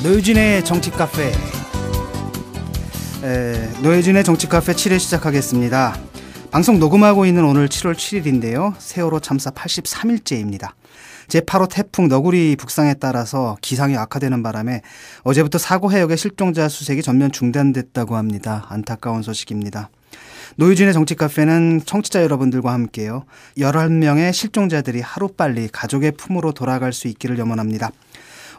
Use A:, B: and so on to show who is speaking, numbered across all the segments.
A: 노유진의 정치카페. 노유진의 정치카페 7회 시작하겠습니다. 방송 녹음하고 있는 오늘 7월 7일인데요. 세월호 참사 83일째입니다. 제8호 태풍 너구리 북상에 따라서 기상이 악화되는 바람에 어제부터 사고 해역의 실종자 수색이 전면 중단됐다고 합니다. 안타까운 소식입니다. 노유진의 정치카페는 청취자 여러분들과 함께요. 11명의 실종자들이 하루빨리 가족의 품으로 돌아갈 수 있기를 염원합니다.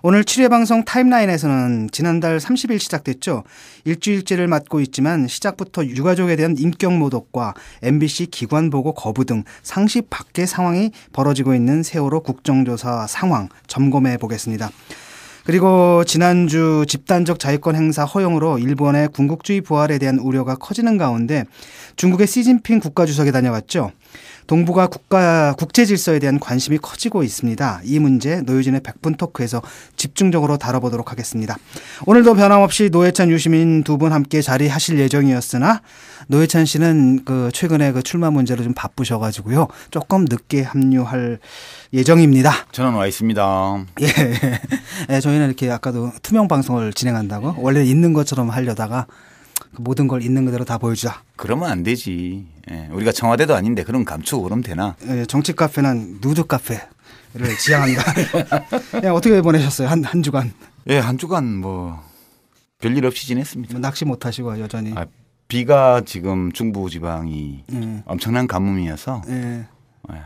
A: 오늘 7회 방송 타임라인에서는 지난달 30일 시작됐죠. 일주일째를 맞고 있지만 시작부터 유가족에 대한 인격 모독과 MBC 기관 보고 거부 등 상식 밖의 상황이 벌어지고 있는 세월호 국정조사 상황 점검해 보겠습니다. 그리고 지난주 집단적 자위권 행사 허용으로 일본의 군국주의 부활에 대한 우려가 커지는 가운데 중국의 시진핑 국가주석이 다녀왔죠. 동북아 국제 질서에 대한 관심이 커지고 있습니다. 이 문제 노유진의 100분 토크에서 집중적으로 다뤄보도록 하겠습니다. 오늘도 변함없이 노회찬, 유시민 두 분 함께 자리하실 예정이었으나 노회찬 씨는 최근에 출마 문제로 좀 바쁘셔가지고요. 조금 늦게 합류할 예정입니다.
B: 저는 와 있습니다.
A: 예, 저희는 이렇게 아까도 투명 방송을 진행한다고 원래 있는 것처럼 하려다가 모든 걸 있는 그대로 다 보여주자.
B: 그러면 안 되지. 예, 우리가 청와대도 아닌데 그런 감추고 그러면 되나?
A: 예, 정치 카페는 누드 카페를 지향합니다. 예, 어떻게 보내셨어요? 한 주간?
B: 예, 한 주간 별일 없이 지냈습니다.
A: 낚시 못 하시고 여전히.
B: 비가 지금 중부 지방이 엄청난 가뭄이어서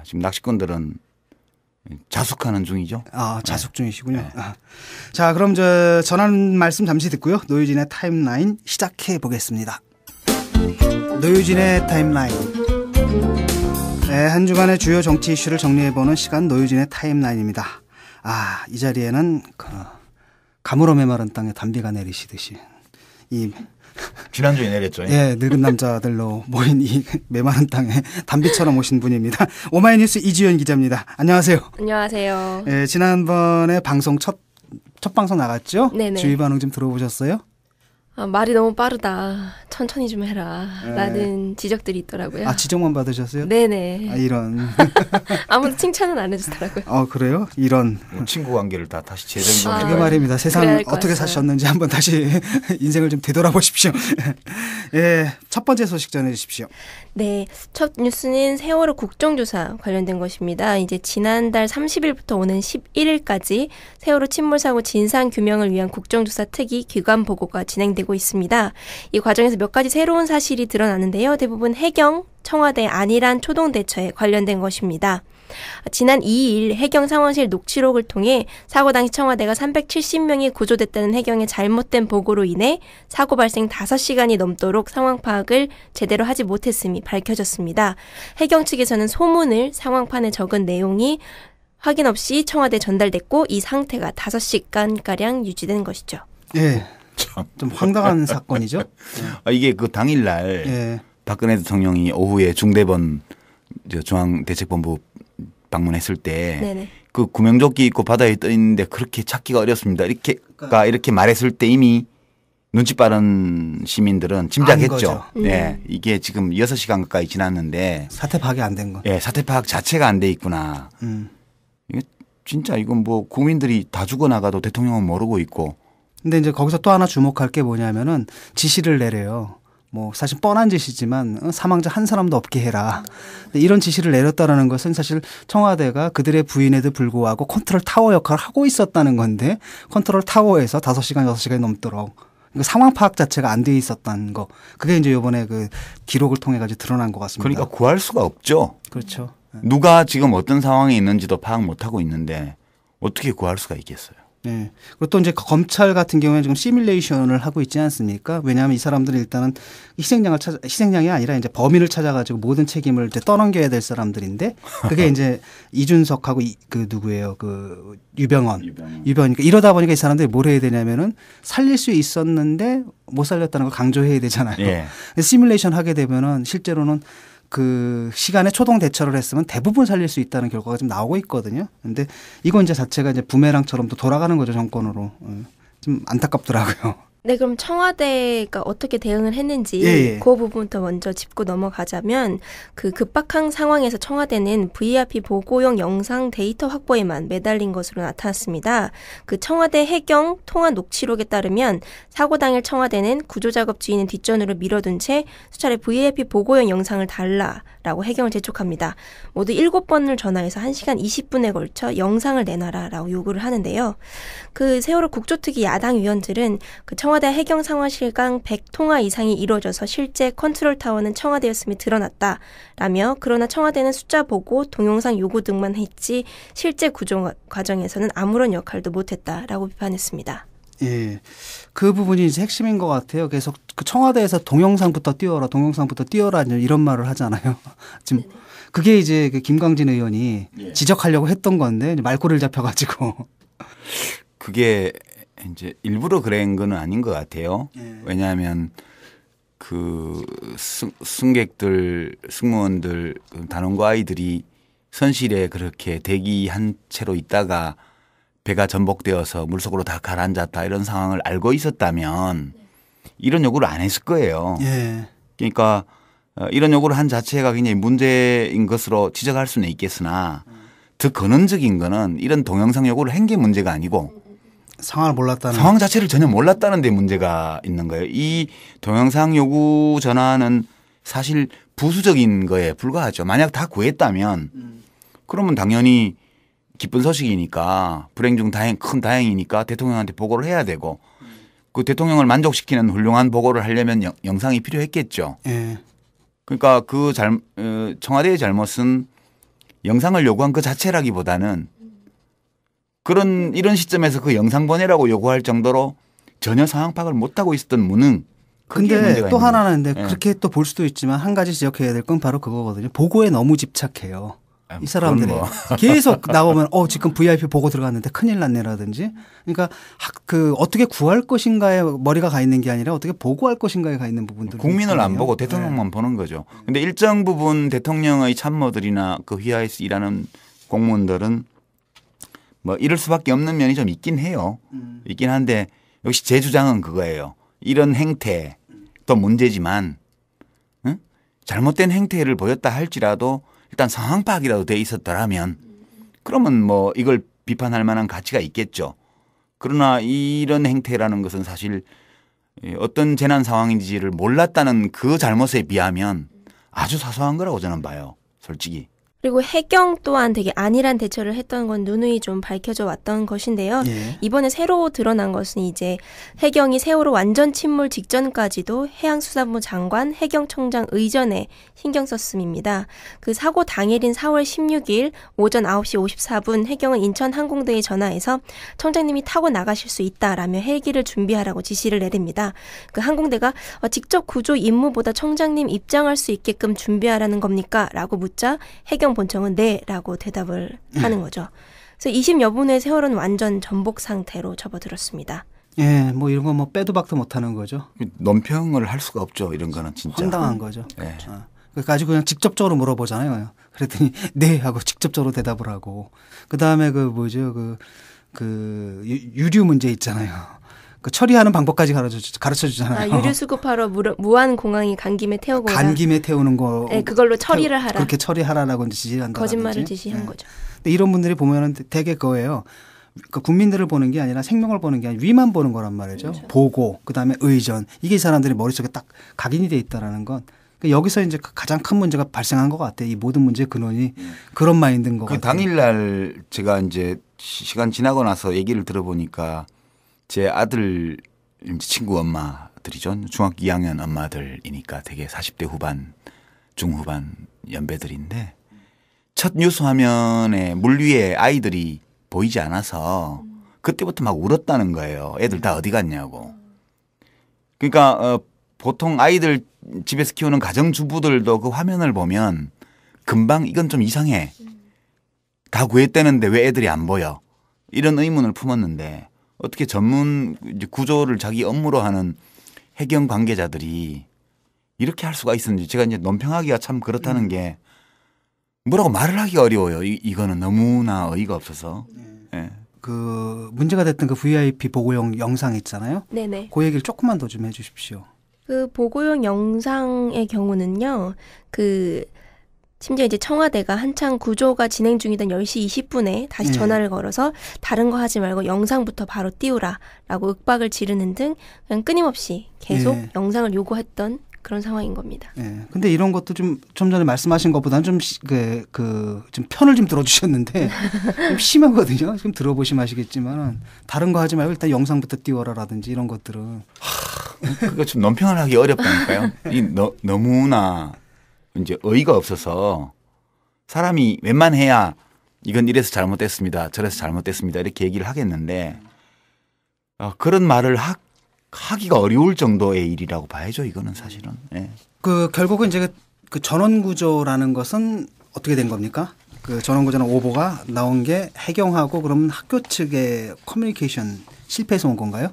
B: 지금 낚시꾼들은 자숙하는 중이죠.
A: 자숙 중이시군요. 자, 그럼 전하는 말씀 잠시 듣고요. 노유진의 타임라인 시작해 보겠습니다. 노유진의 타임라인. 한 주간의 주요 정치 이슈를 정리해보는 시간 노유진의 타임라인입니다. 이 자리에는 가물어 메마른 땅에 단비가 내리시듯이
B: 지난주에 내렸죠.
A: 예, 늙은 남자들로 모인 이 메마른 땅에 단비처럼 오신 분입니다. 오마이뉴스 이지연 기자입니다. 안녕하세요.
C: 안녕하세요.
A: 예, 지난번에 방송 첫 방송 나갔죠?
C: 네네.
A: 주위 반응 좀 들어보셨어요?
C: 말이 너무 빠르다. 천천히 좀 해라. 라는 지적들이 있더라고요.
A: 지적만 받으셨어요?
C: 네네.
A: 이런.
C: 아무도 칭찬은 안 해주더라고요.
A: 그래요? 이런.
B: 친구 관계를 다 다시 재정비해야
A: 그게 말입니다. 세상 어떻게 사셨는지 한번 다시 인생을 좀 되돌아보십시오. 예, 첫 번째 소식 전해주십시오.
C: 네, 첫 뉴스는 세월호 국정조사 관련된 것입니다. 이제 지난달 30일부터 오는 11일까지 세월호 침몰사고 진상규명을 위한 국정조사 특위 기관 보고가 진행되고 있습니다. 이 과정에서 몇 가지 새로운 사실이 드러나는데요. 대부분 해경, 청와대 안일한 초동대처에 관련된 것입니다. 지난 2일 해경 상황실 녹취록을 통해 사고 당시 청와대가 370명이 구조됐다는 해경의 잘못된 보고로 인해 사고 발생 5시간이 넘도록 상황 파악을 제대로 하지 못했음이 밝혀졌습니다. 해경 측에서는 소문을 상황판에 적은 내용이 확인 없이 청와대에 전달됐고 이 상태가 5시간가량 유지된 것이죠.
A: 예, 좀 황당한 사건이죠.
B: 이게 당일날 박근혜 대통령이 오후에 중대본 중앙대책본부 방문했을 때 그 구명조끼 입고 바다에 떠 있는데 그렇게 찾기가 어렵습니다. 이렇게 말했을 때 이미 눈치 빠른 시민들은 짐작했죠. 네, 이게 지금 6시간 가까이 지났는데
A: 사태 파악이 안 된 거.
B: 예, 사태 파악 자체가 안 돼 있구나. 이게 진짜 이건 국민들이 다 죽어나가도 대통령은 모르고 있고.
A: 근데 이제 거기서 또 하나 주목할 게 뭐냐면은 지시를 내려요. 사실 뻔한 짓이지만 사망자 한 사람도 없게 해라. 근데 이런 지시를 내렸다라는 것은 사실 청와대가 그들의 부인에도 불구하고 컨트롤 타워 역할을 하고 있었다는 건데 컨트롤 타워에서 5시간, 6시간이 넘도록 상황 파악 자체가 안 돼 있었다는 거. 그게 이제 이번에 기록을 통해 가지고 드러난 것 같습니다.
B: 그러니까 구할 수가 없죠.
A: 그렇죠.
B: 누가 지금 어떤 상황에 있는지도 파악 못 하고 있는데 어떻게 구할 수가 있겠어요.
A: 네. 그리고 또 이제 검찰 같은 경우에는 지금 시뮬레이션을 하고 있지 않습니까? 왜냐하면 이 사람들은 일단은 희생양이 아니라 이제 범인을 찾아가지고 모든 책임을 이제 떠넘겨야 될 사람들인데 그게 이제 이준석하고 누구예요? 유병헌. 그러니까 이러다 보니까 이 사람들이 뭘 해야 되냐면은 살릴 수 있었는데 못 살렸다는 걸 강조해야 되잖아요.
B: 예.
A: 시뮬레이션 하게 되면은 실제로는 그 시간에 초동 대처를 했으면 대부분 살릴 수 있다는 결과가 좀 나오고 있거든요. 근데 이건 이제 자체가 이제 부메랑처럼 또 돌아가는 거죠, 정권으로. 좀 안타깝더라고요.
C: 네, 그럼 청와대가 어떻게 대응을 했는지 그 부분부터 먼저 짚고 넘어가자면 그 급박한 상황에서 청와대는 VIP 보고용 영상 데이터 확보에만 매달린 것으로 나타났습니다. 그 청와대 해경 통화 녹취록에 따르면 사고 당일 청와대는 구조작업주의는 뒷전으로 밀어둔 채 수차례 VIP 보고용 영상을 달라라고 해경을 재촉합니다. 모두 7번을 전화해서 1시간 20분에 걸쳐 영상을 내놔라라고 요구를 하는데요. 그 세월호 국조특위 야당 위원들은 그 청와대 해경 상황실강 100통화 이상이 이루어져서 실제 컨트롤타워는 청와대였음이 드러났다라며 그러나 청와대는 숫자 보고 동영상 요구 등만 했지 실제 구조 과정에서는 아무런 역할도 못했다라고 비판했습니다.
A: 예, 그 부분이 이제 핵심인 것 같아요. 계속 그 청와대에서 동영상부터 띄워라 이런 말을 하잖아요. 지금 네네. 그게 이제 그 김광진 의원이 지적하려고 했던 건데 말꼬리를 잡혀가지고
B: 그게 이제 일부러 그런 건 아닌 것 같아요. 왜냐하면 그 승객들, 승무원들, 단원고 아이들이 선실에 그렇게 대기한 채로 있다가 배가 전복되어서 물속으로 다 가라앉았다 이런 상황을 알고 있었다면 이런 요구를 안 했을 거예요. 그러니까 이런 요구를 한 자체가 굉장히 문제인 것으로 지적할 수는 있겠으나 더 근원적인 거는 이런 동영상 요구를 한 게 문제가 아니고 상황 자체를 전혀 몰랐다는 데 문제가 있는 거예요. 이 동영상 요구 전화는 사실 부수적인 거에 불과하죠. 만약 다 구했다면 그러면 당연히 기쁜 소식이니까 불행 중 큰 다행이니까 대통령한테 보고를 해야 되고 그 대통령을 만족시키는 훌륭한 보고를 하려면 영상이 필요했겠죠. 그러니까 그 청와대의 잘못은 영상을 요구한 그 자체라기보다는 이런 시점에서 그 영상 보내라고 요구할 정도로 전혀 상황 파악을 못하고 있었던 무능.
A: 근데 또 하나는 그렇게 또 볼 수도 있지만 한 가지 지적해야 될 건 바로 그거거든요. 보고에 너무 집착해요. 이 사람들이 계속 나오면 지금 VIP 보고 들어갔는데 큰일 났네라든지 그러니까 어떻게 구할 것인가에 머리가 가 있는 게 아니라 어떻게 보고할 것인가에 가 있는 부분들
B: 국민을 안 보고 대통령만 보는 거죠. 근데 일정 부분 대통령의 참모들이나 그 휘하에서 일하는 공무원들은 뭐 이럴 수밖에 없는 면이 좀 있긴 해요. 있긴 한데 역시 제 주장은 그거예요. 이런 행태도 문제지만 잘못된 행태를 보였다 할지라도 일단 상황 파악이라도 돼 있었더라면 그러면 뭐 이걸 비판할 만한 가치가 있겠죠. 그러나 이런 행태라는 것은 사실 어떤 재난 상황인지를 몰랐다는 그 잘못에 비하면 아주 사소한 거라고 저는 봐요. 솔직히.
C: 그리고 해경 또한 되게 안일한 대처를 했던 건 누누이 좀 밝혀져 왔던 것인데요. 이번에 새로 드러난 것은 이제 해경이 세월호 완전 침몰 직전까지도 해양수산부 장관, 해경청장 의전에 신경 썼음입니다. 그 사고 당일인 4월 16일 오전 9시 54분 해경은 인천항공대에 전화해서 청장님이 타고 나가실 수 있다라며 헬기를 준비하라고 지시를 내립니다. 그 항공대가 직접 구조 임무보다 청장님 입장할 수 있게끔 준비하라는 겁니까? 라고 묻자 해경 본청은 네라고 대답을 하는 거죠. 그래서 20여 분의 세월은 완전 전복 상태로 접어들었습니다.
A: 예, 뭐 이런 거 뭐 빼도 박도 못하는 거죠.
B: 논평을 할 수가 없죠. 이런 거는 진짜.
A: 황당한 거죠. 그러니까 그냥 직접적으로 물어보잖아요. 그랬더니 네 하고 직접적으로 대답을 하고 그다음에 유류 문제 있잖아요. 그 처리하는 방법까지 가르쳐 주잖아요.
C: 유류 수급하러 무한 공항이 간 김에 태우고
A: 간 김에 태우는 거.
C: 네, 그걸로 처리를 하라.
A: 그렇게 처리하라라고 지시한다.
C: 거짓말을 지시한 거죠.
A: 근데 이런 분들이 보면은 되게 그거예요. 그러니까 국민들을 보는 게 아니라 생명을 보는 게 아니라 위만 보는 거란 말이죠. 그렇죠. 보고 그다음에 의전 이게 이 사람들이 머릿속에 딱 각인이 돼 있다라는 건 그러니까 여기서 이제 가장 큰 문제가 발생한 것 같아요. 이 모든 문제의 근원이 그런 마인드인 것 같아요.
B: 당일날 제가 이제 시간 지나고 나서 얘기를 들어보니까. 제 아들 친구 엄마들이죠. 중학교 2학년 엄마들이니까 되게 40대 후반, 중후반 연배들인데 첫 뉴스 화면에 물 위에 아이들이 보이지 않아서 그때부터 막 울었다는 거예요. 애들 다 어디 갔냐고. 그러니까 보통 아이들 집에서 키우는 가정주부들도 그 화면을 보면 금방 이건 좀 이상해. 다 구했다는데 왜 애들이 안 보여. 이런 의문을 품었는데 어떻게 전문 구조를 자기 업무로 하는 해경 관계자들이 이렇게 할 수가 있었는지 제가 이제 논평하기가 참 그렇다는 게 뭐라고 말을 하기가 어려워요. 이거는 너무나 어이가 없어서. 네.
A: 그 문제가 됐던 그 VIP 보고용 영상 있잖아요.
C: 네네.
A: 그 얘기를 조금만 더 좀 해주십시오.
C: 그 보고용 영상의 경우는요. 심지어 이제 청와대가 한창 구조가 진행 중이던 10시 20분에 다시 전화를 걸어서 다른 거 하지 말고 영상부터 바로 띄우라라고 윽박을 지르는 등 그냥 끊임없이 계속 영상을 요구했던 그런 상황인 겁니다.
A: 예. 근데 이런 것도 좀 전에 말씀하신 것보다는 좀 좀 편을 좀 들어주셨는데 좀 심하거든요. 지금 들어보시면 아시겠지만 다른 거 하지 말고 일단 영상부터 띄워라라든지 이런 것들은
B: 그거 좀 논평을 하기 어렵다니까요. 너무나 이제 어이가 없어서 사람이 웬만해야 이건 이래서 잘못됐습니다. 저래서 잘못됐습니다. 이렇게 얘기를 하겠는데 그런 말을 하기가 어려울 정도의 일이라고 봐야죠. 이거는 사실은. 예.
A: 결국은 이제 그 전원구조라는 것은 어떻게 된 겁니까? 그 전원구조는 오보가 나온 게 해경하고 그러면 학교 측의 커뮤니케이션 실패해서 온 건가요?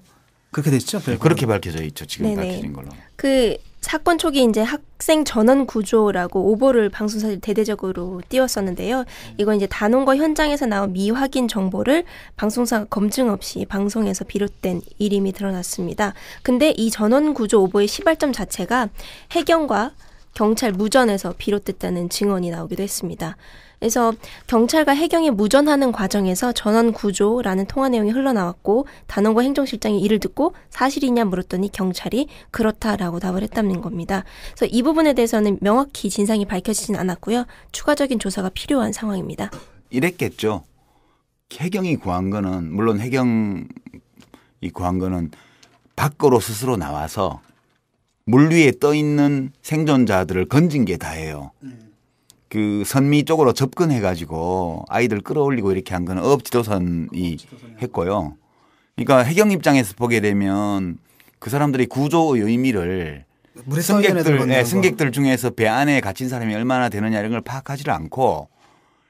A: 그렇게 됐죠?
B: 네, 그렇게 밝혀져 있죠. 지금
C: 네네.
B: 밝혀진 걸로.
C: 그 사건 초기 이제 학생 전원 구조라고 오보를 방송사들이 대대적으로 띄웠었는데요. 이건 이제 단원고 현장에서 나온 미확인 정보를 방송사가 검증 없이 방송에서 비롯된 일임이 드러났습니다. 근데 이 전원 구조 오보의 시발점 자체가 해경과 경찰 무전에서 비롯됐다는 증언이 나오기도 했습니다. 그래서 경찰과 해경이 무전하는 과정에서 전원 구조라는 통화 내용이 흘러나왔고 단원고 행정실장이 이를 듣고 사실이냐 물었더니 경찰이 그렇다라고 답을 했다는 겁니다. 그래서 이 부분에 대해서는 명확히 진상이 밝혀지진 않았고요. 추가적인 조사가 필요한 상황입니다.
B: 이랬겠죠. 해경이 구한 거는 물론 해경이 구한 거는 밖으로 스스로 나와서 물 위에 떠 있는 생존자들을 건진 게 다예요. 그 선미 쪽으로 접근해가지고 아이들 끌어올리고 이렇게 한 건 업지도선이 했고요. 그러니까 해경 입장에서 보게 되면 그 사람들이 구조의 의미를 승객들 중에서 배 안에 갇힌 사람이 얼마나 되느냐 이런 걸 파악하지를 않고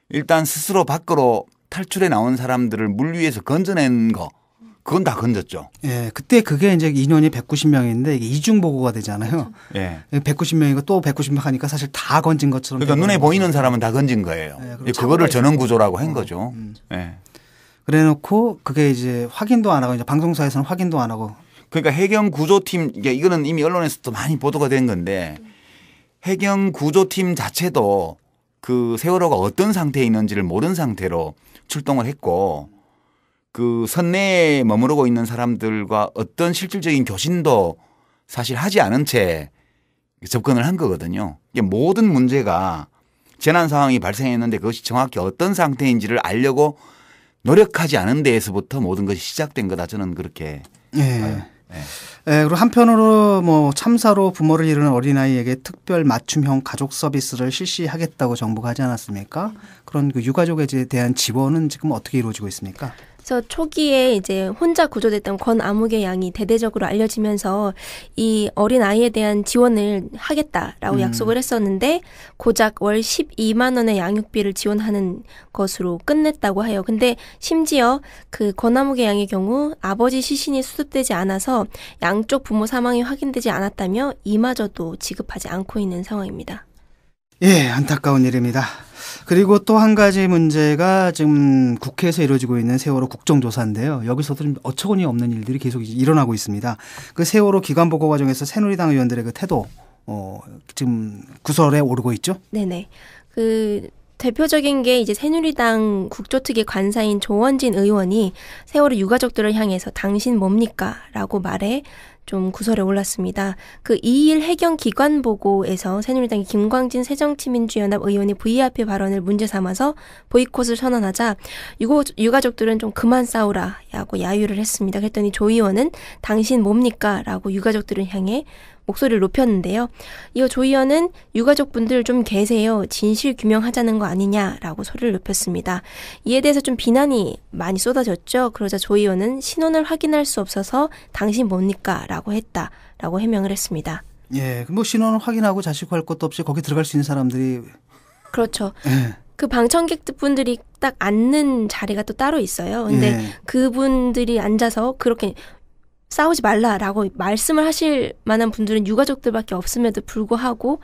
B: 일단 스스로 밖으로 탈출해 나온 사람들을 물 위에서 건져낸 거 그건 다 건졌죠.
A: 예, 그때 그게 이제 인원이 190명인데 이게 이중 보고가 되잖아요.
B: 예.
A: 190명이고 또 190명 하니까 사실 다 건진 것처럼.
B: 그러니까 눈에 보이는 사람은 다 건진 거예요. 예, 그거를 전원 구조라고 한 거죠. 예.
A: 그래놓고 그게 이제 확인도 안 하고 이제 방송사에서는 확인도 안 하고.
B: 그러니까 해경 구조팀 이거는 이미 언론에서도 많이 보도가 된 건데 해경 구조팀 자체도 그 세월호가 어떤 상태에 있는지를 모르는 상태로 출동을 했고. 그 선내에 머무르고 있는 사람들과 어떤 실질적인 교신도 사실 하지 않은 채 접근을 한 거거든요. 이게 모든 문제가 재난 상황이 발생했는데 그것이 정확히 어떤 상태인지를 알려고 노력하지 않은 데에서부터 모든 것이 시작된 거다. 저는 그렇게 봐요.
A: 네. 그리고 한편으로 뭐 참사로 부모를 잃은 어린아이에게 특별 맞춤형 가족 서비스를 실시하겠다고 정부가 하지 않았습니까? 그런 그 유가족에 대한 지원은 지금 어떻게 이루어지고 있습니까?
C: 그래서 초기에 이제 혼자 구조됐던 권아무개 양이 대대적으로 알려지면서 이 어린 아이에 대한 지원을 하겠다라고 약속을 했었는데 고작 월 12만 원의 양육비를 지원하는 것으로 끝냈다고 해요. 근데 심지어 그 권아무개 양의 경우 아버지 시신이 수습되지 않아서 양쪽 부모 사망이 확인되지 않았다며 이마저도 지급하지 않고 있는 상황입니다.
A: 예, 안타까운 일입니다. 그리고 또 한 가지 문제가 지금 국회에서 이루어지고 있는 세월호 국정조사인데요. 여기서도 좀 어처구니 없는 일들이 계속 일어나고 있습니다. 그 세월호 기관보고 과정에서 새누리당 의원들의 그 태도 지금 구설에 오르고 있죠? 네네.
C: 그 대표적인 게 이제 새누리당 국조특위 관사인 조원진 의원이 세월호 유가족들을 향해서 당신 뭡니까? 라고 말해 좀 구설에 올랐습니다. 그 2일 해경 기관 보고에서 새누리당의 김광진 새정치민주연합 의원이 VIP 발언을 문제 삼아서 보이콧을 선언하자 유가족들은 좀 그만 싸우라라고 야유를 했습니다. 그랬더니 조 의원은 당신 뭡니까? 라고 유가족들을 향해 목소리를 높였는데요. 이어 조 의원은 유가족분들 좀 계세요. 진실 규명하자는 거 아니냐라고 소리를 높였습니다. 이에 대해서 좀 비난이 많이 쏟아졌죠. 그러자 조 의원은 신원을 확인할 수 없어서 당신 뭡니까? 라고 했다라고 해명을 했습니다.
A: 예, 뭐 신원을 확인하고 자식할 것도 없이 거기 들어갈 수 있는 사람들이.
C: 그렇죠. 그 방청객분들이 딱 앉는 자리가 또 따로 있어요. 근데 그분들이 앉아서 그렇게 싸우지 말라라고 말씀을 하실 만한 분들은 유가족들밖에 없음에도 불구하고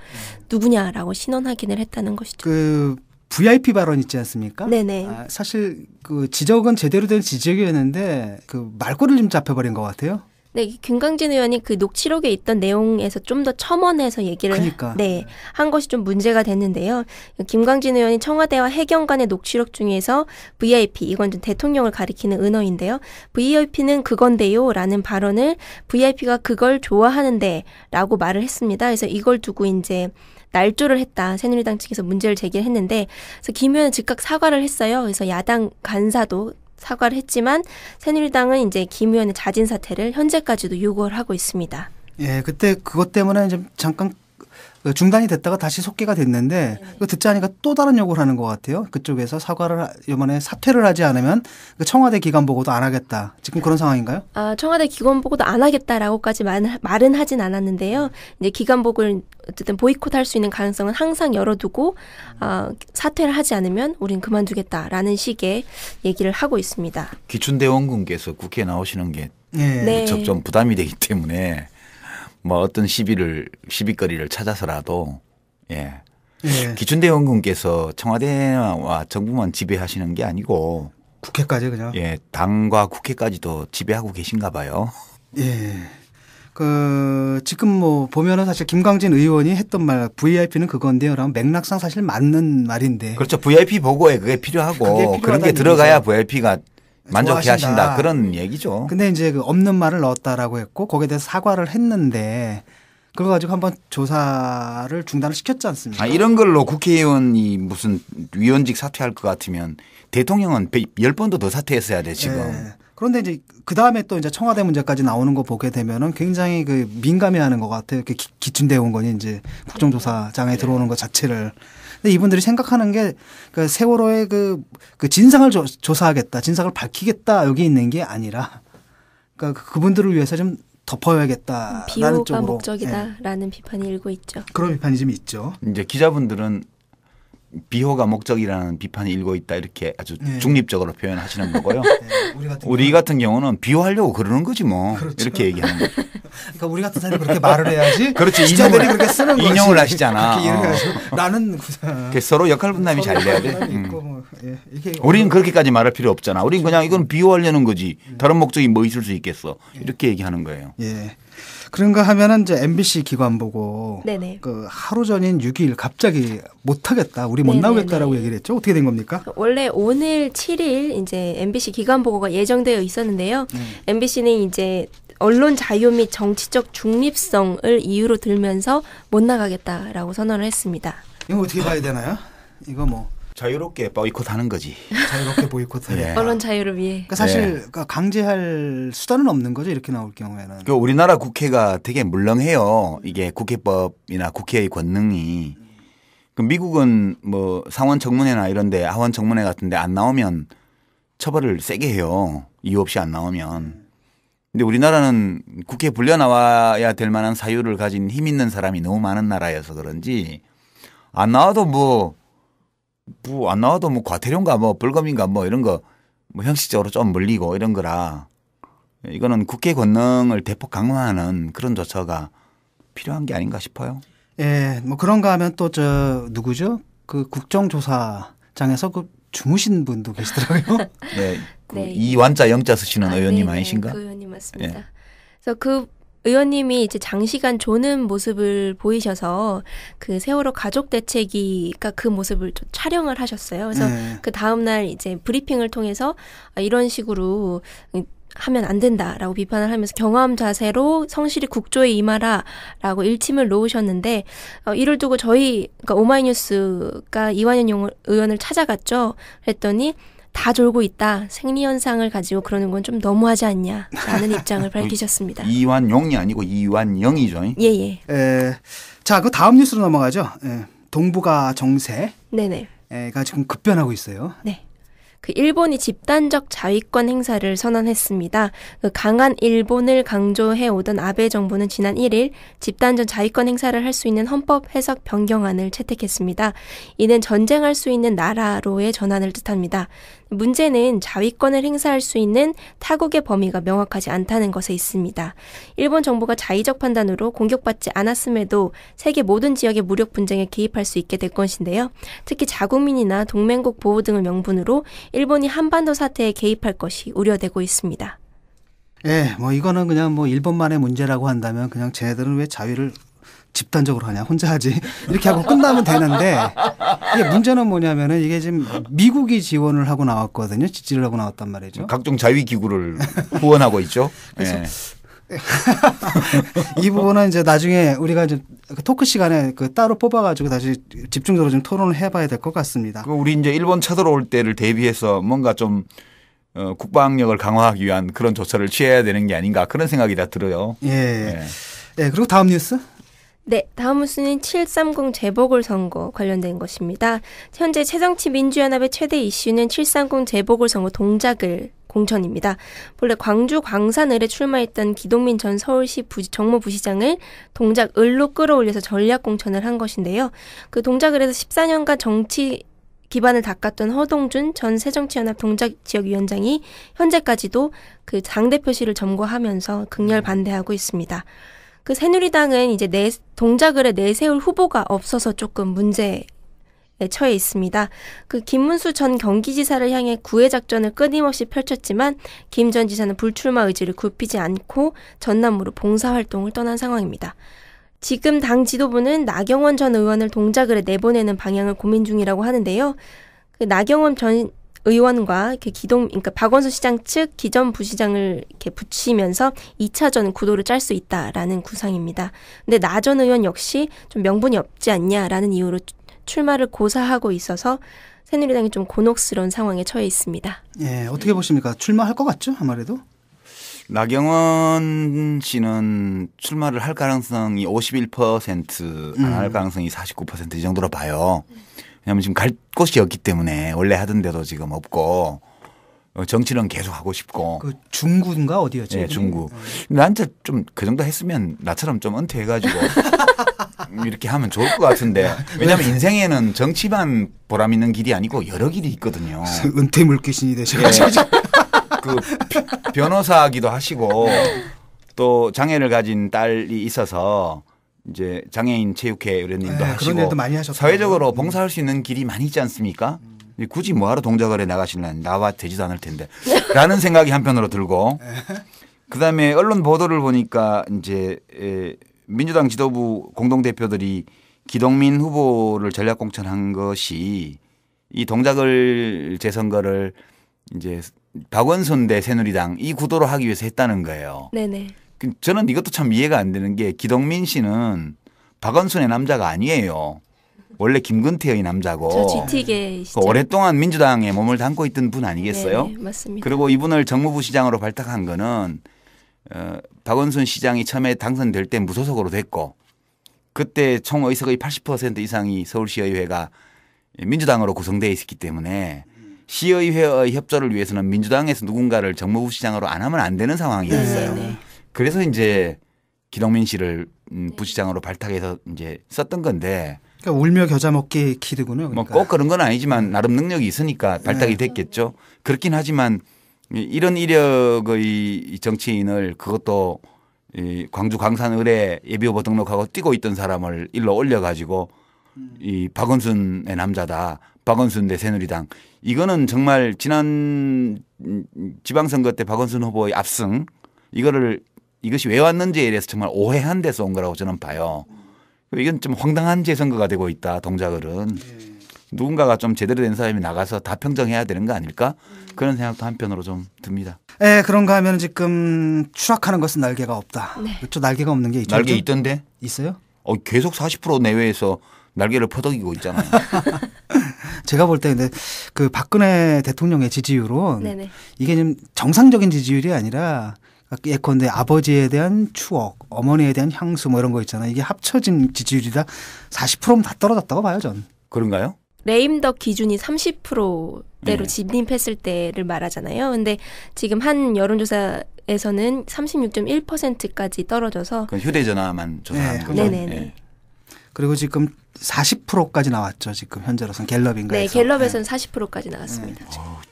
C: 누구냐라고 신원 확인을 했다는 것이죠.
A: 그 VIP 발언 있지 않습니까?
C: 네네.
A: 사실 그 지적은 제대로 된 지적이었는데 그 말꼬리를 좀 잡혀버린 것 같아요.
C: 네, 김광진 의원이 그 녹취록에 있던 내용에서 좀 더 첨언해서 얘기를 한 것이 좀 문제가 됐는데요. 김광진 의원이 청와대와 해경 간의 녹취록 중에서 VIP, 이건 좀 대통령을 가리키는 은어인데요. VIP는 그건데요 라는 발언을 VIP가 그걸 좋아하는데 라고 말을 했습니다. 그래서 이걸 두고 이제 날조를 했다. 새누리당 측에서 문제를 제기했는데 그래서 김 의원은 즉각 사과를 했어요. 그래서 야당 간사도 사과를 했지만 새누리당은 이제 김 의원의 자진 사퇴를 현재까지도 요구를 하고 있습니다.
A: 예, 그때 그것 때문에 이제 잠깐 중단이 됐다가 다시 속기가 됐는데 그거 듣지 않으니까 또 다른 요구를 하는 것 같아요. 그쪽에서 사과를 이번에 사퇴를 하지 않으면 청와대 기관 보고도 안 하겠다. 지금 그런 상황인가요?
C: 청와대 기관 보고도 안 하겠다라고까지 말은 하진 않았는데요. 이제 기관 보고를 어쨌든 보이콧할 수 있는 가능성은 항상 열어두고 사퇴를 하지 않으면 우린 그만두겠다라는 식의 얘기를 하고 있습니다.
B: 기춘대원군께서 국회에 나오시는 게
C: 네.
B: 무척 좀 부담이 되기 때문에 뭐 어떤 시비거리를 찾아서라도 기춘대원군께서 청와대와 정부만 지배하시는 게 아니고
A: 국회까지 그냥
B: 당과 국회까지도 지배하고 계신가 봐요.
A: 예. 지금 뭐 보면은 사실 김광진 의원이 했던 말 VIP는 그건데요라면 맥락상 사실 맞는 말인데.
B: 그렇죠. VIP 보고에 그게 필요하고 그런 게 들어가야 VIP가 만족해 하신다. 그런 얘기죠.
A: 근데 이제 그 없는 말을 넣었다라고 했고 거기에 대해서 사과를 했는데 그거 가지고 한번 조사를 중단을 시켰지 않습니까?
B: 이런 걸로 국회의원이 무슨 위원직 사퇴할 것 같으면 대통령은 10번도 더 사퇴했어야 돼, 지금.
A: 네. 그런데 이제 그 다음에 또 이제 청와대 문제까지 나오는 거 보게 되면은 굉장히 그 민감해하는 것 같아요. 기춘대원군이 이제 국정조사장에 들어오는 것 자체를. 근데 이분들이 생각하는 게 그 세월호의 그 진상을 조사하겠다, 진상을 밝히겠다 여기 있는 게 아니라 그러니까 그분들을 위해서 좀 덮어야겠다라는
C: 비호가
A: 쪽으로.
C: 목적이다라는 비판이 일고 있죠.
A: 그런 비판이 좀 있죠.
B: 이제 기자분들은 비호가 목적이라는 비판이 일고 있다 이렇게 아주 중립적으로 표현하시는 거고요. 우리 같은 경우는 비호하려고 그러는 거지 뭐. 그렇죠. 이렇게 얘기하는 거죠.
A: 그러니까 우리 같은 사람이 그렇게 말을 해야지.
B: 그렇지.
A: 기자들이 그렇게 쓰는 거지.
B: 인용을 하시잖아.
A: 나는
B: 서로 역할 분담이 잘 돼야 돼. 우리는 그렇게까지 말할 필요 없잖아. 우리는 그냥 이건 비호하려는 거지. 다른 목적이 뭐 있을 수 있겠어. 이렇게 얘기하는 거예요.
A: 예. 그런가 하면은 이제 MBC 기관 보고 그 하루 전인 6일 갑자기 못 하겠다. 우리 못 나오겠다라고 얘기를 했죠. 어떻게 된 겁니까?
C: 원래 오늘 7일 이제 MBC 기관 보고가 예정되어 있었는데요. MBC는 이제 언론 자유 및 정치적 중립성을 이유로 들면서 못 나가겠다라고 선언을 했습니다.
A: 이거 어떻게 봐야 되나요? 이거 뭐
B: 자유롭게 보이콧하는 거지.
A: 자유롭게 보이콧하는.
C: 언론 자유를 위해.
A: 그러니까 사실 강제할 수단은 없는 거죠. 이렇게 나올 경우에는.
B: 그 우리나라 국회가 되게 물렁해요. 이게 국회법이나 국회의 권능이. 그 미국은 뭐 상원 청문회나 이런데 하원 청문회 같은데 안 나오면 처벌을 세게 해요. 이유 없이 안 나오면. 근데 우리나라는 국회에 불려 나와야 될 만한 사유를 가진 힘 있는 사람이 너무 많은 나라여서 그런지 안 나와도 안 나와도 과태료인가 벌금인가 이런 거 형식적으로 좀 물리고 이런 거라 이거는 국회 권능을 대폭 강화하는 그런 조처가 필요한 게 아닌가 싶어요.
A: 예, 뭐 그런가 하면 또 누구죠? 그 국정조사장에서 그 주무신 분도 계시더라고요.
B: 네. 이완자 영자 쓰시는 의원님 아니신가?
C: 그 의원님 맞습니다. 그래서 그 의원님이 이제 장시간 조는 모습을 보이셔서 그 세월호 가족 대책위가 그 모습을 좀 촬영을 하셨어요. 그래서 그 다음날 이제 브리핑을 통해서 이런 식으로 하면 안 된다라고 비판을 하면서 경험 자세로 성실히 국조에 임하라라고 일침을 놓으셨는데 이를 두고 그러니까 오마이뉴스가 이완현 의원을 찾아갔죠. 그랬더니 다 졸고 있다. 생리현상을 가지고 그러는 건 좀 너무하지 않냐라는 입장을 밝히셨습니다.
B: 이완용이 아니고 이완영이죠.
C: 예.
A: 자, 그 다음 뉴스로 넘어가죠. 동북아 정세.
C: 네네.
A: 가 지금 급변하고 있어요.
C: 네. 그 일본이 집단적 자위권 행사를 선언했습니다. 그 강한 일본을 강조해 오던 아베 정부는 지난 1일 집단적 자위권 행사를 할 수 있는 헌법 해석 변경안을 채택했습니다. 이는 전쟁할 수 있는 나라로의 전환을 뜻합니다. 문제는 자위권을 행사할 수 있는 타국의 범위가 명확하지 않다는 것에 있습니다. 일본 정부가 자의적 판단으로 공격받지 않았음에도 세계 모든 지역의 무력 분쟁에 개입할 수 있게 될 것인데요. 특히 자국민이나 동맹국 보호 등을 명분으로 일본이 한반도 사태에 개입할 것이 우려되고 있습니다.
A: 예, 뭐 이거는 그냥 뭐 일본만의 문제라고 한다면 그냥 쟤네들은 왜 자위를 집단적으로 하냐, 혼자 하지 이렇게 하고 끝나면 되는데, 이게 문제는 뭐냐면은 이게 지금 미국이 지원을 하고 나왔거든요. 지지를 하고 나왔단 말이죠.
B: 각종 자위 기구를 후원하고 있죠. 그래서 네.
A: 이 부분은 이제 나중에 우리가 이제 토크 시간에 그 따로 뽑아가지고 다시 집중적으로 좀 토론을 해봐야 될 것 같습니다.
B: 우리 이제 일본 쳐들어올 때를 대비해서 뭔가 좀 국방력을 강화하기 위한 그런 조처를 취해야 되는 게 아닌가 그런 생각이 다 들어요.
A: 예. 네. 네. 그리고 다음 뉴스.
C: 네, 다음 뉴스는 730 재보궐선거 관련된 것입니다. 현재 새정치민주연합의 최대 이슈는 730 재보궐선거 동작을 공천입니다. 본래 광주 광산을에 출마했던 기동민 전 서울시 정무부시장을 동작을로 끌어올려서 전략 공천을 한 것인데요. 그 동작을에서 14년간 정치 기반을 닦았던 허동준 전 새정치연합 동작지역위원장이 현재까지도 그 당대표실을 점거하면서 극렬 반대하고 있습니다. 그 새누리당은 이제 동작을에 내세울 후보가 없어서 조금 문제에 처해 있습니다. 그 김문수 전 경기지사를 향해 구애 작전을 끊임없이 펼쳤지만 김 전 지사는 불출마 의지를 굽히지 않고 전남으로 봉사활동을 떠난 상황입니다. 지금 당 지도부는 나경원 전 의원을 동작을에 내보내는 방향을 고민 중이라고 하는데요. 그 나경원 전 의원과 그러니까 박원순 시장 측 기존 부시장을 이렇게 붙이면서 2차전 구도를 짤 수 있다라는 구상입니다. 근데 나 전 의원 역시 좀 명분이 없지 않냐라는 이유로 출마를 고사하고 있어서 새누리당이 좀 곤혹스러운 상황에 처해 있습니다.
A: 예, 어떻게 보십니까? 출마할 것 같죠? 아무래도?
B: 나경원 씨는 출마를 할 가능성이 51%, 안 할 가능성이 49% 이 정도로 봐요. 왜냐하면 지금 갈 곳이 없기 때문에 원래 하던 데도 지금 없고 정치는 계속 하고 싶고.
A: 그 중구인가 어디였죠?
B: 네, 중구. 나한테 좀 그 정도 했으면 나처럼 좀 은퇴해가지고 이렇게 하면 좋을 것 같은데. 왜냐하면 인생에는 정치만 보람 있는 길이 아니고 여러 길이 있거든요.
A: 은퇴 물귀신이 되셔가지고.
B: 네. 그 변호사기도 하시고 또 장애를 가진 딸이 있어서 이제 장애인 체육회 이런 일도 하시고
A: 그런 일도 많이 하셨고
B: 사회적으로 봉사할 수 있는 길이 많이 있지 않습니까? 굳이 뭐하러 동작을에 나가실래요? 나와 되지도 않을 텐데 라는 생각이 한편으로 들고 그다음에 언론 보도를 보니까 이제 민주당 지도부 공동대표들이 기동민 후보를 전략 공천한 것이 이 동작을 재선거를 이제 박원순 대 새누리당 이 구도로 하기 위해서 했다는 거예요.
C: 네네.
B: 저는 이것도 참 이해가 안 되는 게 기동민 씨는 박원순의 남자가 아니에요. 원래 김근태의 남자고.
C: 저 GT계시죠.
B: 오랫동안 민주당에 몸을 담고 있던 분 아니겠어요?
C: 네, 맞습니다.
B: 그리고 이분을 정무부시장으로 발탁한 거는 박원순 시장이 처음에 당선될 때 무소속으로 됐고 그때 총 의석의 80% 이상이 서울시의회가 민주당으로 구성되어 있었기 때문에 시의회의 협조를 위해서는 민주당에서 누군가를 정무부시장으로 안 하면 안 되는 상황이었어요.
C: 네네.
B: 그래서 이제 기동민 씨를 부시장으로 발탁해서 이제 썼던 건데.
A: 그러니까 울며 겨자 먹기 키드군요. 그러니까.
B: 뭐 꼭 그런 건 아니지만 나름 능력이 있으니까 발탁이 됐겠죠. 그렇긴 하지만 이런 이력의 정치인을 그것도 이 광주 광산을에 예비후보 등록하고 뛰고 있던 사람을 일로 올려가지고 이 박원순의 남자다. 박원순 대 새누리당. 이거는 정말 지난 지방선거 때 박원순 후보의 압승 이것이 왜 왔는지에 대해서 정말 오해한 데서 온 거라고 저는 봐요. 이건 좀 황당한 재선거가 되고 있다. 동작을은. 누군가가 좀 제대로 된 사람이 나가서 다 평정해야 되는 거 아닐까? 그런 생각도 한편으로 좀 듭니다.
A: 네, 그런가 하면 지금 추락하는 것은 날개가 없다.
C: 네.
A: 그렇죠. 날개가 없는 게 있죠.
B: 날개 있던데?
A: 있어요?
B: 계속 40% 내외에서 날개를 퍼덕이고 있잖아요.
A: 제가 볼 때 근데 그 박근혜 대통령의 지지율은
C: 네네.
A: 이게 좀 정상적인 지지율이 아니라 예컨대 아버지에 대한 추억, 어머니에 대한 향수 뭐 이런 거 있잖아요. 이게 합쳐진 지지율이다 40%면 다 떨어졌다고 봐요, 전.
B: 그런가요?
C: 레임덕 기준이 30%대로 진입했을 때를 말하잖아요. 근데 지금 한 여론조사에서는 36.1%까지 떨어져서.
B: 그건 휴대전화만 조사한 거죠.
C: 네네네.
A: 그리고 지금 40%까지 나왔죠. 지금 현재로선 갤럽인가요?
C: 네, 갤럽에서는 40%까지 나왔습니다.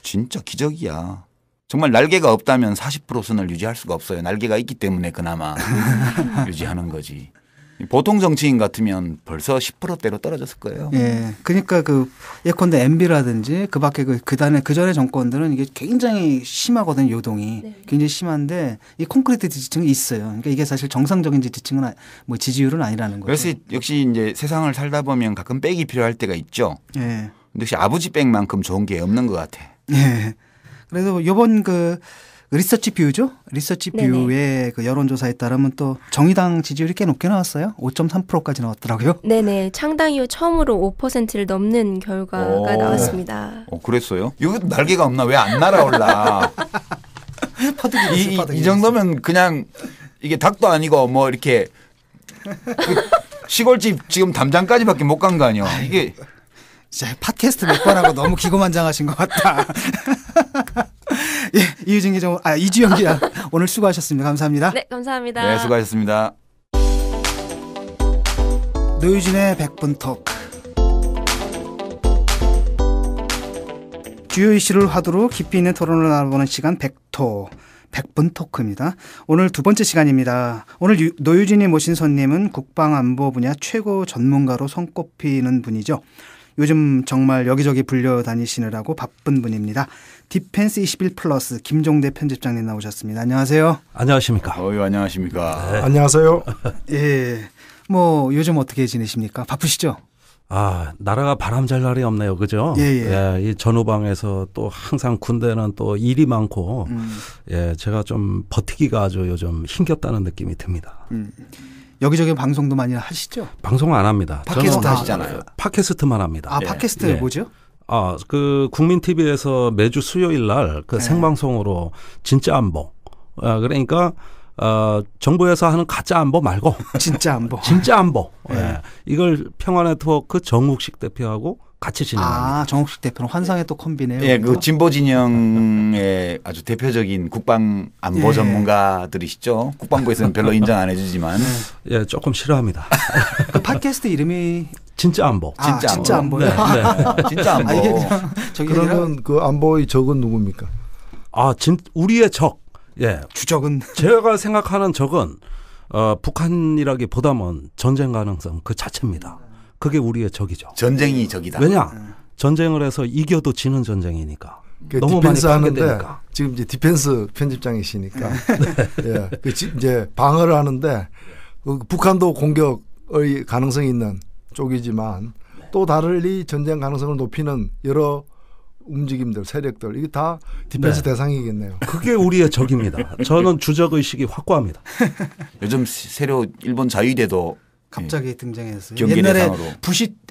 B: 진짜 기적이야. 정말 날개가 없다면 40% 선을 유지할 수가 없어요. 날개가 있기 때문에 그나마 유지하는 거지. 보통 정치인 같으면 벌써 10%대로 떨어졌을 거예요.
A: 예. 그러니까 예컨대 MB라든지 그 밖에 그 전에 정권들은 이게 굉장히 심하거든요. 요동이. 네. 굉장히 심한데 이 콘크리트 지지층이 있어요. 그러니까 이게 사실 정상적인 지지층은 뭐 지지율은 아니라는 거죠.
B: 그래서 역시 이제 세상을 살다 보면 가끔 백이 필요할 때가 있죠. 예. 근데 역시 아버지 백만큼 좋은 게 없는 것 같아.
A: 예. 그래서 이번 리서치 뷰죠? 리서치 뷰의 그 여론조사에 따르면 또 정의당 지지율이 꽤 높게 나왔어요. 5.3%까지 나왔더라고요.
C: 네네. 창당 이후 처음으로 5%를 넘는 결과가 나왔습니다.
B: 그랬어요? 이거 날개가 없나? 왜 안 날아올라? 이 정도면 그냥 이게 닭도 아니고 뭐 이렇게 시골집 지금 담장까지밖에 못 간 거 아니야. 이게
A: 진짜 팟캐스트 몇 번 하고 너무 기고만장하신 것 같다. 예, 이주영 기자 오늘 수고하셨습니다. 감사합니다.
C: 네, 감사합니다.
B: 네, 수고하셨습니다.
A: 노유진의 100분 토크. 주요 이슈를 화두로 깊이 있는 토론을 나눠보는 시간 100분 토크입니다. 오늘 두 번째 시간입니다. 오늘 노유진이 모신 손님은 국방안보 분야 최고 전문가로 손꼽히는 분이죠. 요즘 정말 여기저기 불려다니시느라고 바쁜 분입니다. 디펜스 21 플러스 김종대 편집장님 나오셨습니다. 안녕하세요.
D: 안녕하십니까.
B: 안녕하십니까.
D: 네. 안녕하세요.
A: 예. 뭐 요즘 어떻게 지내십니까? 바쁘시죠?
D: 나라가 바람잘 날이 없네요. 그죠? 예, 이 전후방에서 또 항상 군대는 또 일이 많고 예, 제가 좀 버티기가 아주 요즘 힘겹다는 느낌이 듭니다.
A: 여기저기 방송도 많이 하시죠?
D: 방송 안 합니다.
B: 팟캐스트 하시잖아요.
D: 팟캐스트만 합니다.
A: 팟캐스트 뭐죠?
D: 국민 TV에서 매주 수요일 날 생방송으로 진짜 안보. 그러니까 정부에서 하는 가짜 안보 말고 진짜 안보. 예. 이걸 평화네트워크 정욱식 대표하고 같이 진행합니다.
A: 정욱식 대표는 환상의 또 콤비네요.
B: 예, 그 진보 진영의 아주 대표적인 국방 안보 전문가들이시죠. 국방부에서는 별로 인정 안 해주지만
D: 예, 조금 싫어합니다.
A: 그 팟캐스트 이름이
B: 진짜 안보.
A: 진짜 안보요.
D: 네.
B: 진짜 안보.
E: 그러면 그 안보의 적은 누굽니까?
D: 우리의 적. 예,
A: 주적은
D: 제가 생각하는 적은 북한이라기보다는 전쟁 가능성 그 자체입니다. 그게 우리의 적이죠.
B: 전쟁이 적이다.
D: 왜냐? 전쟁을 해서 이겨도 지는 전쟁이니까.
E: 너무 많이 파괴되니까. 지금 이제 디펜스 편집장이시니까 예, 이제 방어를 하는데 북한도 공격의 가능성이 있는 쪽이지만 또 달리 전쟁 가능성을 높이는 여러 움직임들, 세력들 이게 다 디펜스 대상이겠네요.
D: 그게 우리의 적입니다. 저는 주적의식이 확고합니다.
B: 요즘 새로 일본 자위대도
A: 갑자기 등장했어요.
B: 옛날에
A: 대상으로.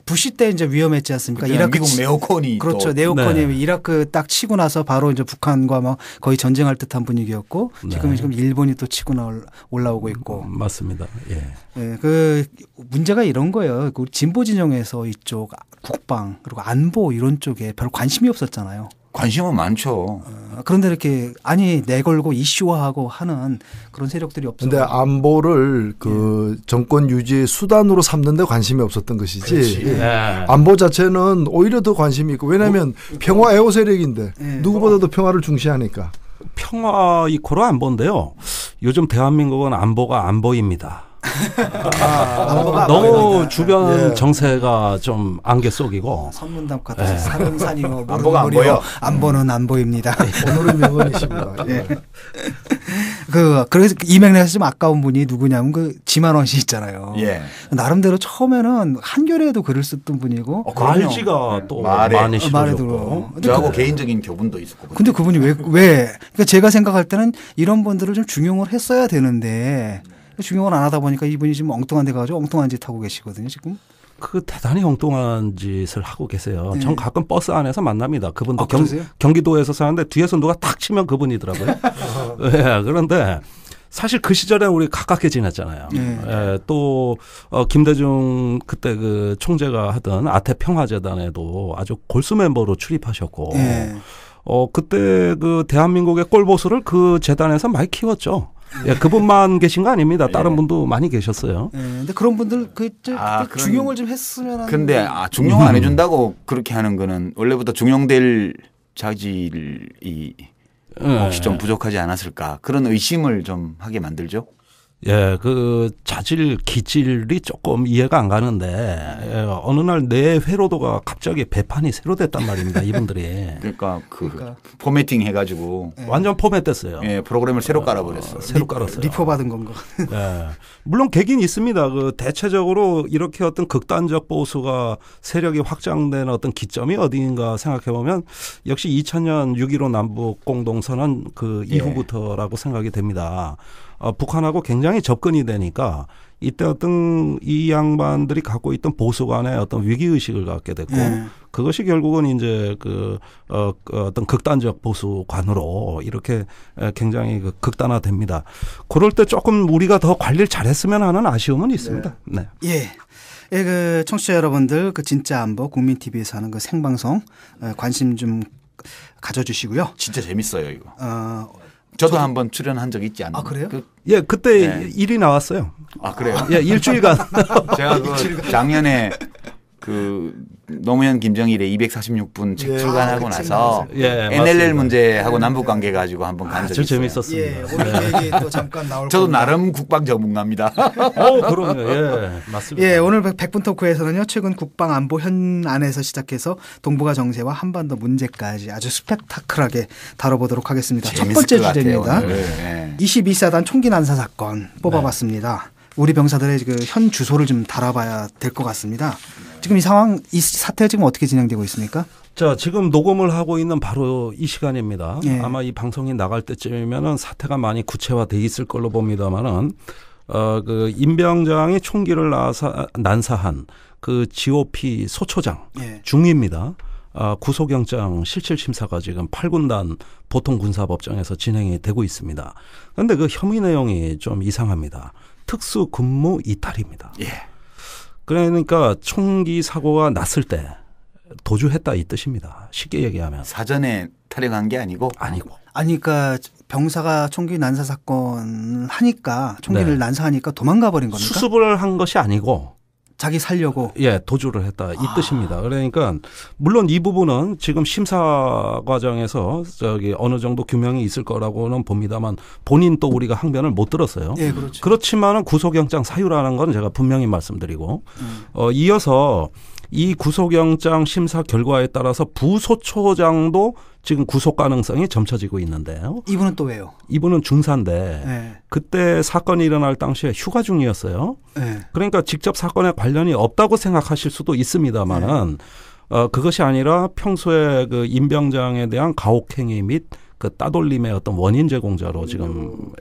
A: 부시 때 이제 위험했지 않습니까?
B: 이라크 미국 네오콘이
A: 그렇죠. 네오콘이 이라크 딱 치고 나서 바로 이제 북한과 막 거의 전쟁할 듯한 분위기였고 지금 일본이 또 치고 올라오고 있고.
D: 맞습니다. 예.
A: 예, 그 문제가 이런 거예요. 우리 진보 진영에서 이쪽 국방 그리고 안보 이런 쪽에 별 관심이 없었잖아요.
B: 관심은 많죠.
A: 그런데 이렇게 내걸고 이슈화하고 하는 그런 세력들이 없어요.
E: 그런데 안보를 정권 유지의 수단으로 삼는데 관심이 없었던 것이지.
D: 네.
E: 안보 자체는 오히려 더 관심이 있고 왜냐하면 평화 애호 세력인데 누구보다도 평화를 중시하니까.
D: 평화 이코로 안보인데요. 요즘 대한민국은 안보가 안 보입니다. 너무 주변 정세가 좀 안개 속이고
A: 선문답 같아서 사른산이요
B: 안보가 안 보여.
A: 안보는 안 보입니다.
E: 오늘의 명언이십니다.
A: 그래서 이 맥락에서 좀 아까운 분이 누구냐면 지만원 씨 있잖아요.
B: 예.
A: 나름대로 처음에는 한겨레에도 글을 썼던 분이고
D: 말지가 또 많이 실어졌고
B: 저하고 개인적인 교분도 있었고.
A: 근데 그분이 왜 그러니까 제가 생각할 때는 이런 분들을 좀 중용을 했어야 되는데 중용을 안 하다 보니까 이분이 지금 엉뚱한 데 가서 엉뚱한 짓 하고 계시거든요, 지금.
D: 대단히 엉뚱한 짓을 하고 계세요. 전 가끔 버스 안에서 만납니다. 그분도
A: 그러세요?
D: 경기도에서 사는데 뒤에서 누가 탁 치면 그분이더라고요. 네, 그런데 사실 그 시절에 우리 가깝게 지냈잖아요. 또 김대중 그때 그 총재가 하던 아태평화재단에도 아주 골수 멤버로 출입하셨고 그때 그 대한민국의 꼴보수를 그 재단에서 많이 키웠죠. 예, 그분만 계신 거 아닙니다. 다른 분도 많이 계셨어요.
A: 근데 그런 분들 중용을 좀 했으면.
B: 근데 중용 안 해준다고 그렇게 하는 거는 원래부터 중용될 자질이 혹시 좀 부족하지 않았을까 그런 의심을 좀 하게 만들죠.
D: 예, 그 자질 기질이 조금 이해가 안 가는데 어느 날 내 회로도가 갑자기 배판이 새로 됐단 말입니다. 이분들이.
B: 그러니까 포매팅 해가지고
D: 완전 포맷됐어요.
B: 예, 프로그램을 새로 깔아버렸어요.
D: 새로 깔았어요.
A: 리포 받은 건가?
D: 예, 물론 계기는 있습니다. 그 대체적으로 이렇게 어떤 극단적 보수가 세력이 확장된 어떤 기점이 어디인가 생각해 보면 역시 2000년 6.15 남북 공동선언 그 이후부터라고 생각이 됩니다. 북한하고 굉장히 접근이 되니까 이때 어떤 이 양반들이 갖고 있던 보수 간의 어떤 위기의식을 갖게 됐고 그것이 결국은 이제 어떤 극단적 보수관으로 이렇게 굉장히 극단화됩니다. 그럴 때 조금 우리가 더 관리를 잘했으면 하는 아쉬움은 있습니다. 네.
A: 예. 예, 그 청취자 여러분들 그 진짜 안보 국민TV에서 하는 그 생방송 관심 좀 가져주시고요.
B: 진짜 재밌어요 이거. 저도 한번 출연한 적 있지 않나요?
A: 그래요?
D: 예, 그때 일이 나왔어요.
B: 그래요?
D: 예, 일주일간.
B: 제가 작년에 노무현 김정일의 246분 책 출간하고 나서 NLL 문제하고 남북 관계 가지고 한번 간 적이 있어요.
D: 재밌었습니다.
A: 예, 오늘 얘기 또 잠깐 나올
B: 저도 겁니다. 나름 국방 전문가입니다.
D: 그럼요. 예, 맞습니다.
A: 예, 오늘 100분 토크에서는요. 최근 국방 안보 현안에서 시작해서 동북아 정세와 한반도 문제까지 아주 스펙타클하게 다뤄보도록 하겠습니다. 첫 번째 주제입니다. 22사단 총기 난사 사건 뽑아봤습니다. 우리 병사들의 그 현 주소를 좀 달아봐야 될 것 같습니다. 지금 이 사태 지금 어떻게 진행되고 있습니까?
D: 자, 지금 녹음을 하고 있는 바로 이 시간입니다. 예. 아마 이 방송이 나갈 때쯤이면은 사태가 많이 구체화돼 있을 걸로 봅니다만은 그 임병장이 총기를 난사한 그 GOP 소초장 중위입니다. 구속영장 실질심사가 지금 8군단 보통군사법정에서 진행이 되고 있습니다. 그런데 그 혐의 내용이 좀 이상합니다. 특수 근무 이탈입니다. 예. 그러니까 총기 사고가 났을 때 도주했다 이 뜻입니다. 쉽게 얘기하면.
B: 사전에 탈영한 게 아니고?
A: 아니, 그러니까 병사가 총기 난사 사건 하니까 총기를 난사하니까 도망가 버린 겁니까?
D: 수습을 한 것이 아니고
A: 자기 살려고.
D: 예, 도주를 했다 이 뜻입니다. 그러니까 물론 이 부분은 지금 심사 과정에서 어느 정도 규명이 있을 거라고는 봅니다만 본인 또 우리가 항변을 못 들었어요.
A: 예, 그렇죠.
D: 그렇지만은 구속영장 사유라는 건 제가 분명히 말씀드리고 이어서 이 구속영장 심사 결과에 따라서 부소초장도 지금 구속 가능성이 점쳐지고 있는데요.
A: 이분은 또 왜요? 이분은
D: 중사인데 그때 사건이 일어날 당시에 휴가 중이었어요. 그러니까 직접 사건에 관련이 없다고 생각하실 수도 있습니다만은 그것이 아니라 평소에 그 임병장에 대한 가혹행위 및 그 따돌림의 어떤 원인 제공자로 지금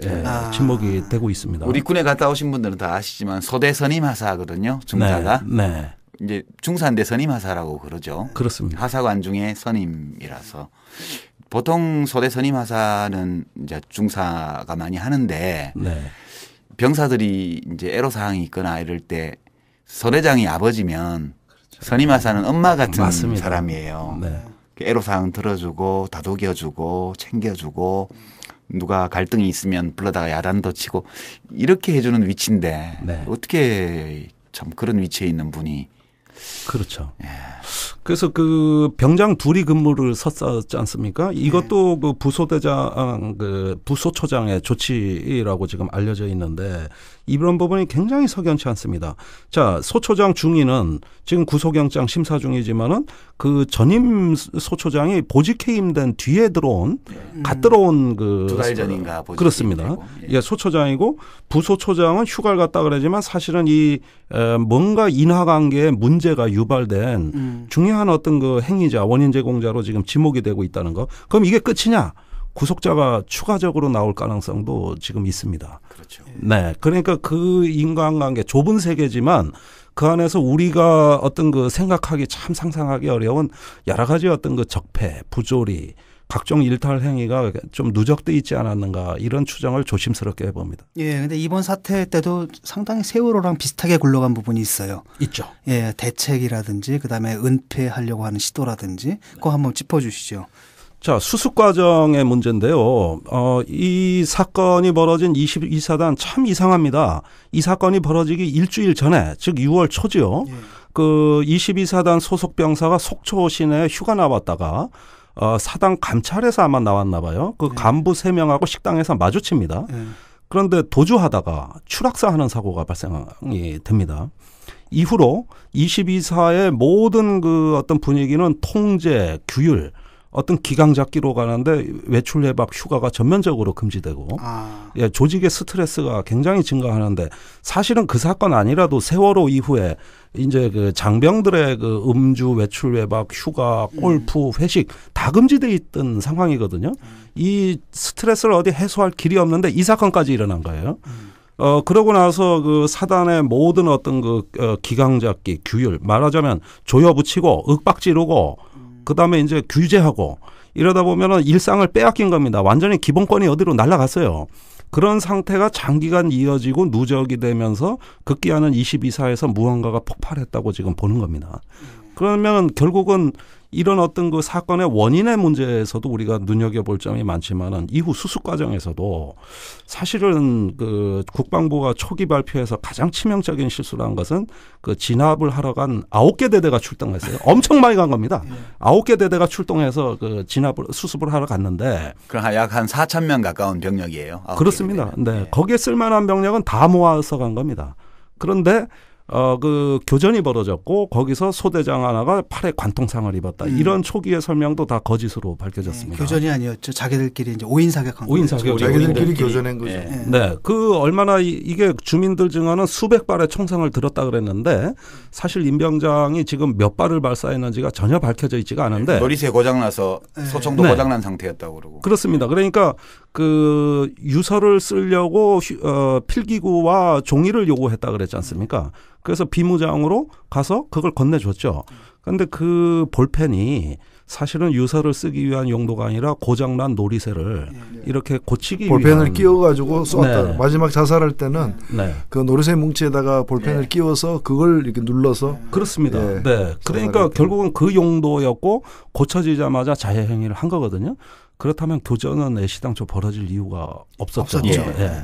D: 지목이 되고 있습니다.
B: 우리 군에 갔다 오신 분들은 다 아시지만 소대 선임 하사거든요. 중사가.
D: 네.
B: 이제 중사인데 선임 하사라고 그러죠.
D: 그렇습니다.
B: 하사관 중에 선임이라서 보통 소대 선임 하사는 이제 중사가 많이 하는데 병사들이 이제 애로사항이 있거나 이럴 때 소대장이 아버지면 선임 하사는 엄마 같은 맞습니다. 사람이에요. 애로사항 들어주고 다독여주고 챙겨주고 누가 갈등이 있으면 불러다가 야단도 치고 이렇게 해주는 위치인데 어떻게 참 그런 위치에 있는 분이.
D: 그렇죠. 그래서 그 병장 둘이 근무를 섰었지 않습니까? 이것도 그 부소대장, 그 부소초장의 조치라고 지금 알려져 있는데 이런 부분이 굉장히 석연치 않습니다. 자, 소초장 중위는 지금 구속영장 심사 중이지만은 그 전임 소초장이 보직해임된 뒤에 들어온 갓 들어온 그
B: 두 달 전인가 보직
D: 그렇습니다. 예, 소초장이고 부소초장은 휴가를 갔다 그러지만 사실은 이 뭔가 인하관계에 문제가 유발된 중요한 어떤 그 행위자 원인 제공자로 지금 지목이 되고 있다는 거. 그럼 이게 끝이냐? 구속자가 추가적으로 나올 가능성도 지금 있습니다.
B: 그렇죠.
D: 네. 그러니까 그 인간관계 좁은 세계지만 그 안에서 우리가 어떤 그 생각하기 참 상상하기 어려운 여러 가지 어떤 그 적폐, 부조리, 각종 일탈 행위가 좀 누적돼 있지 않았는가 이런 추정을 조심스럽게 해봅니다.
A: 예, 근데 이번 사태 때도 상당히 세월호랑 비슷하게 굴러간 부분이 있어요.
D: 있죠.
A: 예, 대책이라든지 그다음에 은폐하려고 하는 시도라든지 그거 한번 짚어주시죠.
D: 자, 수습 과정의 문제인데요. 이 사건이 벌어진 22사단 참 이상합니다. 이 사건이 벌어지기 일주일 전에, 즉 6월 초죠. 그 22사단 소속 병사가 속초 시내에 휴가 나왔다가 사당 감찰에서 아마 나왔나 봐요. 그 간부 3명하고 식당에서 마주칩니다. 그런데 도주하다가 추락사하는 사고가 발생이 됩니다. 이후로 22사의 모든 그 어떤 분위기는 통제, 규율, 어떤 기강 잡기로 가는데 외출 예방 휴가가 전면적으로 금지되고 예, 조직의 스트레스가 굉장히 증가하는데 사실은 그 사건 아니라도 세월호 이후에 이제 그 장병들의 그 음주, 외출 외박, 휴가, 골프, 회식 다 금지돼 있던 상황이거든요. 이 스트레스를 어디 해소할 길이 없는데 이 사건까지 일어난 거예요. 그러고 나서 그 사단의 모든 어떤 그 기강 잡기, 규율, 말하자면 조여 붙이고 윽박 지르고 그다음에 이제 규제하고 이러다 보면은 일상을 빼앗긴 겁니다. 완전히 기본권이 어디로 날아갔어요. 그런 상태가 장기간 이어지고 누적이 되면서 급기야는 22사에서 무언가가 폭발했다고 지금 보는 겁니다. 그러면 결국은 이런 어떤 그 사건의 원인의 문제에서도 우리가 눈여겨볼 점이 많지만은 이후 수습 과정에서도 사실은 그 국방부가 초기 발표에서 가장 치명적인 실수를 한 것은 그 진압을 하러 간 9개 대대가 출동했어요. 엄청 많이 간 겁니다. 9개 대대가 출동해서 그 진압을 수습을 하러 갔는데.
B: 그럼 약 한 4,000명 가까운 병력이에요.
D: 그렇습니다. 네. 거기에 쓸만한 병력은 다 모아서 간 겁니다. 그런데 그 교전이 벌어졌고 거기서 소대장 하나가 팔에 관통상을 입었다. 이런 초기의 설명도 다 거짓으로 밝혀졌습니다.
A: 교전이 아니었죠. 자기들끼리 이제 오인 사격한
D: 거죠. 오인 사격.
E: 자기들끼리 교전한 거죠.
D: 네. 그 얼마나 이게 주민들 증언은 수백 발의 총상을 들었다 그랬는데 사실 임병장이 지금 몇 발을 발사했는지가 전혀 밝혀져 있지가 않은데
B: 머리새 고장나서 소총도 고장난 상태였다고 그러고.
D: 그렇습니다. 그러니까 그 유서를 쓰려고 필기구와 종이를 요구했다 그랬지 않습니까? 그래서 비무장으로 가서 그걸 건네줬죠. 그런데 그 볼펜이 사실은 유서를 쓰기 위한 용도가 아니라 고장난 놀이새를 이렇게 고치기
E: 볼펜을
D: 위한.
E: 끼워가지고 쏘았다. 네. 마지막 자살할 때는
D: 네.
E: 그 놀이새 뭉치에다가 볼펜을 끼워서 그걸 이렇게 눌러서.
D: 그렇습니다. 예, 네. 그러니까 결국은 그 용도였고 고쳐지자마자 자해 행위를 한 거거든요. 그렇다면 교전은 애시당초 벌어질 이유가 없었죠. 예.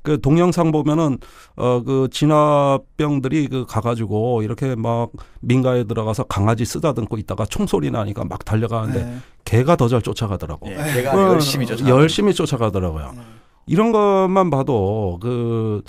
D: 그 동영상 보면은 그 진압병들이 그 가가지고 이렇게 막 민가에 들어가서 강아지 쓰다듬고 있다가 총소리 나니까 막 달려가는데 개가 더 잘 쫓아가더라고.
B: 개가
D: 열심히 쫓아가더라고요. 이런 것만 봐도 그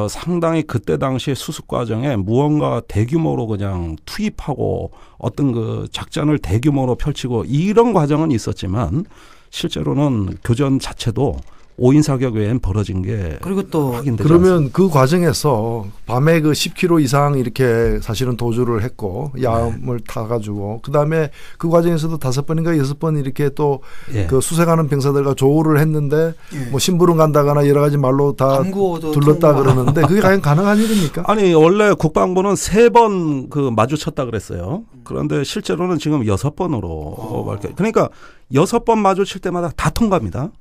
D: 상당히 그때 당시에 수습 과정에 무언가 대규모로 그냥 투입하고 어떤 그 작전을 대규모로 펼치고 이런 과정은 있었지만 실제로는 교전 자체도 5인 사격 외엔 벌어진 게
A: 그리고 또
D: 확인되지
E: 그러면
D: 않습니다.
E: 그 과정에서 밤에 그 10km 이상 이렇게 사실은 도주를 했고 야음을 타가지고 그다음에 그 과정에서도 5번인가 6번 이렇게 또 그 수색하는 병사들과 조우를 했는데 뭐 심부름 간다거나 여러 가지 말로 다 둘렀다 그러는데 그게 과연 가능한 일입니까?
D: 아니 원래 국방부는 3번 그 마주쳤다 그랬어요. 그런데 실제로는 지금 6번으로 밝혀. 그러니까 6번 마주칠 때마다 다 통과입니다.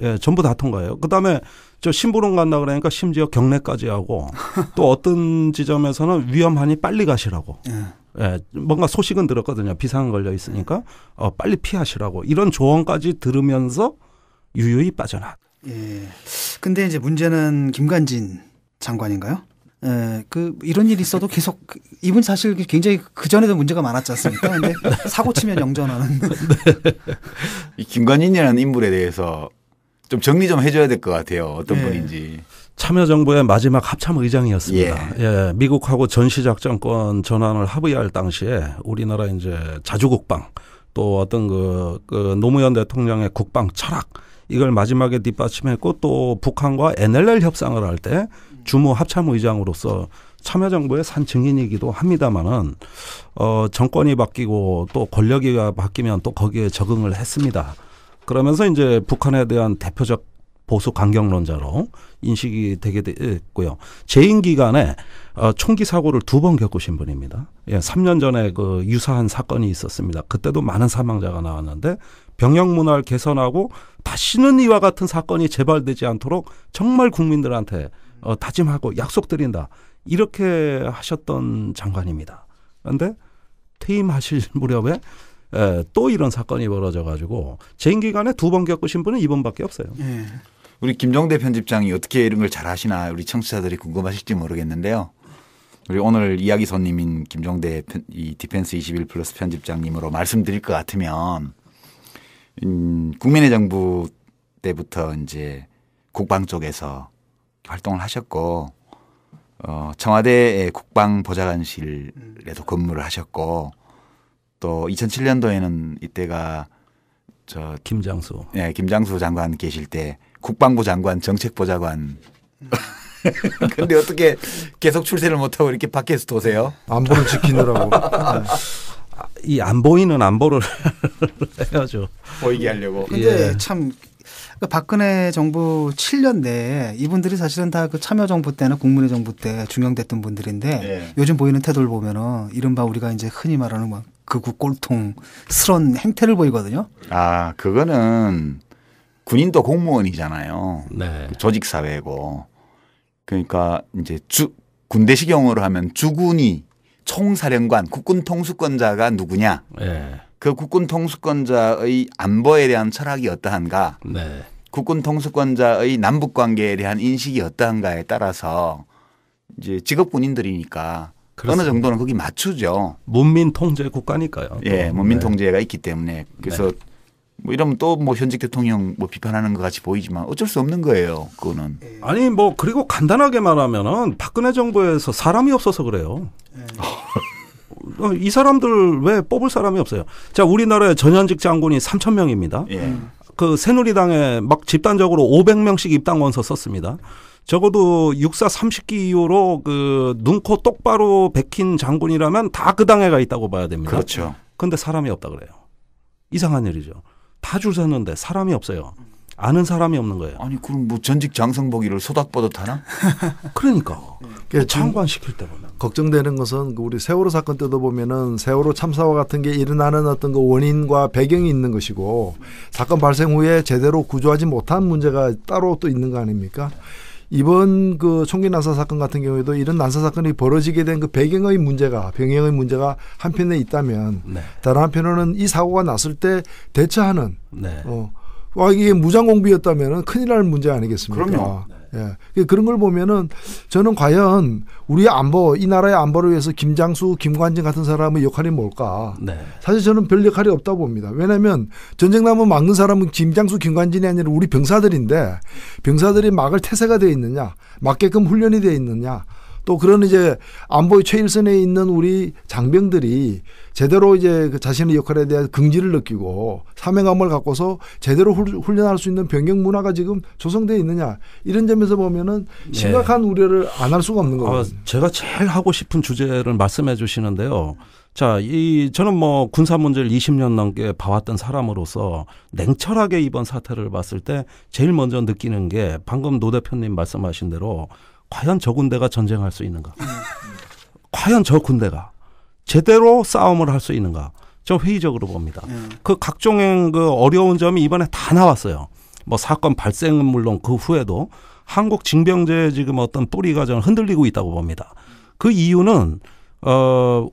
D: 예, 전부 다 통과해요. 그다음에 저 심부름 간다 그러니까 심지어 경례까지 하고 또 어떤 지점에서는 위험하니 빨리 가시라고. 예, 뭔가 소식은 들었거든요. 비상 걸려 있으니까 빨리 피하시라고. 이런 조언까지 들으면서 유유히 빠져나.
A: 예. 근데 이제 문제는 김관진 장관인가요? 예, 이런 일이 있어도 계속 이분 사실 굉장히 그 전에도 문제가 많았지 않습니까? 근데 사고 치면 영전하는.
B: 이 김관진이라는 인물에 대해서 좀 정리 좀 해줘야 될 것 같아요. 어떤 분인지.
D: 참여정부의 마지막 합참 의장이었습니다. 예, 미국하고 전시작전권 전환을 합의할 당시에 우리나라 이제 자주국방 또 어떤 그 노무현 대통령의 국방 철학 이걸 마지막에 뒷받침했고 또 북한과 NLL 협상을 할 때 주무 합참 의장으로서 참여정부의 산 증인이기도 합니다만은 정권이 바뀌고 또 권력이 바뀌면 또 거기에 적응을 했습니다. 그러면서 이제 북한에 대한 대표적 보수 강경론자로 인식이 되게 됐고요. 재임 기간에 총기 사고를 2번 겪으신 분입니다. 예, 3년 전에 그 유사한 사건이 있었습니다. 그때도 많은 사망자가 나왔는데 병역 문화를 개선하고 다시는 이와 같은 사건이 재발되지 않도록 정말 국민들한테 다짐하고 약속드린다. 이렇게 하셨던 장관입니다. 그런데 퇴임하실 무렵에 또 이런 사건이 벌어져가지고 재임 기간에 2번 겪으신 분은 이분밖에 없어요.
A: 예.
B: 우리 김종대 편집장이 어떻게 이런 걸 잘 하시나 우리 청취자들이 궁금하실지 모르겠는데요. 우리 오늘 이야기 손님인 김종대 이 디펜스 21 플러스 편집장님으로 말씀드릴 것 같으면 국민의 정부 때부터 이제 국방 쪽에서 활동을 하셨고 청와대의 국방보좌관실에도 근무를 하셨고 또 2007년도에는 이때가
D: 김장수.
B: 네, 김장수 장관 계실 때 국방부 장관 정책보좌관. 근데 어떻게 계속 출세를 못하고 이렇게 밖에서 도세요?
E: 안보를 지키느라고.
D: 이 안 보이는 안보를 해야죠.
B: 보이게 하려고.
A: 근데 예. 참 박근혜 정부 7년 내에 이분들이 사실은 다 그 참여정부 때나 국민의 정부 때 중용됐던 분들인데 예. 요즘 보이는 태도를 보면은 이른바 우리가 이제 흔히 말하는 막 극우 꼴통스런 행태를 보이거든요.
B: 아, 그거는 군인도 공무원이잖아요.
D: 네.
B: 조직사회고. 그러니까 이제 군대식용어로 하면 주군이 총사령관, 국군 통수권자가 누구냐.
D: 네.
B: 그 국군 통수권자의 안보에 대한 철학이 어떠한가.
D: 네.
B: 국군 통수권자의 남북 관계에 대한 인식이 어떠한가에 따라서 이제 직업 군인들이니까 그렇습니다. 어느 정도는 거기 맞추죠.
D: 문민 통제 국가니까요.
B: 예, 문민 통제가 있기 때문에 그래서 네. 뭐 이러면 또 뭐 현직 대통령 뭐 비판하는 것 같이 보이지만 어쩔 수 없는 거예요. 그거는.
D: 아니 뭐 그리고 간단하게 말하면은 박근혜 정부에서 사람이 없어서 그래요. 이 사람들 왜 뽑을 사람이 없어요. 자, 우리나라의 전현직 장군이 3,000명입니다.
B: 예.
D: 그 새누리당에 막 집단적으로 500명씩 입당 원서 썼습니다. 적어도 육사 30기 이후로 그 눈코 똑바로 베낀 장군이라면 다 그 당에 가 있다고 봐야 됩니다.
B: 그렇죠.
D: 그런데 사람이 없다 그래요. 이상한 일이죠. 다 줄 섰는데 사람이 없어요. 아는 사람이 없는 거예요.
B: 아니 그럼 뭐 전직 장성복이를 소닥보듯 하나?
D: 그러니까 장관시킬 때 보면
E: 걱정되는 것은 우리 세월호 사건 때도 보면은 세월호 참사와 같은 게 일어나는 어떤 그 원인과 배경이 있는 것이고 사건 발생 후에 제대로 구조하지 못한 문제가 따로 또 있는 거 아닙니까? 이번 그 총기 난사 사건 같은 경우에도 이런 난사 사건이 벌어지게 된 그 병행의 문제가 한편에 있다면
D: 네.
E: 다른 한편으로는 이 사고가 났을 때 대처하는
D: 네.
E: 이게 무장공비였다면 큰일 날 문제 아니겠습니까?
B: 그럼요.
E: 예. 그런 걸 보면은 저는 과연 우리의 안보, 이 나라의 안보를 위해서 김장수, 김관진 같은 사람의 역할이 뭘까?
D: 네.
E: 사실 저는 별 역할이 없다고 봅니다. 왜냐하면 전쟁 나면 막는 사람은 김장수, 김관진이 아니라 우리 병사들인데 병사들이 막을 태세가 되어 있느냐, 막게끔 훈련이 되어 있느냐. 또 그런 이제 안보의 최일선에 있는 우리 장병들이 제대로 이제 그 자신의 역할에 대한 긍지를 느끼고 사명감을 갖고서 제대로 훈련할 수 있는 병영 문화가 지금 조성되어 있느냐 이런 점에서 보면은 심각한 네. 우려를 안 할 수가 없는 거거든요.
D: 제가 제일 하고 싶은 주제를 말씀해 주시는데요. 자, 저는 뭐 군사 문제를 20년 넘게 봐왔던 사람으로서 냉철하게 이번 사태를 봤을 때 제일 먼저 느끼는 게 방금 노 대표님 말씀하신 대로 과연 저 군대가 전쟁할 수 있는가? 과연 저 군대가 제대로 싸움을 할 수 있는가? 저 회의적으로 봅니다. 그 각종의 그 어려운 점이 이번에 다 나왔어요. 뭐 사건 발생은 물론 그 후에도 한국 징병제의 지금 어떤 뿌리가 저는 흔들리고 있다고 봅니다. 그 이유는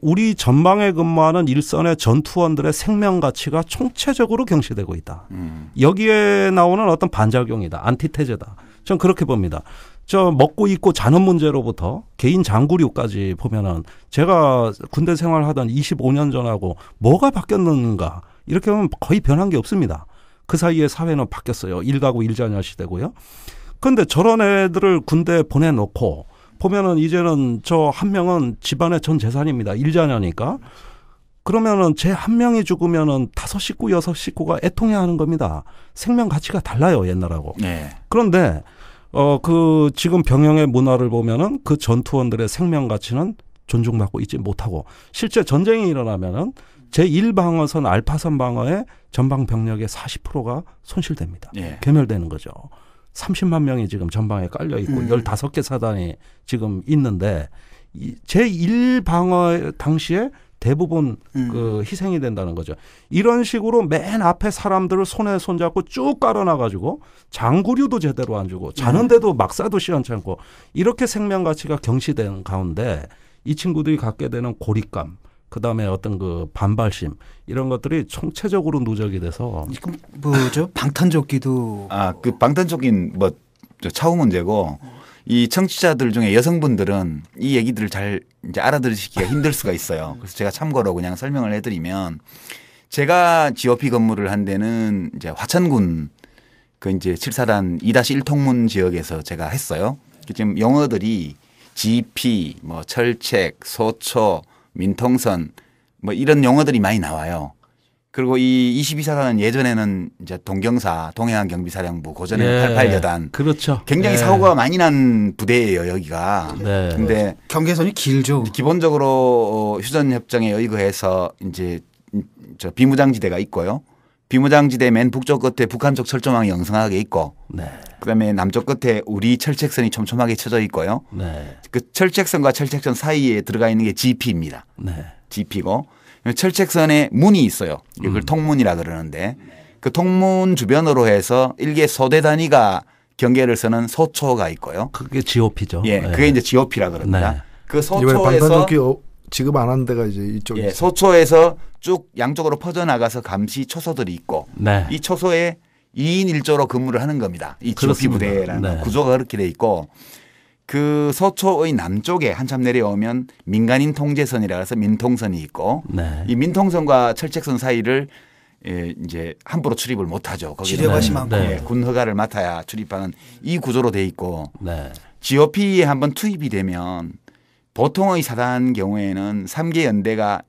D: 우리 전방에 근무하는 일선의 전투원들의 생명 가치가 총체적으로 경시되고 있다. 여기에 나오는 어떤 반작용이다. 안티테제다. 전 그렇게 봅니다. 저 먹고 입고 자는 문제로부터 개인 장구류까지 보면은 제가 군대 생활하던 25년 전하고 뭐가 바뀌었는가 이렇게 보면 거의 변한 게 없습니다. 그 사이에 사회는 바뀌었어요. 일가구 일자녀 시대고요. 그런데 저런 애들을 군대에 보내놓고 보면은 이제는 저 한 명은 집안의 전 재산입니다. 일자녀니까. 그러면은 제 한 명이 죽으면은 5식구, 6식구가 애통해하는 겁니다. 생명 가치가 달라요, 옛날하고.
B: 네.
D: 그런데 그 지금 병영의 문화를 보면은 그 전투원들의 생명 가치는 존중받고 있지 못하고 실제 전쟁이 일어나면은 제1방어선 알파선 방어의 전방 병력의 40%가 손실됩니다.
B: 네.
D: 괴멸되는 거죠. 30만 명이 지금 전방에 깔려 있고 15개 사단이 지금 있는데 제1방어 당시에 대부분 그 희생이 된다는 거죠. 이런 식으로 맨 앞에 사람들을 손에 손잡고 쭉 깔아놔가지고 장구류도 제대로 안 주고 자는데도 막사도 시원찮고 이렇게 생명 가치가 경시된 가운데 이 친구들이 갖게 되는 고립감 그다음에 어떤 그 반발심 이런 것들이 총체적으로 누적이 돼서
A: 지금 뭐죠? 방탄조끼도
B: 그 방탄조끼는 뭐 차후 문제고 이 청취자들 중에 여성분들은 이 얘기들을 잘 이제 알아들으시기가 힘들 수가 있어요. 그래서 제가 참고로 그냥 설명을 해드리면 제가 GOP 근무를 한 데는 이제 화천군 그 이제 7사단 2-1 통문 지역에서 제가 했어요. 지금 용어들이 GP, 뭐 철책, 소초, 민통선 뭐 이런 용어들이 많이 나와요. 그리고 이 22사단은 예전에는 이제 동경사, 동해안경비사령부, 고전에는 88여단.
D: 그렇죠.
B: 굉장히 사고가 많이 난 부대예요, 여기가.
D: 네.
B: 근데
A: 경계선이 길죠.
B: 기본적으로 휴전협정에 의거해서 이제 저 비무장지대가 있고요. 비무장지대 맨 북쪽 끝에 북한 쪽 철조망이 영성하게 있고, 네. 그다음에 남쪽 끝에 우리 철책선이 촘촘하게 쳐져 있고요. 네. 그 철책선과 철책선 사이에 들어가 있는 게 GP입니다. 네. GP고 철책선에 문이 있어요. 이걸 통문이라 그러는데 그 통문 주변으로 해서 일개 소대 단위가 경계를 서는 소초가 있고요.
D: 그게 GOP죠.
B: 예, 그게 이제 GOP라 그럽니다. 네. 그 소초에서
E: 지금 안 한 데가 이제 이쪽에
B: 예, 소초에서 쭉 양쪽으로 퍼져나가서 감시 초소들이 있고 네. 이 초소에 2인 1조로 근무를 하는 겁니다. 이 GOP 부대라는 네. 구조가 그렇게 돼 있고 그 소초의 남쪽에 한참 내려오면 민간인 통제선이라 해서 민통선이 있고 네. 이 민통선과 철책선 사이를 이제 함부로 출입을 못하죠.
A: 지뢰밭이 많고
B: 군 허가를 맡아야 출입하는 이 구조로 돼 있고 네. GOP에 한번 투입이 되면 보통의 사단 경우에는 3개 연대가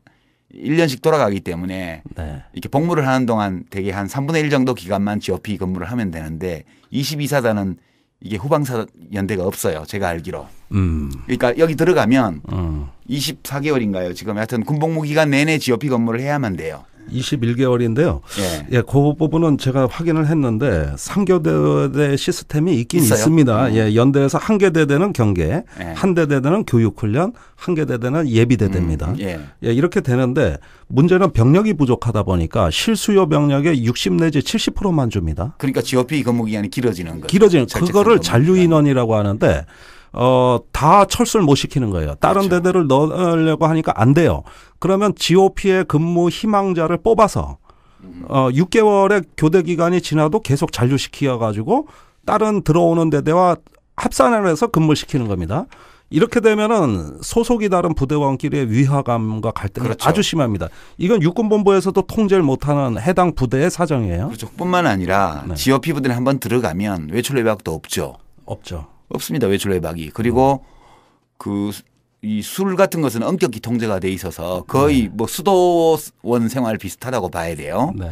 B: 1년씩 돌아가기 때문에 네. 이렇게 복무를 하는 동안 대개 한 3분의 1 정도 기간만 GOP 근무를 하면 되는데 22사단은 이게 후방사 연대가 없어요. 제가 알기로. 그러니까 여기 들어가면 24개월인가요? 지금 하여튼 군복무 기간 내내 GOP 근무를 해야만 돼요.
D: 21개월인데요. 예. 예, 그 부분은 제가 확인을 했는데 3교대 시스템이 있긴 있어요? 있습니다. 예, 연대에서 한 개 대대는 경계, 한 대 대대는 교육훈련, 한 개 대대는 예비대대입니다. 예, 이렇게 되는데 문제는 병력이 부족하다 보니까 실수요 병력의 60 내지 70%만 줍니다.
B: 그러니까 GOP 근무 기간이 길어지는 거죠.
D: 길어지는 그거를 잔류인원이라고 하는데 다 철수를 못 시키는 거예요. 다른 그렇죠. 대대를 넣으려고 하니까 안 돼요. 그러면 GOP의 근무 희망자를 뽑아서 6개월의 교대 기간이 지나도 계속 잔류시켜 가지고 다른 들어오는 대대와 합산을 해서 근무를 시키는 겁니다. 이렇게 되면은 소속이 다른 부대원끼리의 위화감과 갈등이 그렇죠. 아주 심합니다. 이건 육군본부에서도 통제를 못하는 해당 부대의 사정이에요.
B: 그렇죠. 뿐만 아니라 네. GOP 부대는 한번 들어가면 외출 외박도 없죠.
D: 없죠.
B: 없습니다. 외출 외박이. 그리고 이 술 같은 것은 엄격히 통제가 돼 있어서 거의 뭐 수도원 생활 비슷하다고 봐야 돼요. 네.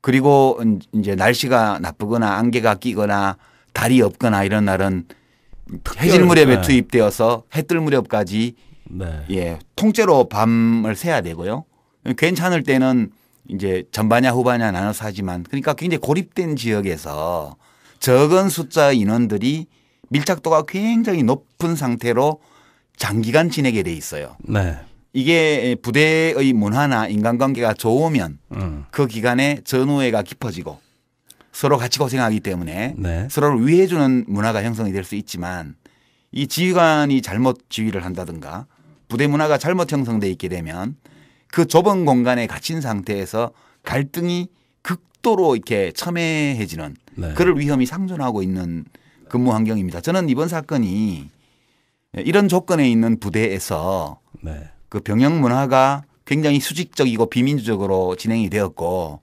B: 그리고 이제 날씨가 나쁘거나 안개가 끼거나 달이 없거나 이런 날은 해질 무렵에 투입되어서 해 뜰 무렵까지 네. 예, 통째로 밤을 새야 되고요. 괜찮을 때는 이제 전반야 후반야 나눠서 하지만 그러니까 굉장히 고립된 지역에서 적은 숫자의 인원들이 밀착도가 굉장히 높은 상태로 장기간 지내게 돼 있어요. 네. 이게 부대의 문화나 인간관계가 좋으면 그 기간에 전우애가 깊어지고 서로 같이 고생하기 때문에 네. 서로를 위해 주는 문화가 형성이 될 수 있지만 이 지휘관이 잘못 지휘를 한다든가 부대 문화가 잘못 형성돼 있게 되면 그 좁은 공간에 갇힌 상태에서 갈등이 극도로 이렇게 첨예해지는 네. 그럴 위험이 상존하고 있는 근무 환경입니다. 저는 이번 사건이 이런 조건에 있는 부대에서 네. 그 병영 문화가 굉장히 수직적이고 비민주적으로 진행이 되었고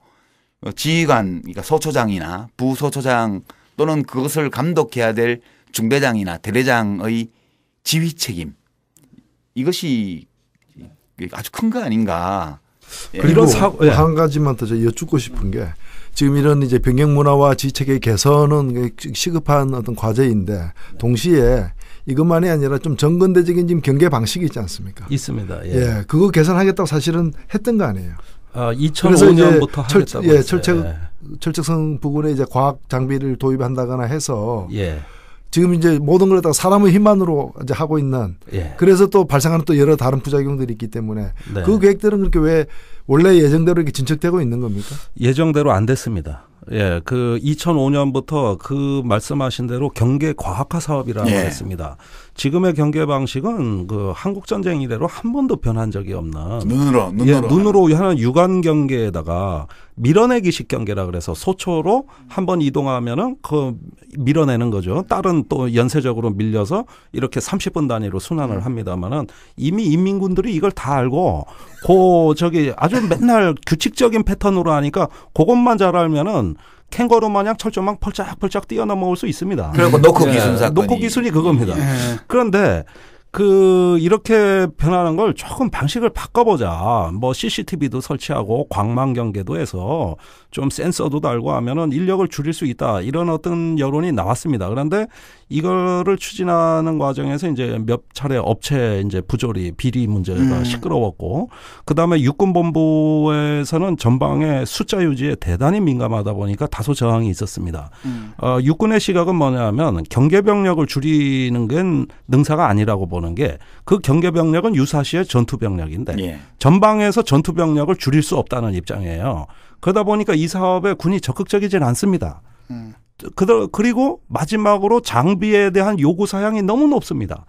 B: 지휘관, 그러니까 소초장이나 부소초장 또는 그것을 감독해야 될 중대장이나 대대장의 지휘 책임 이것이 아주 큰 거 아닌가.
E: 그리고 한 가지만 더 여쭙고 싶은 게 지금 이런 이제 병영 문화와 지휘체계 개선은 시급한 어떤 과제인데 동시에 이것만이 아니라 좀 정근대적인 지금 경계 방식이 있지 않습니까?
D: 있습니다. 예.
E: 예, 그거 개선하겠다고 사실은 했던 거 아니에요?
D: 2005년부터 하겠다고
E: 철책선 부근에 이제 과학 장비를 도입한다거나 해서 예. 지금 이제 모든 걸 다 사람의 힘만으로 이제 하고 있는 예. 그래서 또 발생하는 또 여러 다른 부작용들이 있기 때문에 네. 그 계획들은 그렇게 왜 원래 예정대로 이렇게 진척되고 있는 겁니까?
D: 예정대로 안 됐습니다. 예, 그 2005년부터 그 말씀하신 대로 경계 과학화 사업이라는 걸 했습니다. 지금의 경계 방식은 그 한국 전쟁 이래로 한 번도 변한 적이 없는 눈으로 하는 유관 경계에다가 밀어내기식 경계라 그래서 소초로 한번 이동하면은 그 밀어내는 거죠. 다른 또 연쇄적으로 밀려서 이렇게 30분 단위로 순환을 합니다만은 이미 인민군들이 이걸 다 알고 저기 아주 맨날 규칙적인 패턴으로 하니까 그것만 잘 알면은 캥거루 마냥 철조망 펄짝펄짝 뛰어넘어올 수 있습니다.
B: 그리고 노코 기술 사건이.
D: 노코 기술이 그겁니다. 그런데 이렇게 변하는 걸 조금 방식을 바꿔보자. 뭐 CCTV도 설치하고 광망 경계도 해서 좀 센서도 달고 하면은 인력을 줄일 수 있다. 이런 어떤 여론이 나왔습니다. 그런데 이거를 추진하는 과정에서 이제 몇 차례 업체 이제 부조리, 비리 문제가 시끄러웠고, 그 다음에 육군본부에서는 전방의 숫자 유지에 대단히 민감하다 보니까 다소 저항이 있었습니다. 육군의 시각은 뭐냐면 경계병력을 줄이는 게 능사가 아니라고 보는 게 그 경계병력은 유사시의 전투병력인데 전방에서 전투병력을 줄일 수 없다는 입장이에요. 그러다 보니까 이 사업에 군이 적극적이진 않습니다. 그리고 마지막으로 장비에 대한 요구 사양이 너무 높습니다.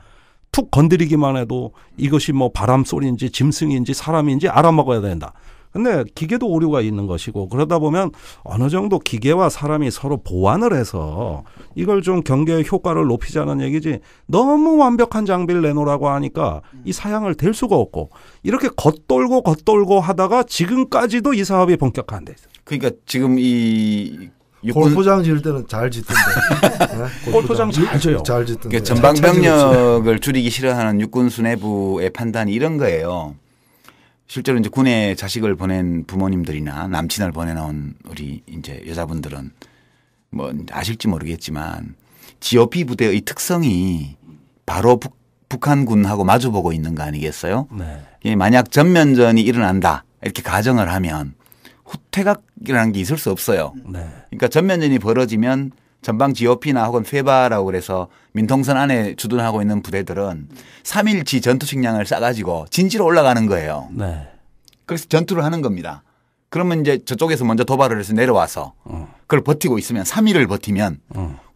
D: 툭 건드리기만 해도 이것이 뭐 바람 소리인지 짐승인지 사람인지 알아먹어야 된다. 근데 기계도 오류가 있는 것이고 그러다 보면 어느 정도 기계와 사람이 서로 보완을 해서 이걸 좀 경계 효과를 높이자는 얘기지 너무 완벽한 장비를 내놓으라고 하니까 이 사양을 댈 수가 없고 이렇게 겉돌고 하다가 지금까지도 이 사업이 본격화한 데 있어요.
B: 그러니까 지금 이
E: 골프장 지을 때는 잘 짓던데.
D: 네? 골프장 잘 져요.
E: 잘 짓던데.
B: 그러니까 전방병력을 줄이기 싫어하는 육군 수뇌부의 판단이 이런 거예요. 실제로 이제 군에 자식을 보낸 부모님들이나 남친을 보내놓은 우리 이제 여자분들은 뭐 아실지 모르겠지만 GOP 부대의 특성이 바로 북한군하고 마주보고 있는 거 아니겠어요? 네. 만약 전면전이 일어난다 이렇게 가정을 하면 후퇴각이라는 게 있을 수 없어요. 네. 그러니까 전면전이 벌어지면 전방 GOP나 혹은 페바라고 그래서 민통선 안에 주둔하고 있는 부대들은 3일치 전투 식량을 싸가지고 진지로 올라가는 거예요. 네. 그래서 전투를 하는 겁니다. 그러면 이제 저쪽에서 먼저 도발을 해서 내려와서 그걸 버티고 있으면 3일을 버티면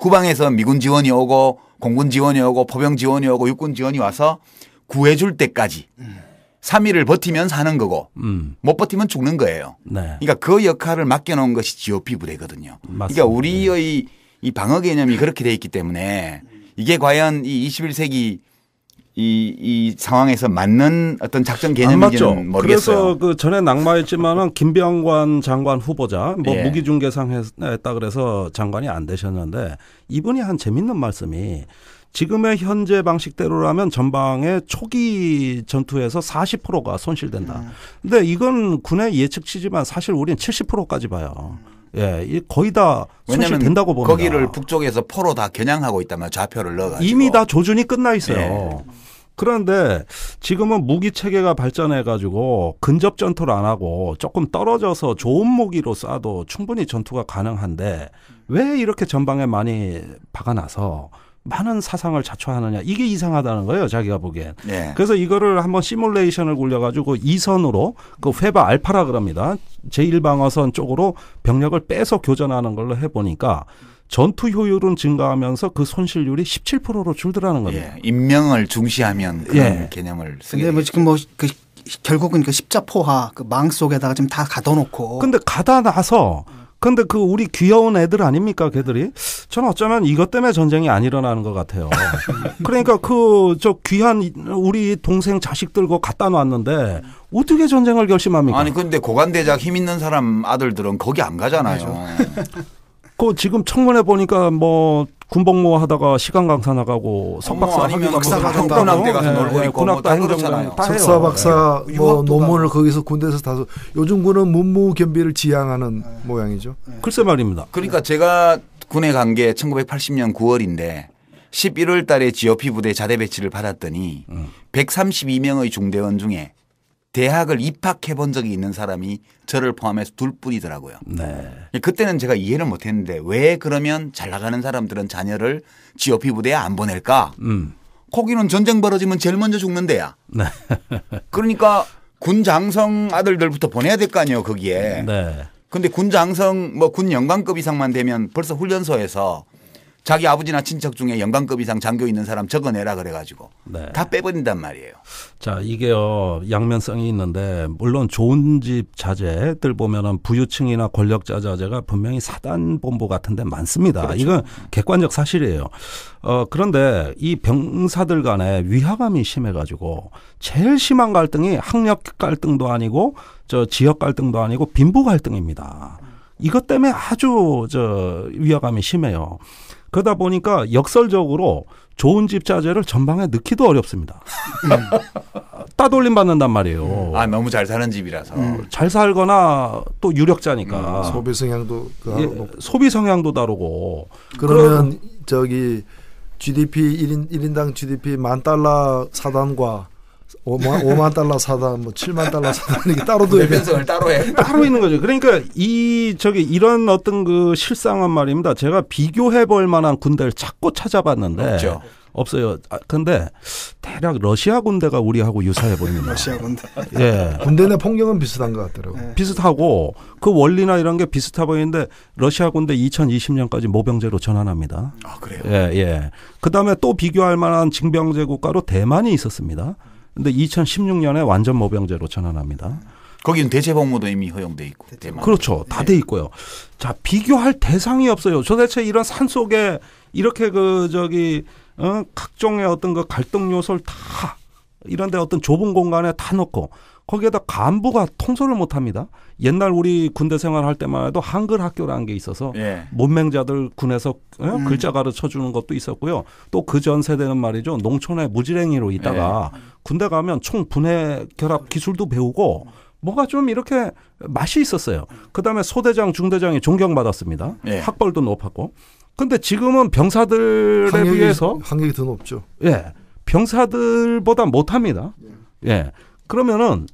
B: 후방에서 미군 지원이 오고 공군 지원이 오고 포병 지원이 오고 육군 지원이 와서 구해줄 때까지 3일을 버티면 사는 거고 못 버티면 죽는 거예요. 네. 그러니까 그 역할을 맡겨놓은 것이 GOP 부대거든요. 맞습니다. 그러니까 우리의 이 방어 개념이 그렇게 돼 있기 때문에 이게 과연 이 21세기 이 상황에서 맞는 어떤 작전 개념인지는 모르겠어요.
D: 그래서 그 전에 낙마했지만은 김병관 장관 후보자 뭐 무기 중개상 했다 그래서 장관이 안 되셨는데 이분이 한 재밌는 말씀이 지금의 현재 방식대로라면 전방의 초기 전투에서 40%가 손실된다. 근데 이건 군의 예측치지만 사실 우리는 70%까지 봐요. 예, 거의 다 손실된다고 봅니다.
B: 거기를 북쪽에서 포로 다 겨냥하고 있다면 좌표를 넣어가지고.
D: 이미 다 조준이 끝나 있어요. 그런데 지금은 무기 체계가 발전해가지고 근접 전투를 안 하고 조금 떨어져서 좋은 무기로 쏴도 충분히 전투가 가능한데 왜 이렇게 전방에 많이 박아놔서 많은 사상을 자초하느냐 이게 이상하다는 거예요 자기가 보기엔. 그래서 이거를 한번 시뮬레이션을 굴려가지고 2선으로 그 회바 알파라 그럽니다. 제1방어선 쪽으로 병력을 빼서 교전하는 걸로 해보니까 전투 효율은 증가하면서 그 손실률이 17%로 줄더라는 겁니다.
B: 인명을 중시하면 그런 개념을 쓰게.
A: 근데 뭐 지금 뭐 그 결국은 그 십자포화 그 망 속에다가 지금 다 가둬놓고.
D: 근데 가다 나서. 근데 그 우리 귀여운 애들 아닙니까 걔들이? 저는 어쩌면 이것 때문에 전쟁이 안 일어나는 것 같아요. 그러니까 저 귀한 우리 동생 자식들고 갖다 놨는데 어떻게 전쟁을 결심합니까?
B: 아니 근데 고관대작 힘 있는 사람 아들들은 거기 안 가잖아요.
D: 그 지금 청문회 보니까 뭐 군복무 하다가 시간 강사 나가고 석박사
B: 아니면 군악대 가서 놀고 있고
D: 군악대 행정관
E: 석사 박사 뭐 논문을 거기서 군대에서 다서 요즘 군은 문무견비를 지향하는 모양이죠.
D: 글쎄 말입니다.
B: 그러니까 제가 군에 간 게 1980년 9월인데 11월 달에 GOP 부대 자대 배치를 받았더니 132명의 중대원 중에 대학을 입학해 본 적이 있는 사람이 저를 포함해서 둘뿐이더라고요. 네. 그때는 제가 이해를 못 했는데 왜 그러면 잘 나가는 사람들은 자녀를 GOP 부대에 안 보낼까? 거기는 전쟁 벌어지면 제일 먼저 죽는 데야. 네. 그러니까 군 장성 아들들부터 보내야 될 거 아니에요 거기에. 네. 근데 군장성 뭐 군 영관급 이상만 되면 벌써 훈련소에서 자기 아버지나 친척 중에 영관급 이상 장교 있는 사람 적어내라 그래가지고 네. 다 빼버린단 말이에요.
D: 자, 이게요 양면성이 있는데 물론 좋은 집 자제들 보면은 부유층이나 권력자 자제가 분명히 사단 본부 같은 데 많습니다. 그렇죠. 이건 객관적 사실이에요. 그런데 이 병사들 간에 위화감이 심해가지고 제일 심한 갈등이 학력 갈등도 아니고 저 지역 갈등도 아니고 빈부 갈등입니다. 이것 때문에 아주 위화감이 심해요. 그러다 보니까 역설적으로 좋은 집 자재를 전방에 넣기도 어렵습니다. 따돌림 받는단 말이에요.
B: 아, 너무 잘 사는 집이라서.
D: 잘 살거나 또 유력자니까.
E: 소비 성향도
D: 소비 성향도 다르고.
E: 그러면 저기 GDP 1인당 GDP $10,000 사단과 5만 달러 사단, 뭐 7만 달러 사단 이게 따로 둬야
B: 변성을 따로 해.
D: 따로 있는 거죠. 그러니까 이런 어떤 그 실상은 말입니다. 제가 비교해 볼 만한 군대를 자꾸 찾아봤는데
B: 없죠.
D: 없어요. 근데 대략 러시아 군대가 우리하고 유사해 보입니다.
A: 러시아 군대.
D: 예.
E: 군대 내 폭력은 비슷한 것 같더라고요.
A: 네.
D: 비슷하고 그 원리나 이런 게 비슷해 보이는데 러시아 군대 2020년까지 모병제로 전환합니다.
B: 아, 그래요?
D: 예, 예. 그다음에 또 비교할 만한 징병제 국가로 대만이 있었습니다. 근데 2016년에 완전 모병제로 전환합니다.
B: 거기는 대체복무도 이미 허용돼 있고. 대만.
D: 그렇죠. 다 돼 있고요. 자, 비교할 대상이 없어요. 도대체 이런 산 속에 이렇게 각종의 어떤 그 갈등 요소를 다 이런데 어떤 좁은 공간에 다 넣고 거기에다 간부가 통솔을 못 합니다. 옛날 우리 군대 생활할 때만 해도 한글 학교라는 게 있어서
B: 예.
D: 문맹자들 군에서 글자 가르쳐 주는 것도 있었고요. 또 그 전 세대는 말이죠. 농촌에 무지랭이로 있다가 군대 가면 총 분해 결합 기술도 배우고 뭐가 좀 이렇게 맛이 있었어요. 그다음에 소대장, 중대장이 존경받았습니다. 학벌도 높았고. 근데 지금은 병사들에 비해서
E: 학력이 더 높죠.
D: 예. 병사들보다 못합니다. 예. 그러면은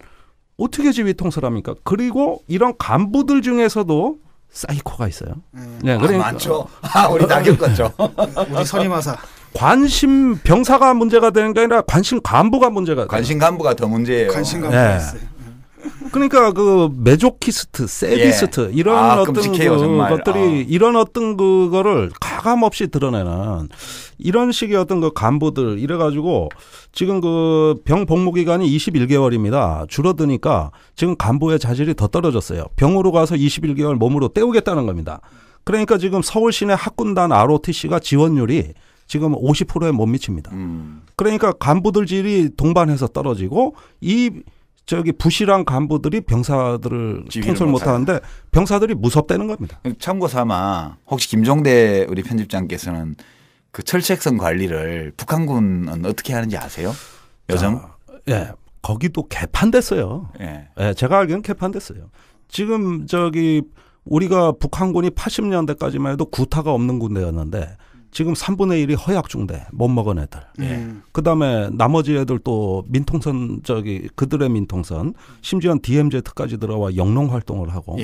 D: 어떻게 지휘 통솔합니까? 그리고 이런 간부들 중에서도 사이코가 있어요.
B: 네, 그러니까 많죠. 우리 다 겪었죠.
A: 우리 선임하사.
D: 관심 병사가 문제가 되는 게 아니라 관심 간부가 문제가.
B: 관심 간부가 더 문제예요.
A: 관심 간부가 있어요.
D: 그러니까 그 메조키스트, 세디스트 이런 어떤 것들이 이런 어떤 그거를 가감 없이 드러내는 이런 식의 어떤 그 간부들 이래가지고 지금 그 병 복무 기간이 21개월입니다. 줄어드니까 지금 간부의 자질이 더 떨어졌어요. 병으로 가서 21개월 몸으로 때우겠다는 겁니다. 그러니까 지금 서울 시내 학군단 ROTC가 지원율이 지금 50%에 못 미칩니다. 그러니까 간부들 질이 동반해서 떨어지고 부실한 간부들이 병사들을 통솔 못하는데 병사들이 무섭다는 겁니다.
B: 참고 삼아 혹시 김종대 우리 편집장께서는 그 철책선 관리를 북한군은 어떻게 하는지 아세요? 요즘?
D: 예, 거기도 개판됐어요. 예, 제가 알기로는 개판됐어요. 지금 우리가 북한군이 80년대까지만 해도 구타가 없는 군대였는데 지금 3분의 1이 허약 중대 못 먹은 애들. 그다음에 나머지 애들 또 민통선 그들의 민통선 심지어 DMZ까지 들어와 영농 활동을 하고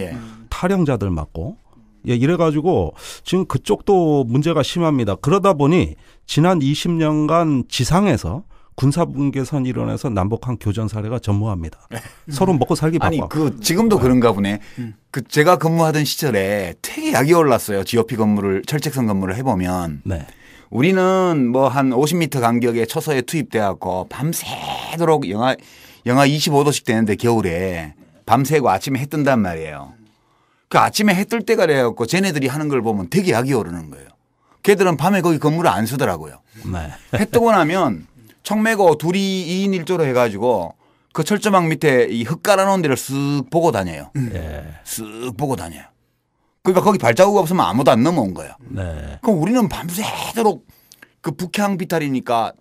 D: 탈영자들 맞고 이래가지고 지금 그쪽도 문제가 심합니다. 그러다 보니 지난 20년간 지상에서 군사분계선 일원에서 남북한 교전 사례가 전무합니다. 서로 먹고 살기 바빠.
B: 아니 지금도 그런가 보네. 제가 근무하던 시절에 되게 약이 올랐어요. GOP 철책선 근무를 해보면.
D: 네.
B: 우리는 뭐 한 50m 간격에 초소에 투입돼갖고 밤새도록 영하 25도씩 되는데 겨울에 밤새고 아침에 해 뜬단 말이에요. 그 아침에 해 뜰 때가 돼갖고 쟤네들이 하는 걸 보면 되게 약이 오르는 거예요. 걔들은 밤에 거기 근무를 안 쓰더라고요.
D: 네.
B: 해 뜨고 나면 청 메고 둘이 2인 1조로 해가지고 그 철조망 밑에 이 흙 깔아놓은 데를 쓱 보고 다녀요. 쓱 보고 다녀요. 그러니까 거기 발자국 없으면 아무도 안 넘어온 거예요.
D: 네.
B: 그럼 우리는 밤새도록 그 북향 비탈이니까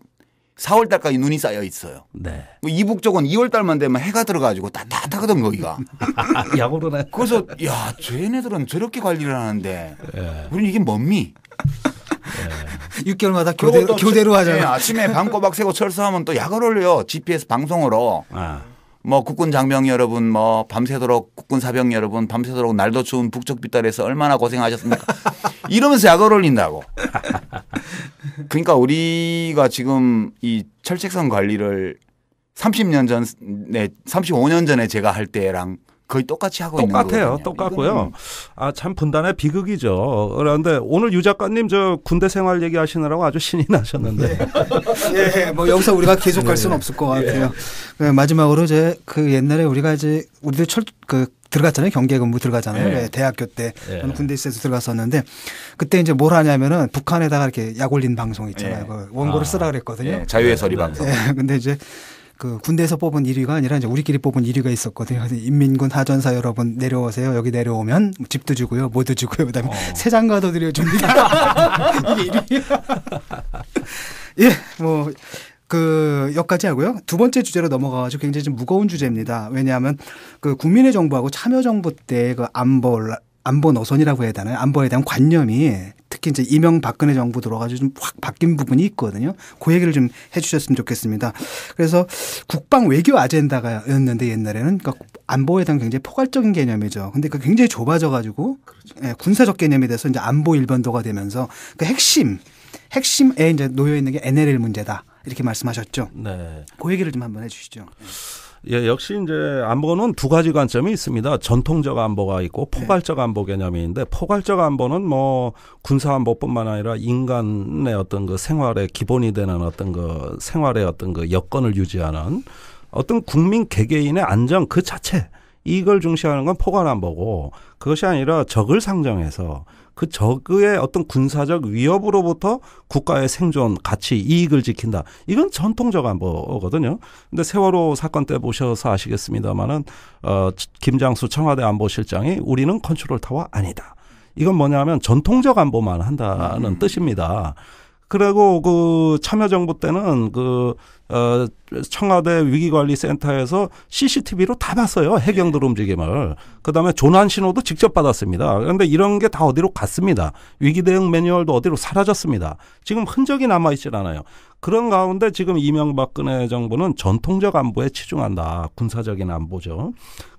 B: 4월 달까지 눈이 쌓여 있어요.
D: 네.
B: 이북 쪽은 2월 달만 되면 해가 들어가지고 따뜻하거든 거기가.
D: 야구로네.
B: 그래서 야 쟤네들은 저렇게 관리를 하는데 우리는 이게 뭡니?
A: 6개월마다 교대로 하잖아요.
B: 아침에 방꼬박 새고 철수하면 또 약을 올려요. GPS 방송으로. 뭐 국군 장병 여러분 뭐 밤새도록 국군 사병 여러분 밤새도록 날도 추운 북쪽 빗달에서 얼마나 고생하셨습니까? 이러면서 약을 올린다고. 그러니까 우리가 지금 이 철책선 관리를 35년 전에 제가 할 때랑 거의 똑같이 하고
D: 똑같아요.
B: 있는 거거든요.
D: 똑같고요. 참 분단의 비극이죠. 그런데 오늘 유 작가님 저 군대 생활 얘기하시느라고 아주 신이 나셨는데.
A: 예, 뭐 여기서 우리가 계속 갈 수는 없을 것 같아요. 네, 마지막으로 그 옛날에 우리가 우리들 들어갔잖아요. 경계 근무 들어가잖아요. 네. 대학교 때 저는 군대 있어서 들어갔었는데 그때 이제 뭘 하냐면은 북한에다가 이렇게 약 올린 방송 있잖아요. 그 원고를 쓰라 그랬거든요.
B: 자유의 소리 방송.
A: 근데 이제 그 군대에서 뽑은 1위가 아니라 이제 우리끼리 뽑은 1위가 있었거든요. 그래서 인민군 하전사 여러분 내려오세요. 여기 내려오면 집도 주고요, 뭐도 주고요. 그다음에 새 장가도 드려줍니다. 이게 1위. 예, 뭐. 여기까지 하고요. 두 번째 주제로 넘어가가지고 굉장히 좀 무거운 주제입니다. 왜냐하면 그 국민의 정부하고 참여정부 때 그 안보 노선이라고 해야 되나요? 안보에 대한 관념이 특히 이제 이명박근혜 정부 들어가지고 좀 확 바뀐 부분이 있거든요. 그 얘기를 좀 해 주셨으면 좋겠습니다. 그래서 국방 외교 아젠다가였는데 옛날에는 그러니까 안보에 대한 굉장히 포괄적인 개념이죠. 근데 그 굉장히 좁아져가지고 그렇죠. 군사적 개념이 돼서 이제 안보 일변도가 되면서 그 핵심에 이제 놓여 있는 게 NLL 문제다. 이렇게 말씀하셨죠. 네. 그 얘기를 좀 한번 해 주시죠.
D: 예, 역시 이제 안보는 두 가지 관점이 있습니다. 전통적 안보가 있고 포괄적 안보 개념이 있는데 포괄적 안보는 뭐 군사 안보뿐만 아니라 인간의 어떤 그 생활의 기본이 되는 어떤 그 생활의 어떤 그 여건을 유지하는 어떤 국민 개개인의 안정 그 자체 이걸 중시하는 건 포괄 안보고 그것이 아니라 적을 상정해서 그 적의 어떤 군사적 위협으로부터 국가의 생존, 가치, 이익을 지킨다. 이건 전통적 안보거든요. 근데 세월호 사건 때 보셔서 아시겠습니다만은 김장수 청와대 안보실장이 우리는 컨트롤 타워 아니다. 이건 뭐냐면 전통적 안보만 한다는 뜻입니다. 그리고 그 참여정부 때는 청와대 위기관리센터에서 CCTV로 다 봤어요. 해경들 움직임을. 그다음에 조난 신호도 직접 받았습니다. 그런데 이런 게 다 어디로 갔습니다. 위기 대응 매뉴얼도 어디로 사라졌습니다. 지금 흔적이 남아있질 않아요. 그런 가운데 지금 이명박근혜 정부는 전통적 안보에 치중한다. 군사적인 안보죠.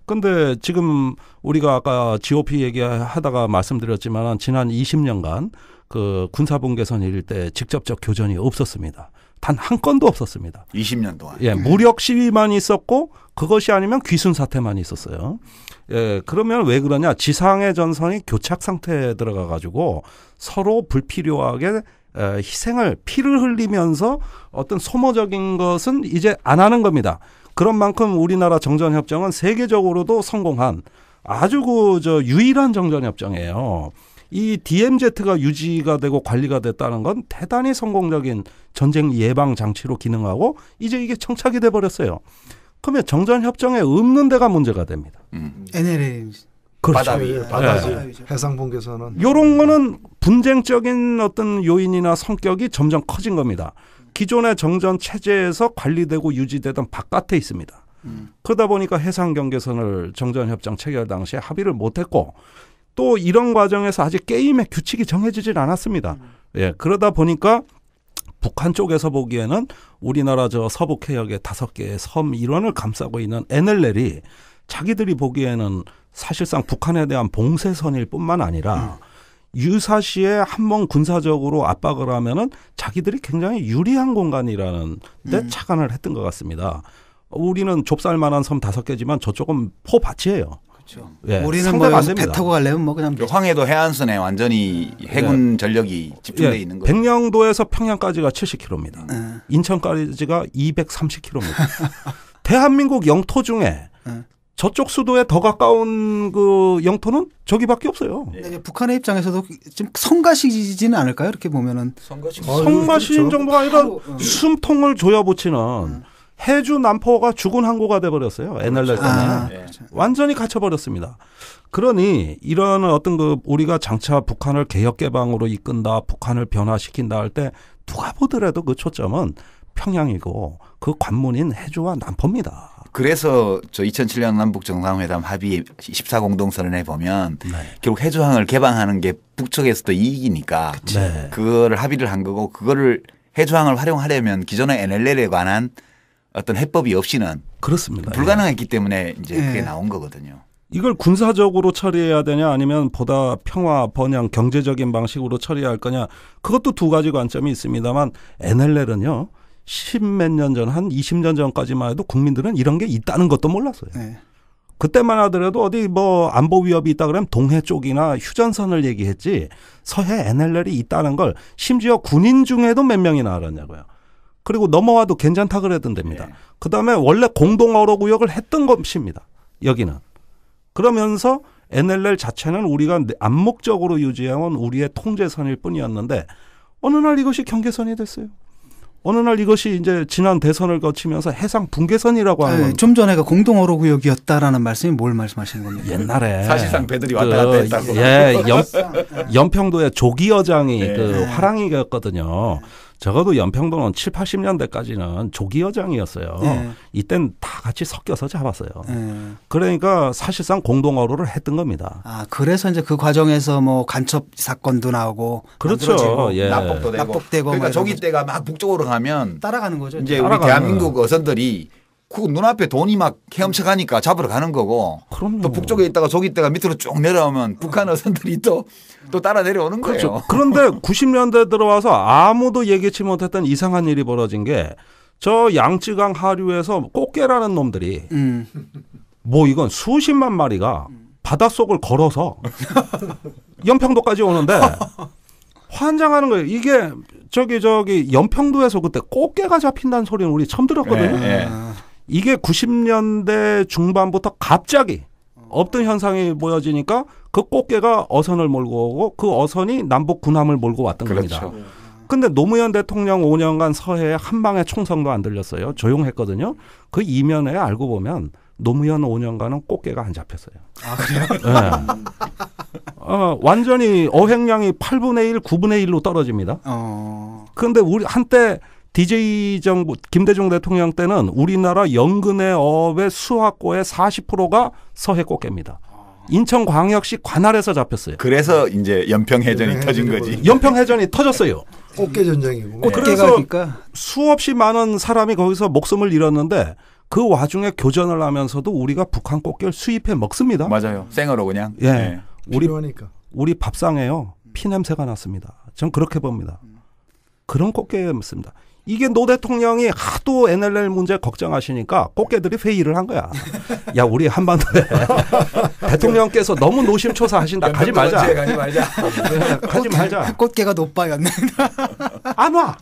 D: 그런데 지금 우리가 아까 GOP 얘기하다가 말씀드렸지만 지난 20년간 그 군사분 개선 일일 때 직접적 교전이 없었습니다. 단 한 건도 없었습니다.
B: 20년 동안.
D: 예, 무력 시위만 있었고 그것이 아니면 귀순 사태만 있었어요. 예, 그러면 왜 그러냐? 지상의 전선이 교착 상태에 들어가 가지고 서로 불필요하게 희생을 피를 흘리면서 어떤 소모적인 것은 이제 안 하는 겁니다. 그런 만큼 우리나라 정전협정은 세계적으로도 성공한 아주 유일한 정전협정이에요. 이 DMZ가 유지가 되고 관리가 됐다는 건 대단히 성공적인 전쟁 예방 장치로 기능하고 이제 이게 정착이 돼 버렸어요. 그러면 정전협정에 없는 데가 문제가 됩니다.
A: NLL.
D: 그렇죠.
E: 바다지. 해상 분계선은.
D: 이런 거는 분쟁적인 어떤 요인이나 성격이 점점 커진 겁니다. 기존의 정전 체제에서 관리되고 유지되던 바깥에 있습니다. 그러다 보니까 해상 경계선을 정전협정 체결 당시에 합의를 못했고 또 이런 과정에서 아직 게임의 규칙이 정해지질 않았습니다. 예, 그러다 보니까 북한 쪽에서 보기에는 우리나라 서북 해역의 5개의 섬 일원을 감싸고 있는 NLL이 자기들이 보기에는 사실상 북한에 대한 봉쇄선일 뿐만 아니라 유사시에 한번 군사적으로 압박을 하면은 자기들이 굉장히 유리한 공간이라는 데 착안을 했던 것 같습니다. 우리는 좁쌀만한 섬 5개지만 저쪽은 포밭이에요.
A: 그렇죠.
D: 예,
A: 우리는 뭐 배 타고 가려면 뭐 그냥
B: 황해도 해안선에 완전히 해군 전력이 집중되어 있는 거예요.
D: 백령도에서 평양까지가 70km입니다. 인천까지가 230km입니다. 대한민국 영토 중에 저쪽 수도에 더 가까운 그 영토는 저기밖에 없어요.
A: 네. 북한의 입장에서도 좀 성가시지는 않을까요? 이렇게 보면은
D: 성가시인 정도가 아니라 숨통을 조여붙이는 해주 남포가 죽은 항구가 돼버렸어요. NLL 때문에. 완전히 갇혀버렸습니다. 그러니 이런 어떤 우리가 장차 북한을 개혁개방으로 이끈다, 북한을 변화시킨다 할 때 누가 보더라도 그 초점은 평양이고 그 관문인 해주와 남포입니다.
B: 그래서 2007년 남북 정상회담 합의 14공동선언에 보면 결국 해주항을 개방하는 게 북측에서도 이익이니까 그거를 합의를 한 거고 그거를 해주항을 활용하려면 기존의 NLL에 관한 어떤 해법이 없이는
D: 그렇습니다.
B: 불가능했기 때문에 이제 그게 나온 거거든요.
D: 이걸 군사적으로 처리해야 되냐 아니면 보다 평화, 번영, 경제적인 방식으로 처리할 거냐 그것도 두 가지 관점이 있습니다만 NLL은요. 10몇 년 전, 한 20년 전까지만 해도 국민들은 이런 게 있다는 것도 몰랐어요. 그때만 하더라도 어디 뭐 안보 위협이 있다 그러면 동해 쪽이나 휴전선을 얘기했지 서해 NLL이 있다는 걸 심지어 군인 중에도 몇 명이나 알았냐고요. 그리고 넘어와도 괜찮다 그랬던데입니다. 네. 그다음에 원래 공동어로구역을 했던 것입니다. 여기는. 그러면서 NLL 자체는 우리가 암묵적으로 유지해온 우리의 통제선일 뿐이었는데 어느 날 이것이 경계선이 됐어요. 어느 날 이것이 이제 지난 대선을 거치면서 해상 붕괴선이라고 하는 겁니다.
A: 좀 전에가 공동어로구역이었다라는 말씀이 뭘 말씀하시는 겁니까?
D: 옛날에
B: 사실상 배들이 왔다 갔다 했다고.
D: 예, 연평도에 조기여장이 네. 그 화랑이였거든요. 적어도 연평도는 7, 80년대까지는 조기여장이었어요. 네. 이땐 다 같이 섞여서 잡았어요. 네. 그러니까 사실상 공동어로를 했던 겁니다.
A: 아, 그래서 이제 그 과정에서 뭐 간첩 사건도 나오고
D: 그렇죠.
B: 예. 납북되고 그러니까 조기대가 막 북쪽으로 가면
A: 따라가는 거죠.
B: 이제 우리 대한민국 어선들이 그 눈앞에 돈이 막 헤엄쳐 가니까 잡으러 가는 거고 그럼요. 또 북쪽에 있다가 조기대가 밑으로 쭉 내려오면 북한 어선들이 또 따라 내려오는 거예요.
D: 그렇죠. 그런데 90년대 들어와서 아무도 예기치 못했던 이상한 일이 벌어진 게 저 양쯔강 하류에서 꽃게라는 놈들이 뭐 이건 수십만 마리가 바닷속을 걸어서 연평도까지 오는데 환장하는 거예요. 이게 저기 연평도에서 그때 꽃게가 잡힌다는 소리는 우리 처음 들었거든요. 네. 이게 90년대 중반부터 갑자기 없던 현상이 보여지니까 그 꽃게가 어선을 몰고 오고 그 어선이 남북 군함을 몰고 왔던
B: 그렇죠.
D: 겁니다. 근데 노무현 대통령 5년간 서해에 한 방의 총성도 안 들렸어요. 조용했거든요. 그 이면에 알고 보면 노무현 5년간은 꽃게가 안 잡혔어요.
A: 아, 그래요?
D: 네. 완전히 어획량이 8분의 1, 9분의 1로 떨어집니다. 그런데 우리 한때 DJ 정부 김대중 대통령 때는 우리나라 연근해 어업의 수확고의 40%가 서해 꽃게입니다. 인천광역시 관할에서 잡혔어요.
B: 그래서 이제 연평해전이 터진 거지.
D: 연평해전이 터졌어요.
E: 꽃게 전쟁이고.
D: 그래서 수없이 많은 사람이 거기서 목숨을 잃었는데 그 와중에 교전을 하면서도 우리가 북한 꽃게를 수입해 먹습니다.
B: 맞아요. 생으로 그냥.
D: 예. 네. 우리 밥상에요. 피 냄새가 났습니다. 전 그렇게 봅니다. 그런 꽃게였습니다. 이게 노 대통령이 하도 NLL 문제 걱정하시니까 꽃게들이 회의를 한 거야. 야, 우리 한반도에 대통령께서 너무 노심초사하신다. 가지 말자. 가지 말자.
A: 꽃게가 노빠였네.
D: 안 와.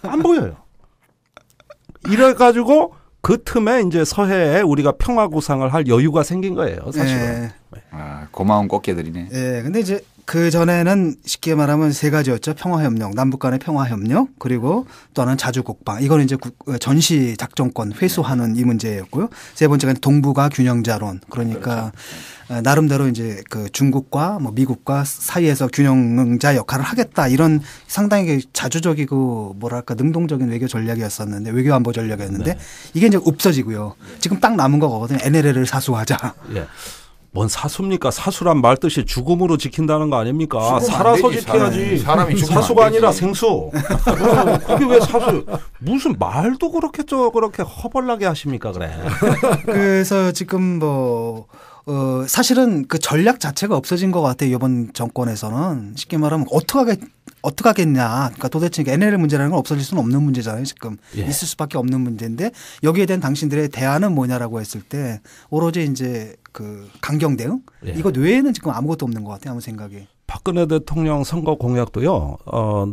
D: 안 보여요. 이래가지고 그 틈에 이제 서해에 우리가 평화 구상을 할 여유가 생긴 거예요, 사실은.
B: 네. 아, 고마운 꽃게들이네.
A: 네, 근데 이제 그 전에는 쉽게 말하면 세 가지였죠. 평화협력, 남북 간의 평화협력, 그리고 또 하나는 자주국방. 이거는 이제 전시 작전권 회수하는 이 문제였고요. 세 번째가 동북아 균형자론. 그러니까 그렇죠. 나름대로 이제 그 중국과 뭐 미국과 사이에서 균형자 역할을 하겠다. 이런 상당히 자주적이고 뭐랄까 능동적인 외교 전략이었었는데 외교 안보 전략이었는데 네. 이게 이제 없어지고요. 지금 딱 남은 거거든요. NLL을 사수하자.
D: 예. 뭔 사수입니까? 사수란 말 뜻이 죽음으로 지킨다는 거 아닙니까? 살아서 지켜야지. 사람이 사수가 아니라 생수. 그게 왜 사수? 무슨 말도 그렇게 허벌나게 하십니까? 그래.
A: 그래서 지금 사실은 그 전략 자체가 없어진 것 같아요. 이번 정권에서는 쉽게 말하면 어떻게 하겠냐. 그러니까 도대체 NLL 문제라는 건 없어질 수는 없는 문제잖아요. 지금 예. 있을 수밖에 없는 문제인데 여기에 대한 당신들의 대안은 뭐냐라고 했을 때 오로지 이제 그 강경 대응 예. 이거 외에는 지금 아무것도 없는 것 같아요. 아무 생각이.
D: 박근혜 대통령 선거 공약도요.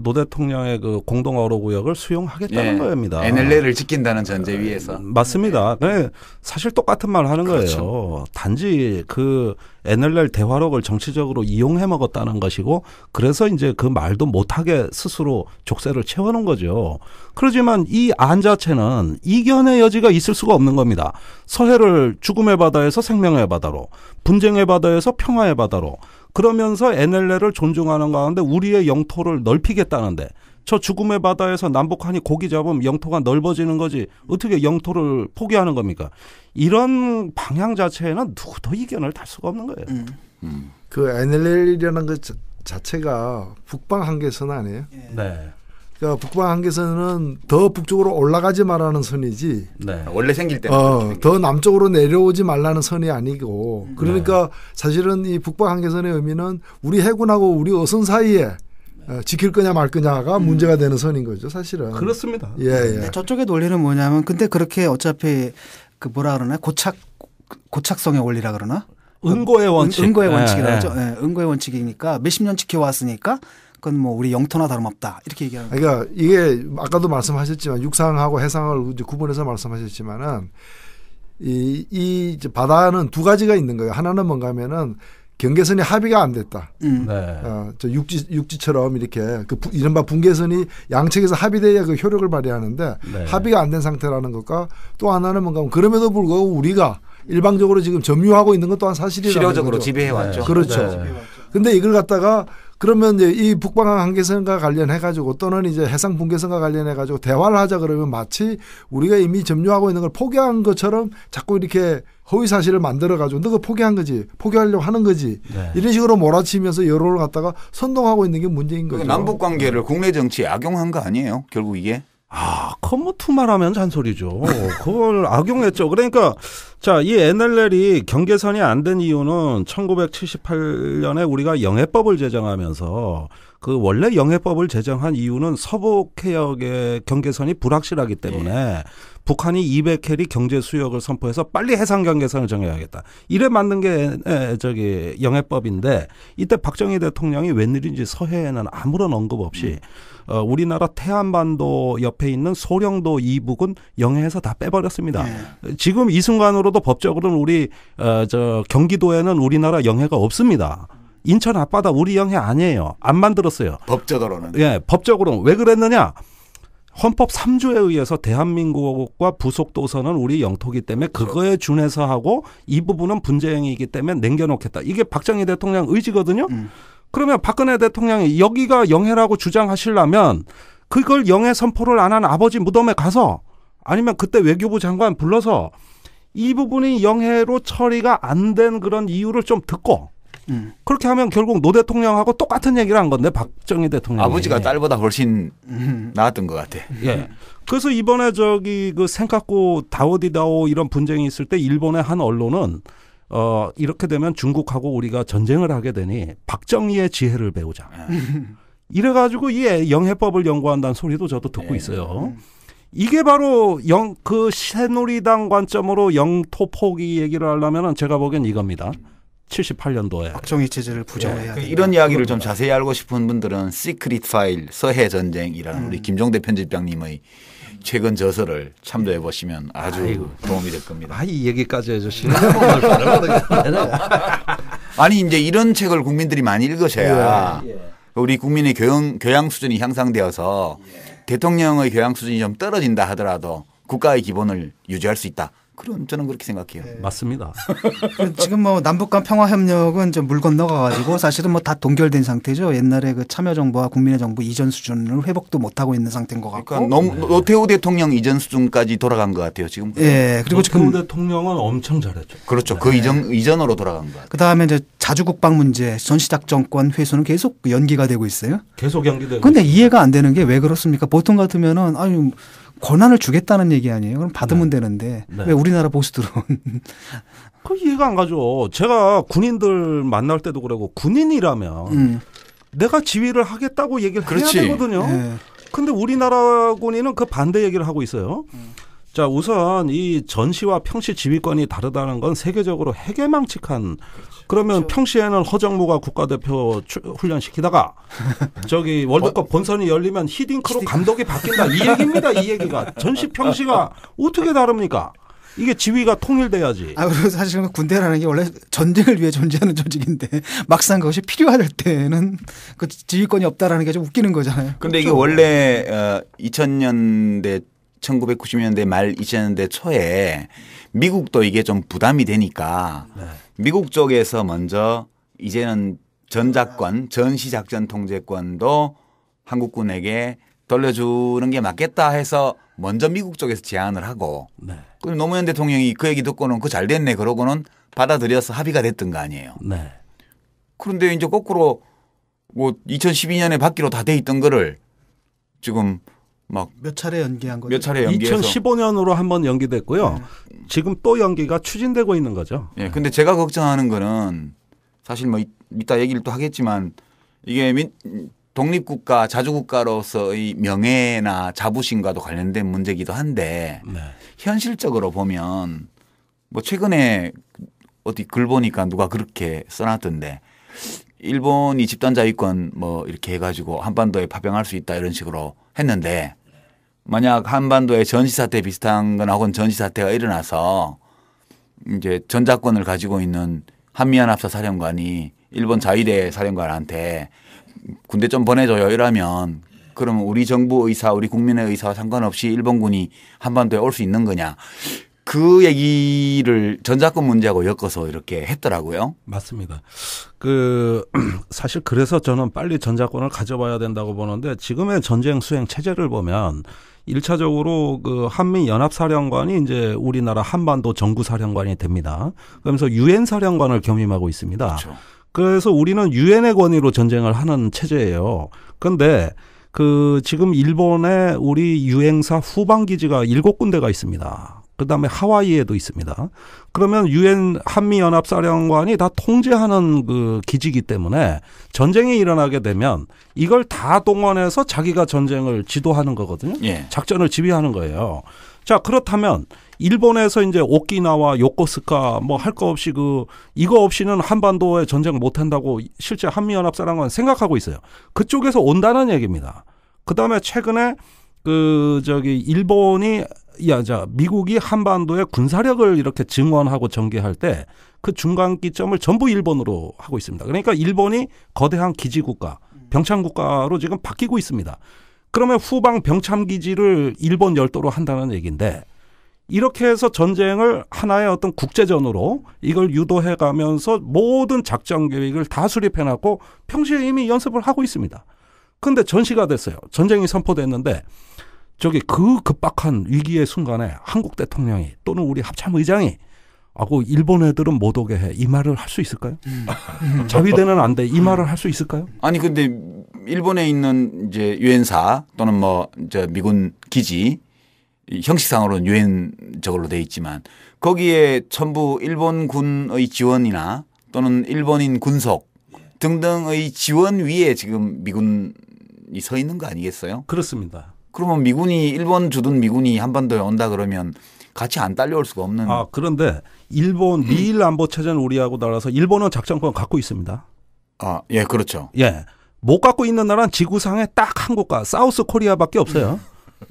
D: 노 대통령의 그 공동어로구역을 수용하겠다는 겁니다.
B: NLL을 지킨다는 전제 위에서.
D: 맞습니다. 네. 사실 똑같은 말 하는 그렇죠. 거예요. 단지 그 NLL 대화록을 정치적으로 이용해 먹었다는 것이고 그래서 이제 그 말도 못하게 스스로 족쇄를 채워놓은 거죠. 그렇지만 이 안 자체는 이견의 여지가 있을 수가 없는 겁니다. 서해를 죽음의 바다에서 생명의 바다로, 분쟁의 바다에서 평화의 바다로 그러면서 NLL을 존중하는 가운데 우리의 영토를 넓히겠다는데 저 죽음의 바다에서 남북한이 고기 잡으면 영토가 넓어지는 거지 어떻게 영토를 포기하는 겁니까? 이런 방향 자체에는 누구도 이견을 달 수가 없는 거예요.
E: 그 NLL이라는 것 자체가 북방 한계선 아니에요?
D: 네.
E: 그러니까 북방 한계선은 더 북쪽으로 올라가지 말라는 선이지.
B: 네. 원래 생길 때는
E: 더 남쪽으로 내려오지 말라는 선이 아니고. 그러니까 사실은 이 북방 한계선의 의미는 우리 해군하고 우리 어선 사이에 지킬 거냐 말 거냐가 문제가 되는 선인 거죠, 사실은.
D: 그렇습니다.
E: 예.
A: 저쪽의 논리는 뭐냐면 근데 그렇게 어차피 그 뭐라 그러나 고착 고착성의 원리라 그러나?
D: 은고의 원칙.
A: 은고의 원칙이라고 하죠. 네, 은고의 원칙이니까 몇십 년 지켜왔으니까 그건 뭐 우리 영토나 다름없다 이렇게 얘기하는 거예요.
E: 그러니까 이게 아까도 말씀하셨지만 육상하고 해상을 구분해서 말씀하셨지만은 이 바다는 두 가지가 있는 거예요. 하나는 뭔가 하면은 경계선이 합의가 안 됐다.
D: 네.
E: 저 육지처럼 이렇게 그 이른바 분계선이 양측에서 합의돼야 그 효력을 발휘하는데 네. 합의가 안 된 상태라는 것과 또 하나는 뭔가 하면 그럼에도 불구하고 우리가 일방적으로 지금 점유하고 있는 것 또한 사실이라는
B: 실효적으로
E: 거죠.
B: 지배해 왔죠.
E: 네. 그렇죠.
B: 네.
E: 근데 이걸 갖다가 그러면 이제 이 북방항 한계선과 관련해 가지고 또는 이제 해상 분계선과 관련해 가지고 대화를 하자 그러면 마치 우리가 이미 점유하고 있는 걸 포기한 것처럼 자꾸 이렇게 허위 사실을 만들어 가지고 너가 포기한 거지, 포기하려고 하는 거지 네. 이런 식으로 몰아치면서 여론을 갖다가 선동하고 있는 게 문제인 거죠.
B: 남북 관계를 국내 정치에 악용한 거 아니에요? 결국 이게?
D: 컴모투 말하면 잔소리죠. 그걸 악용했죠. 그러니까 자, 이 NLL이 경계선이 안 된 이유는 1978년에 우리가 영해법을 제정하면서 그 원래 영해법을 제정한 이유는 서북해역의 경계선이 불확실하기 때문에 북한이 200캐리 경제 수역을 선포해서 빨리 해상 경계선을 정해야겠다. 이래 만든 게 영해법인데 이때 박정희 대통령이 웬일인지 서해에는 아무런 언급 없이 우리나라 태안반도 옆에 있는 소령도 이북은 영해에서 다 빼버렸습니다. 지금 이 순간으로도 법적으로는 우리 경기도에는 우리나라 영해가 없습니다. 인천 앞바다 우리 영해 아니에요. 안 만들었어요.
B: 법적으로는.
D: 예, 법적으로는. 왜 그랬느냐? 헌법 3조에 의해서 대한민국과 부속도서는 우리 영토기 때문에 그거에 준해서 하고 이 부분은 분쟁이기 때문에 남겨놓겠다. 이게 박정희 대통령 의지거든요. 그러면 박근혜 대통령이 여기가 영해라고 주장하시려면 그걸 영해 선포를 안 한 아버지 무덤에 가서 아니면 그때 외교부 장관 불러서 이 부분이 영해로 처리가 안 된 그런 이유를 좀 듣고 그렇게 하면 결국 노 대통령하고 똑같은 얘기를 한 건데 박정희 대통령이.
B: 아버지가 딸보다 훨씬 나았던 것 같아.
D: 예. 그래서 이번에 그 센카쿠 다오디다오 이런 분쟁이 있을 때 일본의 한 언론은 이렇게 되면 중국하고 우리가 전쟁을 하게 되니 박정희의 지혜를 배우자. 이래가지고 이 영해법을 연구한다는 소리도 저도 듣고 있어요. 이게 바로 그 새누리당 관점으로 영토 포기 얘기를 하려면 제가 보기엔 이겁니다. 78년도에.
A: 박정희 체제를 부정해야 된다.
B: 이런 이야기를 좀 자세히 알고 싶은 분들은 시크릿 파일 서해 전쟁이라는 우리 김종대 편집장님의 최근 저서를 참조해 보시면 아주 도움이 될 겁니다.
D: 이 얘기까지 해주시면
B: 아니 이제 이런 책을 국민들이 많이 읽으셔야 우리 국민의 교양 수준이 향상되어서 대통령의 교양 수준이 좀 떨어진다 하더라도 국가의 기본을 유지할 수 있다. 그럼 저는 그렇게 생각해요.
D: 맞습니다.
A: 지금 뭐 남북 간 평화 협력은 좀 물 건너가가지고 사실은 뭐 다 동결된 상태죠. 옛날에 그 참여정부와 국민의 정부 이전 수준을 회복도 못 하고 있는 상태인 것 같고.
B: 그러니까 노태우 대통령 이전 수준까지 돌아간 것 같아요. 지금.
A: 예. 그리고
D: 노태우 대통령은 엄청 잘했죠.
B: 그렇죠. 그 이전으로 돌아간 것 같아요.
A: 그 다음에 이제 자주국방 문제, 전시작전권 회수는 계속 연기가 되고 있어요.
D: 계속 연기되고.
A: 그런데 이해가 안 되는 게 왜 그렇습니까? 보통 같으면은 아유. 권한을 주겠다는 얘기 아니에요. 그럼 받으면 되는데 왜 우리나라 보수들은
D: 그 이해가 안 가죠. 제가 군인들 만날 때도 그러고 군인이라면 내가 지휘를 하겠다고 얘기를 해야 되거든요. 그런데 우리나라 군인은 그 반대 얘기를 하고 있어요. 자, 우선 이 전시와 평시 지휘권이 다르다는 건 세계적으로 해괴망측한. 그러면 평시에는 허정무가 국가대표 훈련시키다가 저기 월드컵 본선이 열리면 히딩크로 감독이 바뀐다. 이 얘기입니다. 이 얘기가. 전시 평시가 어떻게 다릅니까? 이게 지위가 통일돼야지.
A: 그리고 사실은 군대라는 게 원래 전쟁을 위해 존재하는 조직인데 막상 그것이 필요할 때는 그 지휘권이 없다라는 게 좀 웃기는 거잖아요.
B: 그런데 이게 원래 2000년대 1990년대 말 2000년대 초에 미국도 이게 좀 부담이 되니까 미국 쪽에서 먼저 이제는 전작권, 전시작전 통제권도 한국군에게 돌려주는 게 맞겠다 해서 먼저 미국 쪽에서 제안을 하고 그럼 노무현 대통령이 그 얘기 듣고는 그 잘 됐네 그러고는 받아들여서 합의가 됐던 거 아니에요. 그런데 이제 거꾸로 뭐 2012년에 받기로 다 돼 있던 거를 지금 막
A: 몇 차례 연기한 거죠.
B: 몇 차례 연기해서
D: 2015년으로 한번 연기됐고요. 지금 또 연기가 추진되고 있는 거죠.
B: 예. 근데 제가 걱정하는 거는 사실 뭐 이따 얘기를 또 하겠지만 이게 독립국가 자주국가로서의 명예나 자부심과도 관련된 문제이기도 한데 현실적으로 보면 뭐 최근에 어디 글 보니까 누가 그렇게 써놨던데 일본이 집단 자위권 뭐 이렇게 해가지고 한반도에 파병할 수 있다 이런 식으로 했는데 만약 한반도에 전시사태 비슷한 거나 혹은 전시사태가 일어나서 이제 전자권을 가지고 있는 한미연합사 사령관이 일본 자위대 사령관한테 군대 좀 보내줘요 이러면 그러면 우리 정부 의사, 우리 국민의 의사와 상관없이 일본군이 한반도에 올 수 있는 거냐. 그 얘기를 전자권 문제하고 엮어서 이렇게 했더라고요.
D: 맞습니다. 사실 그래서 저는 빨리 전자권을 가져봐야 된다고 보는데 지금의 전쟁 수행 체제를 보면 1차적으로 그 한미연합사령관이 이제 우리나라 한반도 정구사령관이 됩니다. 그러면서 유엔 사령관을 겸임하고 있습니다.
B: 그렇죠.
D: 그래서 우리는 유엔의 권위로 전쟁을 하는 체제예요. 그런데 지금 일본에 우리 유엔사 후방기지가 7군데가 있습니다. 그다음에 하와이에도 있습니다. 그러면 유엔 한미연합사령관이 다 통제하는 그 기지이기 때문에 전쟁이 일어나게 되면 이걸 다 동원해서 자기가 전쟁을 지도하는 거거든요.
B: 예.
D: 작전을 지휘하는 거예요. 자, 그렇다면 일본에서 이제 오키나와 요코스카 뭐 할 거 없이 이거 없이는 한반도에 전쟁을 못 한다고 실제 한미연합사령관 생각하고 있어요. 그쪽에서 온다는 얘기입니다. 그다음에 최근에 일본이 미국이 한반도에 군사력을 이렇게 증원하고 전개할 때 그 중간기점을 전부 일본으로 하고 있습니다. 그러니까 일본이 거대한 기지국가, 병참국가로 지금 바뀌고 있습니다. 그러면 후방 병참기지를 일본 열도로 한다는 얘기인데 이렇게 해서 전쟁을 하나의 어떤 국제전으로 이걸 유도해 가면서 모든 작전 계획을 다 수립해놨고 평시에 이미 연습을 하고 있습니다. 그런데 전시가 됐어요. 전쟁이 선포됐는데 그 급박한 위기의 순간에 한국 대통령이 또는 우리 합참의장이 일본 애들은 못 오게 해. 이 말을 할 수 있을까요? 자위대는 안 돼. 이 말을 할 수 있을까요?
B: 아니 근데 일본에 있는 이제 유엔사 또는 미군 기지 형식상으로는 유엔적으로 돼 있지만 거기에 전부 일본군의 지원이나 또는 일본인 군속 등등의 지원 위에 지금 미군이 서 있는 거 아니겠어요?
D: 그렇습니다.
B: 그러면 일본 주둔 미군이 한반도에 온다 그러면 같이 안 딸려올 수가 없는.
D: 그런데 미일 안보 체제는 우리하고 달라서 일본은 작전권 갖고 있습니다.
B: 예, 그렇죠.
D: 예. 못 갖고 있는 나라는 지구상에 딱 한 국가, 사우스 코리아밖에 없어요.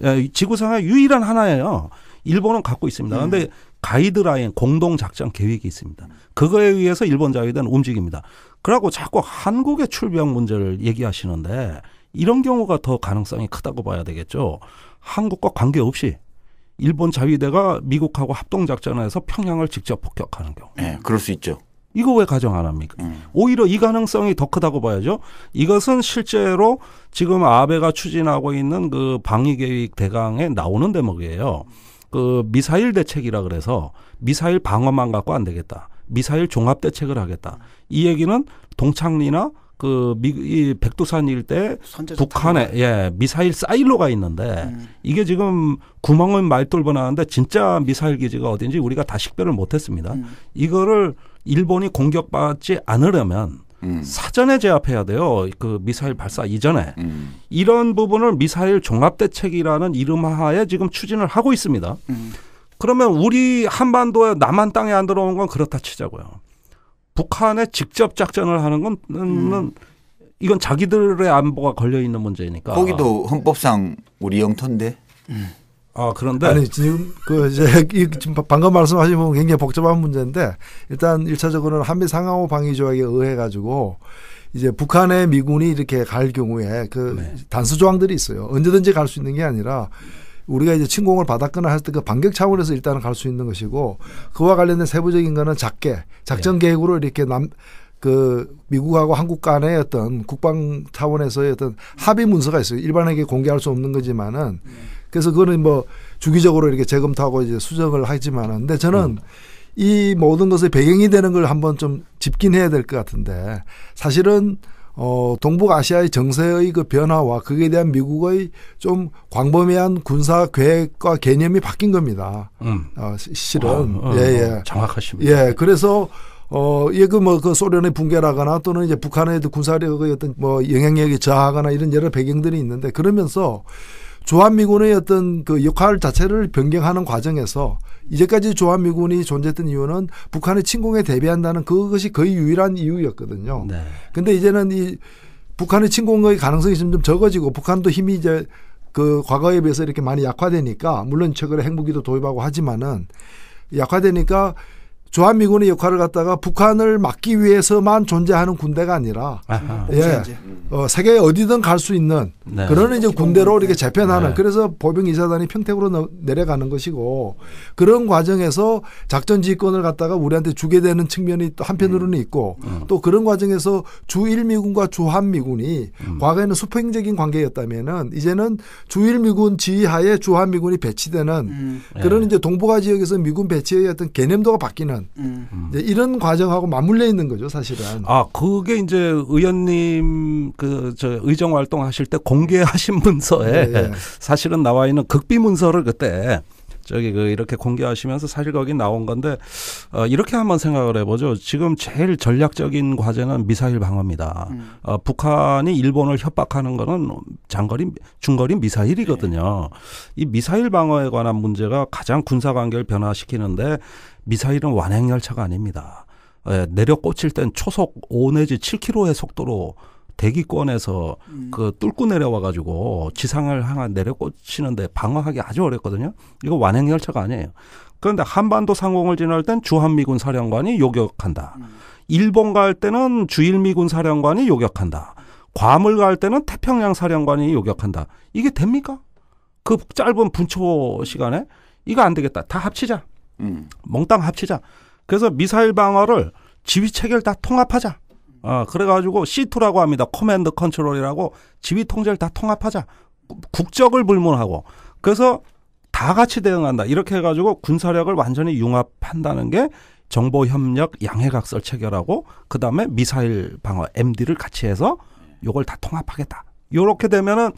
D: 예, 지구상에 유일한 하나예요. 일본은 갖고 있습니다. 그런데 가이드라인, 공동작전 계획이 있습니다. 그거에 의해서 일본 자위대는 움직입니다. 그러고 자꾸 한국의 출병 문제를 얘기하시는데 이런 경우가 더 가능성이 크다고 봐야 되겠죠. 한국과 관계없이 일본 자위대가 미국하고 합동작전에서 평양을 직접 폭격하는 경우.
B: 네, 그럴 수 있죠.
D: 이거 왜 가정 안 합니까? 오히려 이 가능성이 더 크다고 봐야죠. 이것은 실제로 지금 아베가 추진하고 있는 방위계획 대강에 나오는 대목이에요. 미사일 대책이라 그래서 미사일 방어만 갖고 안 되겠다. 미사일 종합 대책을 하겠다. 이 얘기는 동창리나 이 백두산 일대 북한에 미사일 사일로가 있는데 이게 지금 구멍은 많이 뚫어놨는데 진짜 미사일 기지가 어딘지 우리가 다 식별을 못했습니다. 이거를 일본이 공격받지 않으려면 사전에 제압해야 돼요. 미사일 발사 이전에. 이런 부분을 미사일 종합대책이라는 이름 하에 지금 추진을 하고 있습니다. 그러면 우리 한반도에 남한 땅에 안 들어온 건 그렇다 치자고요. 북한에 직접 작전을 하는 건 이건 자기들의 안보가 걸려 있는 문제니까.
B: 거기도 헌법상 우리 영토인데.
D: 그런데
E: 지금 지금 방금 말씀하신 부분 굉장히 복잡한 문제인데 일단 1차적으로는 한미 상하호 방위 조약에 의해 가지고 이제 북한의 미군이 이렇게 갈 경우에 단수 조항들이 있어요. 언제든지 갈 수 있는 게 아니라 우리가 이제 침공을 받았거나 할 때 반격 차원에서 일단은 갈 수 있는 것이고 그와 관련된 세부적인 거는 작게 작전 계획으로 이렇게 미국하고 한국 간의 어떤 국방 차원에서의 어떤 합의 문서가 있어요. 일반에게 공개할 수 없는 거지만은 그래서 그거는 주기적으로 이렇게 재검토하고 이제 수정을 하지만은 근데 저는 이 모든 것의 배경이 되는 걸 한번 좀 짚긴 해야 될 것 같은데 사실은 동북아시아의 정세의 변화와 그에 대한 미국의 좀 광범위한 군사 계획과 개념이 바뀐 겁니다. 실은.
D: 정확하십니다.
E: 예. 그래서 소련의 붕괴라거나 또는 이제 북한의 군사력의 어떤 영향력이 저하하거나 이런 여러 배경들이 있는데 그러면서 주한미군의 어떤 그 역할 자체를 변경하는 과정에서 이제까지 주한미군이 존재했던 이유는 북한의 침공에 대비한다는 그것이 거의 유일한 이유였거든요. 그런데 이제는 이 북한의 침공의 가능성이 점점 적어지고 북한도 힘이 이제 그 과거에 비해서 이렇게 많이 약화되니까 물론 최근에 핵무기도 도입하고 하지만은 약화되니까 주한미군의 역할을 갖다가 북한을 막기 위해서만 존재하는 군대가 아니라 세계 어디든 갈 수 있는 그런 이제 군대로 이렇게 재편하는 그래서 보병 이사단이 평택으로 내려가는 것이고 그런 과정에서 작전 지휘권을 갖다가 우리한테 주게 되는 측면이 또 한편으로는 있고 또 그런 과정에서 주일미군과 주한미군이 과거에는 수평적인 관계였다면은 이제는 주일미군 지휘하에 주한미군이 배치되는 그런 이제 동북아 지역에서 미군 배치의 어떤 개념도가 바뀌는 이제 이런 과정하고 맞물려 있는 거죠, 사실은.
D: 그게 이제 의원님 의정 활동하실 때 공개하신 문서에 사실은 나와 있는 극비 문서를 그때 이렇게 공개하시면서 사실 거기 나온 건데 이렇게 한번 생각을 해보죠. 지금 제일 전략적인 과제는 미사일 방어입니다. 북한이 일본을 협박하는 거는 중거리 미사일이거든요. 이 미사일 방어에 관한 문제가 가장 군사 관계를 변화시키는데 미사일은 완행열차가 아닙니다. 내려 꽂힐 땐 초속 5 내지 7km의 속도로 대기권에서 뚫고 내려와 가지고 지상을 향한 내려 꽂히는데 방어하기 아주 어렵거든요. 이거 완행열차가 아니에요. 그런데 한반도 상공을 지날 땐 주한미군 사령관이 요격한다. 일본 갈 때는 주일미군 사령관이 요격한다. 괌을 갈 때는 태평양 사령관이 요격한다. 이게 됩니까? 그 짧은 분초 시간에 이거 안 되겠다. 다 합치자. 몽땅 합치자. 그래서 미사일 방어를 지휘 체계를 다 통합하자. 그래가지고 C2라고 합니다. 커맨드 컨트롤이라고 지휘 통제를 다 통합하자. 국적을 불문하고. 그래서 다 같이 대응한다. 이렇게 해가지고 군사력을 완전히 융합한다는 게 정보협력 양해각설 체결하고 그다음에 미사일 방어 MD를 같이 해서 요걸 다 통합하겠다. 요렇게 되면은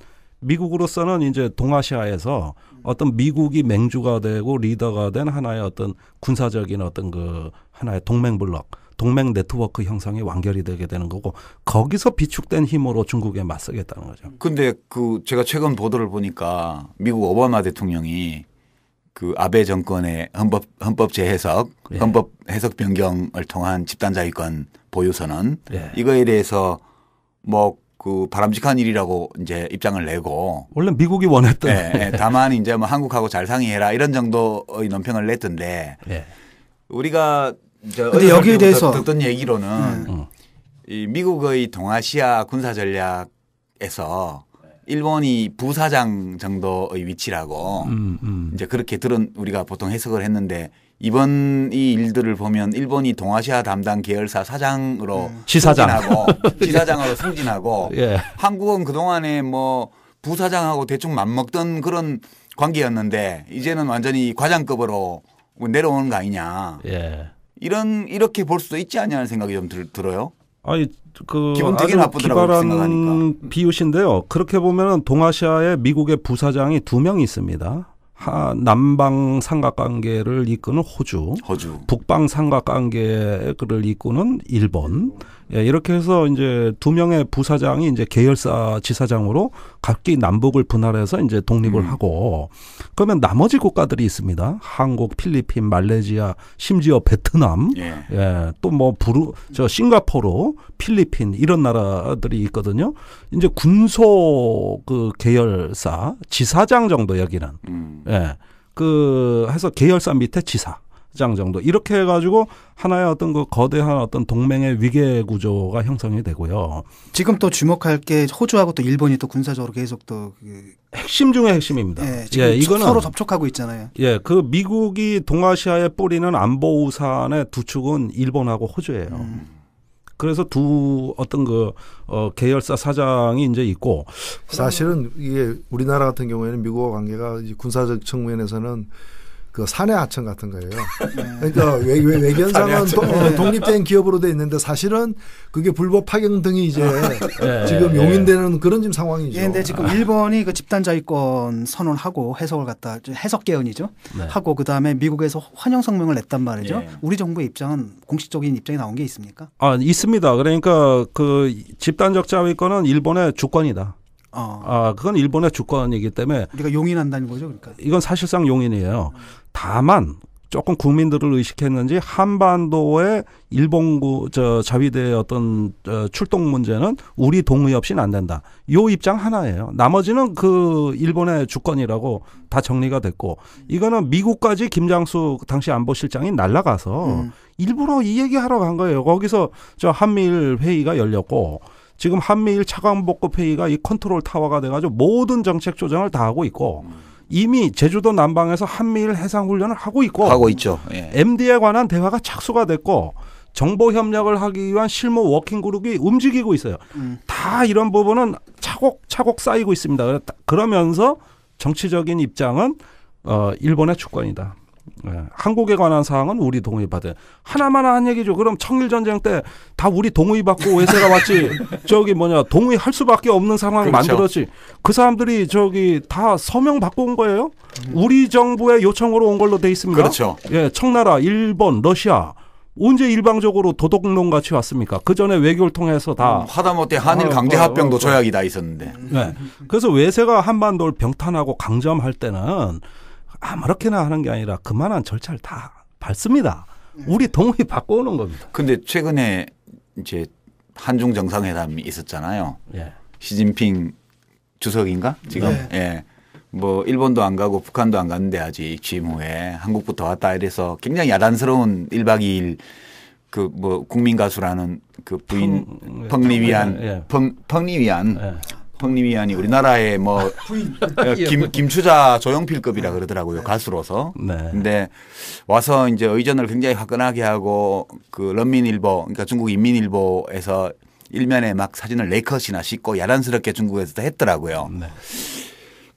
D: 미국으로서는 이제 동아시아에서 어떤 미국이 맹주가 되고 리더가 된 하나의 어떤 군사적인 어떤 그 하나의 동맹블록, 동맹 네트워크 형성이 완결이 되게 되는 거고 거기서 비축된 힘으로 중국에 맞서겠다는 거죠.
B: 근데 제가 최근 보도를 보니까 미국 오바마 대통령이 그 아베 정권의 헌법 재해석, 헌법 해석 변경을 통한 집단자위권 보유선언 이거에 대해서 바람직한 일이라고 이제 입장을 내고
D: 원래 미국이 원했던
B: 다만 이제 한국하고 잘 상의해라 이런 정도의 논평을 냈던데 우리가
A: 근데 여기에 대해서
B: 듣던 얘기로는 이 미국의 동아시아 군사 전략에서 일본이 부사장 정도의 위치라고 이제 그렇게 우리가 보통 해석을 했는데 이번 이 일들을 보면 일본이 동아시아 담당 계열사 사장으로 지사장으로 승진하고 한국은 그동안에 부사장하고 대충 맞먹던 그런 관계였는데 이제는 완전히 과장급으로 내려오는 거 아니냐. 이렇게 볼 수도 있지 않냐는 생각이 좀 들어요.
D: 기분 되게 나쁘더라고요. 생각하니까. 비유신데요. 그렇게 보면 동아시아에 미국의 부사장이 2명 있습니다. 남방 삼각관계를 이끄는 호주. 북방 삼각관계를 이끄는 일본. 이렇게 해서 이제 2명의 부사장이 이제 계열사 지사장으로 각기 남북을 분할해서 이제 독립을 하고 그러면 나머지 국가들이 있습니다. 한국, 필리핀, 말레이시아, 심지어 베트남, 또 싱가포르, 필리핀 이런 나라들이 있거든요. 이제 군소 계열사 지사장 정도 여기는 해서 계열사 밑에 지사. 장 정도 이렇게 해가지고 하나의 어떤 거대한 어떤 동맹의 위계 구조가 형성이 되고요.
A: 지금 또 주목할 게 호주하고 또 일본이 또 군사적으로 계속 또
D: 핵심 중에 핵심입니다.
A: 지금 이거는 서로 접촉하고 있잖아요.
D: 그 미국이 동아시아에 뿌리는 안보 우산의 두 축은 일본하고 호주예요. 그래서 어떤 계열사 사장이 이제 있고
E: 사실은 이게 우리나라 같은 경우에는 미국과 관계가 군사적 측면에서는 사내 하청 같은 거예요. 그러니까 외견상은 독립된 기업으로 돼 있는데 사실은 그게 불법 파견 등이 이제 지금 용인되는 그런 지금 상황이죠.
A: 그런데 지금 일본이 집단자위권 선언하고 해석을 갖다 해석 개헌이죠. 하고 그다음에 미국에서 환영 성명을 냈단 말이죠. 우리 정부의 입장은 공식적인 입장이 나온 게 있습니까?
D: 있습니다. 그러니까 집단적 자위권은 일본의 주권이다. 그건 일본의 주권이기 때문에
A: 우리가 용인한다는 거죠, 그러니까.
D: 이건 사실상 용인이에요. 다만 조금 국민들을 의식했는지 한반도의 일본구 자위대의 어떤 출동 문제는 우리 동의 없이는 안 된다. 이 입장 하나예요. 나머지는 그 일본의 주권이라고 다 정리가 됐고 이거는 미국까지 김장수 당시 안보실장이 날아가서 일부러 이 얘기하러 간 거예요. 거기서 한미일 회의가 열렸고 지금 한미일 차관복급 회의가 이 컨트롤 타워가 돼가지고 모든 정책 조정을 다 하고 있고 이미 제주도 남방에서 한미일 해상훈련을 하고
B: 있죠.
D: 예. MD에 관한 대화가 착수가 됐고 정보 협력을 하기 위한 실무 워킹그룹이 움직이고 있어요. 다 이런 부분은 차곡차곡 쌓이고 있습니다. 그러면서 정치적인 입장은 일본의 주권이다. 예. 한국에 관한 사항은 우리 동의받아요. 하나만 한 얘기죠. 그럼 청일전쟁 때 다 우리 동의받고 외세가 왔지. 동의할 수밖에 없는 상황을 그렇죠. 만들었지. 그 사람들이 다 서명 받고 온 거예요. 우리 정부의 요청으로 온 걸로 돼 있습니다.
B: 그렇죠.
D: 예, 청나라, 일본, 러시아 언제 일방적으로 도덕론 같이 왔습니까? 그 전에 외교를 통해서 다
B: 하다못해 한일 강제 합병도 조약이 다 있었는데.
D: 네. 그래서 외세가 한반도를 병탄하고 강점할 때는 아무렇게나 하는 게 아니라 그만한 절차를 다 밟습니다. 우리 동의 받고 오는 겁니다.
B: 근데 최근에 이제 한중 정상회담이 있었잖아요.
D: 예.
B: 시진핑 주석인가 지금
D: 네.
B: 예. 일본도 안 가고 북한도 안 갔는데 아직 취임 후에 한국부터 왔다 이래서 굉장히 야단스러운 1박 2일 국민 가수라는 그 부인 펑리위안 펑리위안이 우리나라의 김추자 조용필급이라 그러더라고요. 가수로서.
D: 네.
B: 근데 와서 이제 의전을 굉장히 화끈하게 하고 그 런민일보 그러니까 중국 인민일보에서 일면에 막 사진을 4컷이나 싣고 야단스럽게 중국에서도 했더라고요.
D: 네.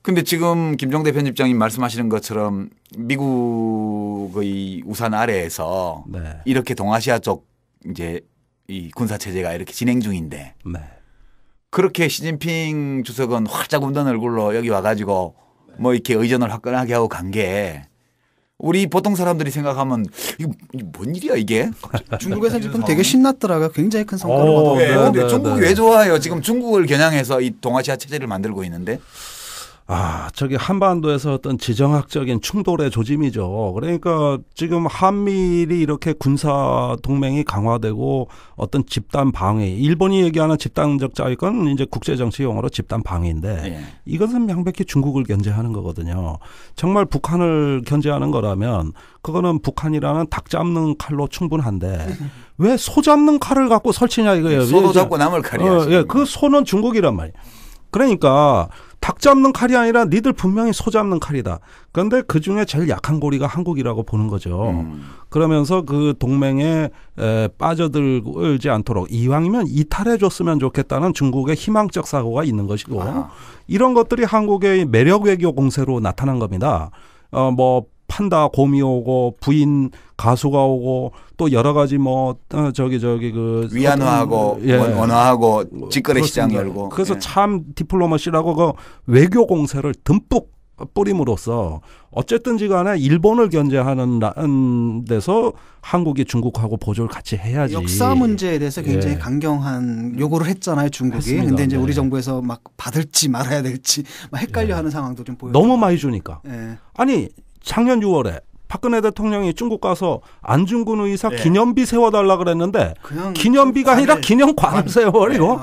B: 근데 지금 김종대 편집장님 말씀하시는 것처럼 미국의 우산 아래에서
D: 네.
B: 이렇게 동아시아 쪽 이제 이 군사 체제가 이렇게 진행 중인데
D: 네.
B: 그렇게 시진핑 주석은 활짝 웃는 얼굴로 여기 와가지고 이렇게 의전을 화끈하게 하고 간 게 우리 보통 사람들이 생각하면 이거 뭔 일이야 이게?
A: 중국에서 지금 되게 신났더라고요. 굉장히 큰 성과를 거뒀고.
B: 네, 근데 중국이 왜 좋아해요? 지금 중국을 겨냥해서 이 동아시아 체제를 만들고 있는데.
D: 한반도에서 어떤 지정학적인 충돌의 조짐이죠. 그러니까 지금 한미일이 이렇게 군사 동맹이 강화되고 어떤 집단 방위, 일본이 얘기하는 집단적 자위권 이제 국제정치 용어로 집단 방위인데
B: 네.
D: 이것은 명백히 중국을 견제하는 거거든요. 정말 북한을 견제하는 거라면 그거는 북한이라는 닭 잡는 칼로 충분한데 왜 소 잡는 칼을 갖고 설치냐 이거예요.
B: 소도 잡고 남을 칼이야.
D: 그 소는 중국이란 말이에요. 그러니까 닭 잡는 칼이 아니라 니들 분명히 소 잡는 칼이다. 그런데 그중에 제일 약한 고리가 한국이라고 보는 거죠. 그러면서 그 동맹에 빠져들지 않도록 이왕이면 이탈해 줬으면 좋겠다는 중국의 희망적 사고가 있는 것이고 이런 것들이 한국의 매력 외교 공세로 나타난 겁니다. 판다 곰이 오고 부인 가수가 오고 또 여러 가지
B: 위안화하고 원화하고 직거래 시장 열고
D: 그래서 참 디플로마시라고 그 외교 공세를 듬뿍 뿌림으로써 어쨌든지 간에 일본을 견제하는 데서 한국이 중국하고 보조를 같이 해야지.
A: 역사 문제에 대해서 굉장히 강경한 요구를 했잖아요, 중국이. 그런데 이제 우리 정부에서 막 받을지 말아야 될지 막 헷갈려하는 상황도 좀 보여요.
D: 너무 많이 주니까. 아니 작년 6월에 박근혜 대통령이 중국 가서 안중근 의사 기념비 세워달라 그랬는데 기념비가 아니라 기념관을 세워버리고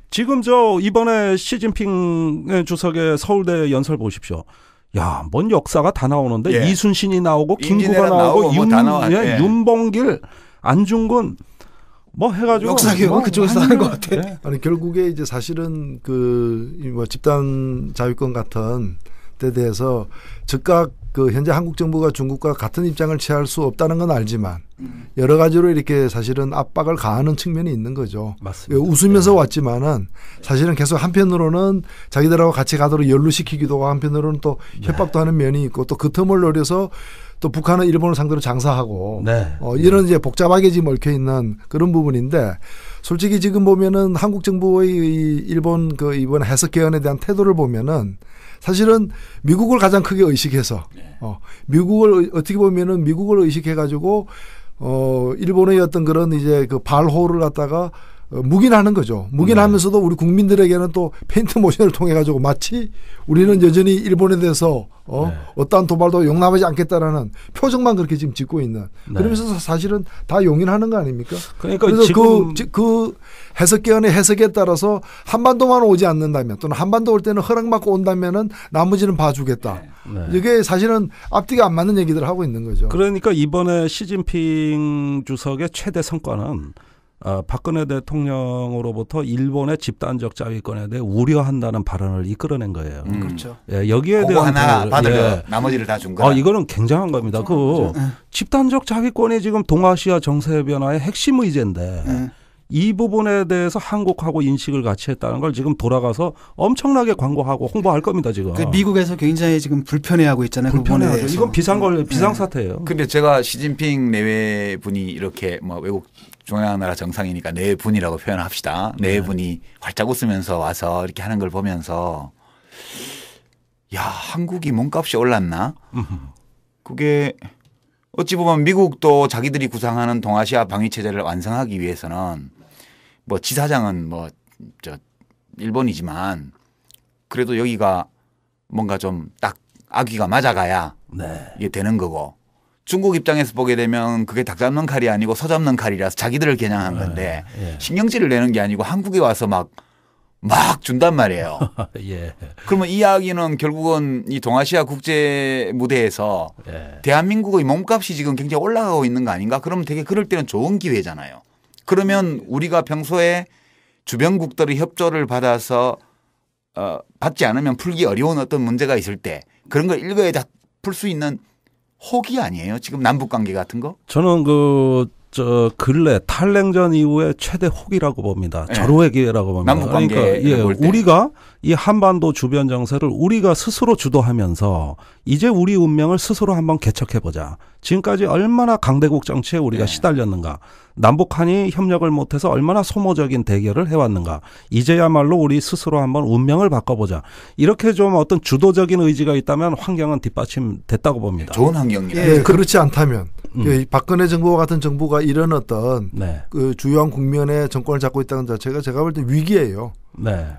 D: 지금 이번에 시진핑 주석의 서울대 연설 보십시오. 야, 뭔 역사가 다 나오는데 이순신이 나오고 김구가 나오고 윤봉길, 안중근 해가지고
A: 역사 교육은 그쪽에서 하는 것 같아.
E: 아니 결국에 이제 사실은 집단 자위권 같은 데 대해서 즉각 현재 한국 정부가 중국과 같은 입장을 취할 수 없다는 건 알지만 여러 가지로 이렇게 사실은 압박을 가하는 측면이 있는 거죠.
D: 맞습니다.
E: 웃으면서 왔지만은 사실은 계속 한편으로는 자기들하고 같이 가도록 연루시키기도 하고 한편으로는 또 협박도 하는 면이 있고 또 그 틈을 노려서 또 북한은 일본을 상대로 장사하고 이런 이제 복잡하게 지금 얽혀 있는 그런 부분인데 솔직히 지금 보면은 한국 정부의 일본 이번 해석 개헌에 대한 태도를 보면은 사실은 미국을 가장 크게 의식해서 미국을 어떻게 보면은 미국을 의식해 가지고 일본의 어떤 그런 이제 발호를 갖다가 묵인하는 거죠. 묵인하면서도 우리 국민들에게는 또 페인트 모션을 통해 가지고 마치 우리는 여전히 일본에 대해서 어떠한 도발도 용납하지 않겠다라는 표정만 그렇게 지금 짓고 있는. 그러면서 사실은 다 용인하는 거 아닙니까?
D: 그러니까
E: 그래서
D: 지금
E: 그 해석기관의 해석에 따라서 한반도만 오지 않는다면 또는 한반도 올 때는 허락받고 온다면은 나머지는 봐주겠다. 이게 사실은 앞뒤가 안 맞는 얘기들을 하고 있는 거죠.
D: 그러니까 이번에 시진핑 주석의 최대 성과는 박근혜 대통령으로부터 일본의 집단적 자위권에 대해 우려한다는 발언을 이끌어낸 거예요.
A: 그렇죠.
D: 예, 여기에 대한
B: 하나 받으려 나머지를 다 준 거야.
D: 이거는 굉장한 겁니다. 집단적 자위권이 지금 동아시아 정세 변화의 핵심 의제인데 이 부분에 대해서 한국하고 인식을 같이 했다는 걸 지금 돌아가서 엄청나게 광고하고 홍보할 겁니다, 지금.
A: 미국에서 굉장히 지금 불편해하고 있잖아요.
D: 불편해하죠. 이건 비상사태예요.
B: 근데 제가 시진핑 내외 분이 이렇게 뭐 외국 중앙나라 정상이니까 내 분이라고 표현합시다. 내 분이 활짝 웃으면서 와서 이렇게 하는 걸 보면서 야, 한국이 몸값이 올랐나? 그게 어찌 보면 미국도 자기들이 구상하는 동아시아 방위 체제를 완성하기 위해서는 뭐 지사장은 뭐 일본이지만 그래도 여기가 뭔가 좀 딱 아귀가 맞아가야 이게 되는 거고 중국 입장에서 보게 되면 그게 닭 잡는 칼이 아니고 소 잡는 칼이라서 자기들을 겨냥한 건데 신경질을 내는 게 아니고 한국에 와서 막 준단 말이에요. 그러면 이 이야기는 결국은 이 동아시아 국제 무대에서 대한민국의 몸값이 지금 굉장히 올라가고 있는 거 아닌가? 그러면 되게 그럴 때는 좋은 기회잖아요. 그러면 우리가 평소에 주변국들의 협조를 받아서 받지 않으면 풀기 어려운 어떤 문제가 있을 때 그런 걸 일거에 다 풀 수 있는 혹이 아니에요? 지금 남북관계 같은 거?
D: 저는 근래 탈냉전 이후에 최대 혹이라고 봅니다. 절호의 기회라고 봅니다.
B: 그러니까
D: 우리가 이 한반도 주변 정세를 우리가 스스로 주도하면서 이제 우리 운명을 스스로 한번 개척해보자. 지금까지 얼마나 강대국 정치에 우리가 시달렸는가. 남북한이 협력을 못해서 얼마나 소모적인 대결을 해왔는가. 이제야말로 우리 스스로 한번 운명을 바꿔보자. 이렇게 좀 어떤 주도적인 의지가 있다면 환경은 뒷받침됐다고 봅니다.
B: 좋은 환경이에요.
E: 그렇지 않다면 박근혜 정부와 같은 정부가 이런 어떤 그 주요한 국면에 정권을 잡고 있다는 자체가 제가 볼 때 위기예요.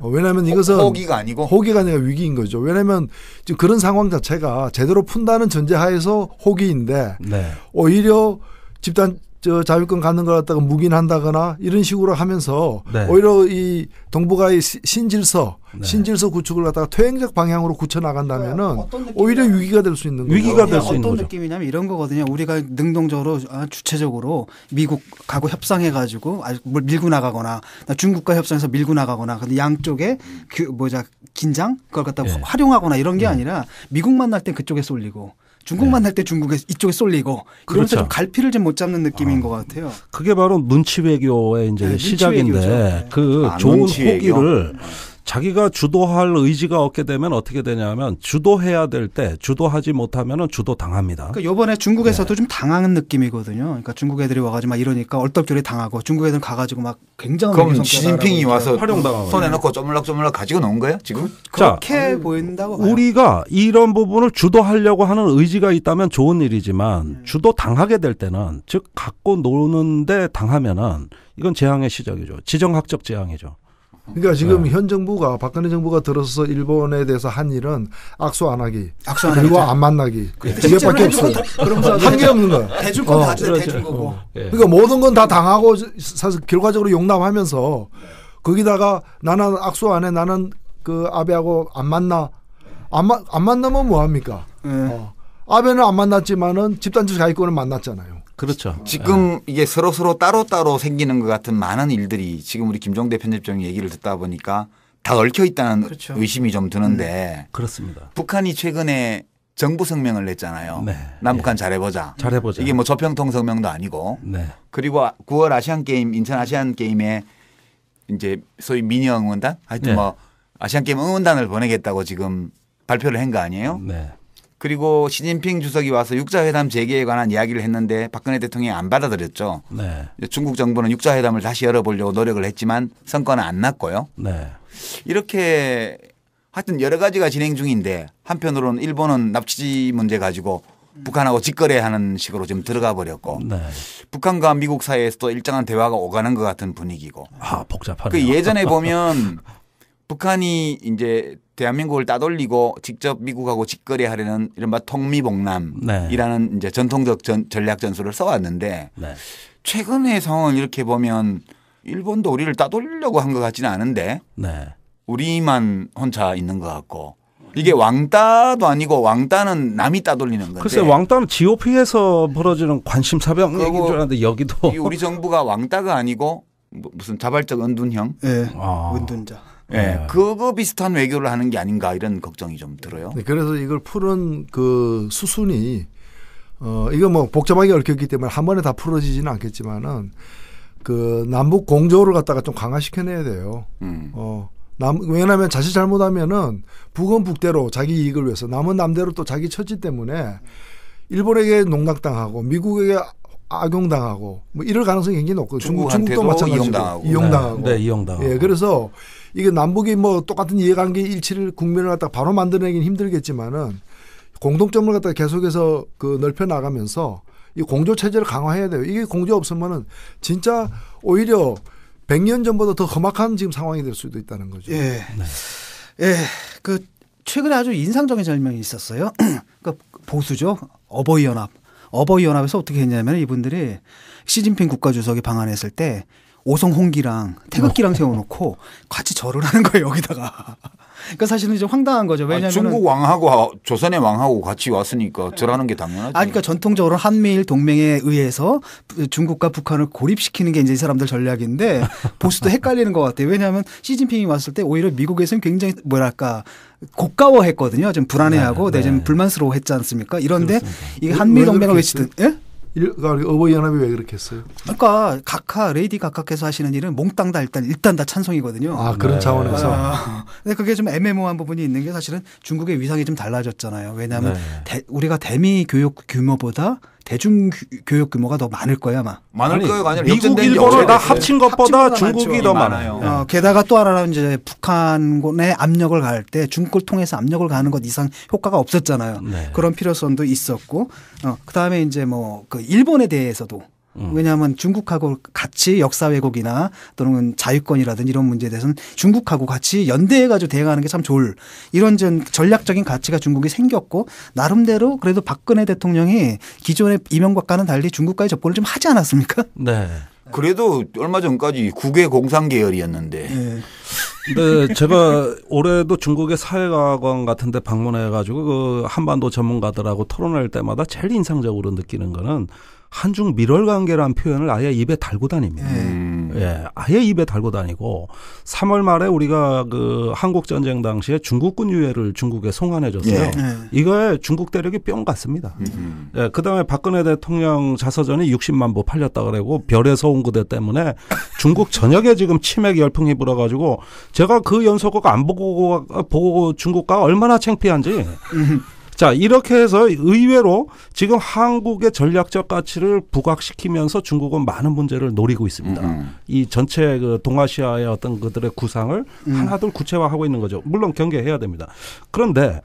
E: 왜냐하면 이것은
B: 호기가 아니고
E: 위기인 거죠. 왜냐하면 지금 그런 상황 자체가 제대로 푼다는 전제하에서 호기인데 오히려 집단 자위권 갖는 걸 갖다가 묵인한다거나 이런 식으로 하면서 오히려 이 동북아의 신질서 구축을 갖다가 퇴행적 방향으로 굳혀 나간다면은 오히려 위기가 될 수 있는 거죠.
A: 위기가 될 수 있는 어떤 느낌이냐면 이런 거거든요. 우리가 능동적으로 주체적으로 미국하고 협상해가지고 밀고 나가거나 중국과 협상해서 밀고 나가거나 근데 양쪽에 긴장 그걸 갖다가 활용하거나 이런 게 아니라 미국 만날 땐 그쪽에 쏠리고. 중국 만날 때 중국에 이쪽에 쏠리고 이러면서 좀 갈피를 좀 못 잡는 느낌인 것 같아요.
D: 그게 바로 눈치 외교의 이제 시작인데 그 좋은 호기를 자기가 주도할 의지가 없게 되면 어떻게 되냐면 주도해야 될 때 주도하지 못하면 주도 당합니다.
A: 그러니까 이번에 중국에서도 좀 당하는 느낌이거든요. 그러니까 중국 애들이 와가지고 막 이러니까 얼떨결에 당하고 중국 애들은 가가지고 막 굉장히
B: 그럼 시진핑이 와서
D: 활용당하고
B: 손에 넣고 쪼물락쪼물락 가지고 놓은 거예요 지금?
A: 그렇게 보인다고 봐요.
D: 우리가 이런 부분을 주도하려고 하는 의지가 있다면 좋은 일이지만 주도 당하게 될 때는 즉 갖고 노는데 당하면은 이건 재앙의 시작이죠. 지정학적 재앙이죠.
E: 그러니까 지금 현 정부가 박근혜 정부가 들어서서 일본에 대해서 한 일은 악수 안 하기 그리고 안 만나기 이것밖에 없어요. 한 게 없는 거야.
A: 대줄 건 다 대줄 거고.
E: 그러니까 모든 건 다 당하고 사실 결과적으로 용납하면서 거기다가 나는 악수 안 해 나는 그 아베하고 안 만나 안 만나면 뭐 합니까? 아베는 안 만났지만은 집단적 자위권은 만났잖아요.
D: 그렇죠.
B: 지금 이게 서로 따로따로 생기는 것 같은 많은 일들이 지금 우리 김종대 편집장의 얘기를 듣다 보니까 다 얽혀 있다는 의심이 좀 드는데
D: 그렇습니다.
B: 북한이 최근에 정부 성명을 냈잖아요. 남북한 잘해보자. 이게 뭐 조평통 성명도 아니고 그리고 9월 아시안 게임 인천 아시안 게임에 이제 소위 미니 응원단 하여튼 뭐 아시안 게임 응원단을 보내겠다고 지금 발표를 한 거 아니에요? 그리고 시진핑 주석이 와서 육자회담 재개에 관한 이야기를 했는데 박근혜 대통령이 안 받아들였죠. 중국 정부는 육자회담을 다시 열어보려고 노력을 했지만 성과는 안 났고요. 이렇게 하여튼 여러 가지가 진행 중인데 한편으로는 일본은 납치 문제 가지고 북한하고 직거래하는 식으로 좀 들어가 버렸고 네. 북한과 미국 사이에서도 일정한 대화가 오가는 것 같은 분위기고.
D: 복잡하네요.
B: 그 예전에 보면 북한이 이제 대한민국을 따돌리고 직접 미국하고 직거래하려는 이른바 통미봉남이라는 네. 이제 전통적 전략 전술을 써왔는데 네. 최근의 상황을 이렇게 보면 일본도 우리를 따돌리려고 한 것 같지는 않은데 네. 우리만 혼자 있는 것 같고 이게 왕따도 아니고 왕따는 남이 따돌리는 건데.
D: 글쎄 왕따는 GOP에서 벌어지는 관심사병 얘기인 줄 알았는데 여기도.
B: 우리 정부가 왕따가 아니고 무슨 자발적 은둔형.
A: 네. 은둔자.
B: 네. 그거 비슷한 외교를 하는 게 아닌가 이런 걱정이 좀 들어요.
E: 네. 그래서 이걸 푸는 그 수순이 이거 뭐 복잡하게 얽혔기 때문에 한 번에 다 풀어지지는 않겠지만은 그 남북 공조를 갖다가 좀 강화시켜내야 돼요. 왜냐하면 자칫 잘못하면은 북은 북대로 자기 이익을 위해서 남은 남대로 또 자기 처지 때문에 일본에게 농락당하고 미국에게 악용당하고 뭐 이럴 가능성이 굉장히 높거든요. 중국도 마찬가지고 이용당하고.
D: 네, 이용당하고.
E: 예, 그래서 이게 남북이 뭐 똑같은 이해관계 일치를 국면을 갖다 바로 만들어내긴 힘들겠지만은 공동점을 갖다가 계속해서 그 넓혀 나가면서 이 공조 체제를 강화해야 돼요. 이게 공조 없으면은 진짜 오히려 100년 전보다 더 험악한 지금 상황이 될 수도 있다는 거죠.
A: 예. 네. 예. 그 최근에 아주 인상적인 설명이 있었어요. 그 보수죠. 어버이연합. 어버이연합에서 어떻게 했냐면 이분들이 시진핑 국가주석이 방한했을 때 오성홍기랑 태극기랑 세워놓고 같이 절을 하는 거예요, 여기다가. 그러니까 사실은 이제 황당한 거죠. 왜냐하면
B: 중국 왕하고 조선의 왕하고 같이 왔으니까 절하는 게 당연하죠.
A: 그러니까 전통적으로 한미일 동맹에 의해서 중국과 북한을 고립시키는 게 이제 이 사람들 전략인데 보수도 헷갈리는 것 같아요. 왜냐하면 시진핑이 왔을 때 오히려 미국에서는 굉장히 뭐랄까 고가워했거든요. 좀 불안해하고 네, 좀 불만스러워했지 않습니까? 이런데 이게 한미 동맹을 외치든 예?
E: 어버이연합이 왜 그렇게 했어요?
A: 그러니까 레이디 각하께서 하시는 일은 몽땅 다 일단 다 찬성이거든요.
E: 아 그런 차원에서.
A: 근데 그게 좀 애매모호한 부분이 있는 게 사실은 중국의 위상이 좀 달라졌잖아요. 왜냐하면 우리가 대미 교육 규모보다 대중 교육 규모가 더 많을 거야 아마.
B: 많을 거예요. 아니라
D: 미국, 일본을 다 합친 것보다 중국이 더 많아요.
A: 게다가 또 하나는 이제 북한의 압력을 가할 때 중국을 통해서 압력을 가하는 것 이상 효과가 없었잖아요. 네. 그런 필요성도 있었고, 그다음에 이제 뭐 그 일본에 대해서도. 왜냐하면 중국하고 같이 역사 왜곡이나 또는 자유권이라든지 이런 문제에 대해서는 중국하고 같이 연대해가지고 대응하는 게 참 좋을 이런 전략적인 가치가 중국이 생겼고 나름대로 그래도 박근혜 대통령이 기존의 이명박과는 달리 중국과의 접근을 좀 하지 않았습니까?
D: 네.
B: 그래도 얼마 전까지 국외 공산 계열이었는데.
A: 네.
D: 네, 제가 올해도 중국의 사회과학원 같은 데 방문해 가지고 그 한반도 전문가들하고 토론할 때마다 제일 인상적으로 느끼는 거는 한중 밀월 관계라는 표현을 아예 입에 달고 다닙니다. 예, 아예 입에 달고 다니고 3월 말에 우리가 그 한국 전쟁 당시에 중국군 유해를 중국에 송환해 줬어요. 예. 이거에 중국 대륙이 뿅 갔습니다. 예, 그다음에 박근혜 대통령 자서전이 60만 부 팔렸다 그러고 별에서 온 그대 때문에 중국 전역에 지금 치맥 열풍이 불어가지고 제가 그 연속곡 안 보고 중국과 얼마나 창피한지. 자, 이렇게 해서 의외로 지금 한국의 전략적 가치를 부각시키면서 중국은 많은 문제를 노리고 있습니다. 이 전체 그 동아시아의 어떤 그들의 구상을 하나둘 구체화하고 있는 거죠. 물론 경계해야 됩니다. 그런데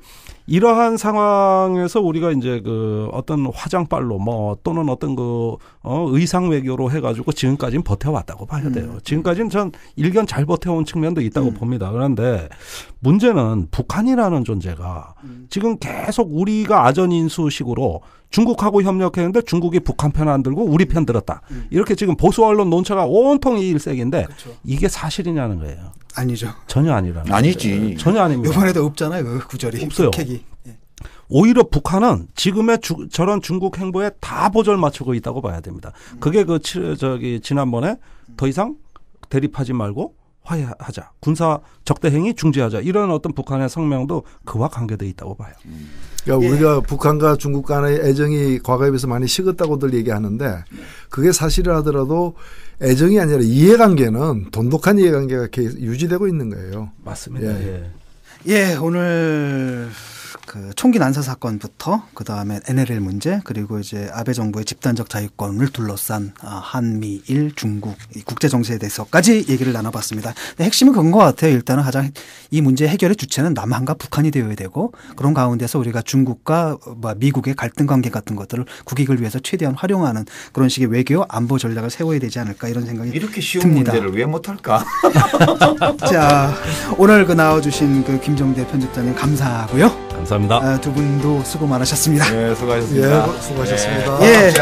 D: 이러한 상황에서 우리가 이제 그 어떤 화장빨로 뭐 또는 어떤 그 의상 외교로 해가지고 지금까지는 버텨왔다고 봐야 돼요. 지금까지는 전 일견 잘 버텨온 측면도 있다고 봅니다. 그런데 문제는 북한이라는 존재가 지금 계속 우리가 아전인수식으로 중국하고 협력했는데 중국이 북한 편 안 들고 우리 편 들었다. 이렇게 지금 보수 언론 논차가 온통 일색인데 그렇죠. 이게 사실이냐는 거예요.
A: 아니죠.
D: 전혀 아니라는
B: 아니지.
D: 거예요. 전혀 아닙니다.
A: 이번에도 없잖아요. 그 구절이.
D: 없어요.
A: 예.
D: 오히려 북한은 지금의 저런 중국 행보에 다 보절 맞추고 있다고 봐야 됩니다. 그게 그 지난번에 더 이상 대립하지 말고 화해하자. 군사 적대 행위 중지하자. 이런 어떤 북한의 성명도 그와 관계되어 있다고 봐요.
E: 그러니까 우리가 북한과 중국 간의 애정이 과거에 비해서 많이 식었다고들 얘기하는데 그게 사실을 하더라도 애정이 아니라 이해관계는 돈독한 이해관계가 유지되고 있는 거예요.
D: 맞습니다.
A: 예, 오늘 그 총기 난사 사건부터 그 다음에 NLL 문제 그리고 이제 아베 정부의 집단적 자유권을 둘러싼 한미일 중국 국제 정세에 대해서까지 얘기를 나눠봤습니다. 근데 핵심은 그런 것 같아요. 일단은 가장 이 문제 해결의 주체는 남한과 북한이 되어야 되고 그런 가운데서 우리가 중국과 미국의 갈등 관계 같은 것들을 국익을 위해서 최대한 활용하는 그런 식의 외교 안보 전략을 세워야 되지 않을까 이런 생각이
B: 이렇게 쉬운
A: 듭니다.
B: 문제를 왜 못할까?
A: 자, 오늘 그 나와주신 그 김정대 편집장님 감사하고요.
D: 감사합니다.
A: 두 분도 수고 많으셨습니다.
B: 네, 수고하셨습니다.
E: 예, 수고하셨습니다.
A: 예.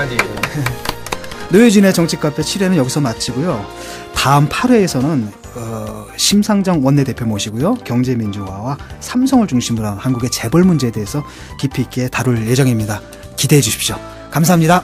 A: 노효진의 정치카페 7회는 여기서 마치고요. 다음 8회에서는 심상정 원내대표 모시고요. 경제민주화와 삼성을 중심으로 한 한국의 재벌 문제에 대해서 깊이 있게 다룰 예정입니다. 기대해 주십시오. 감사합니다.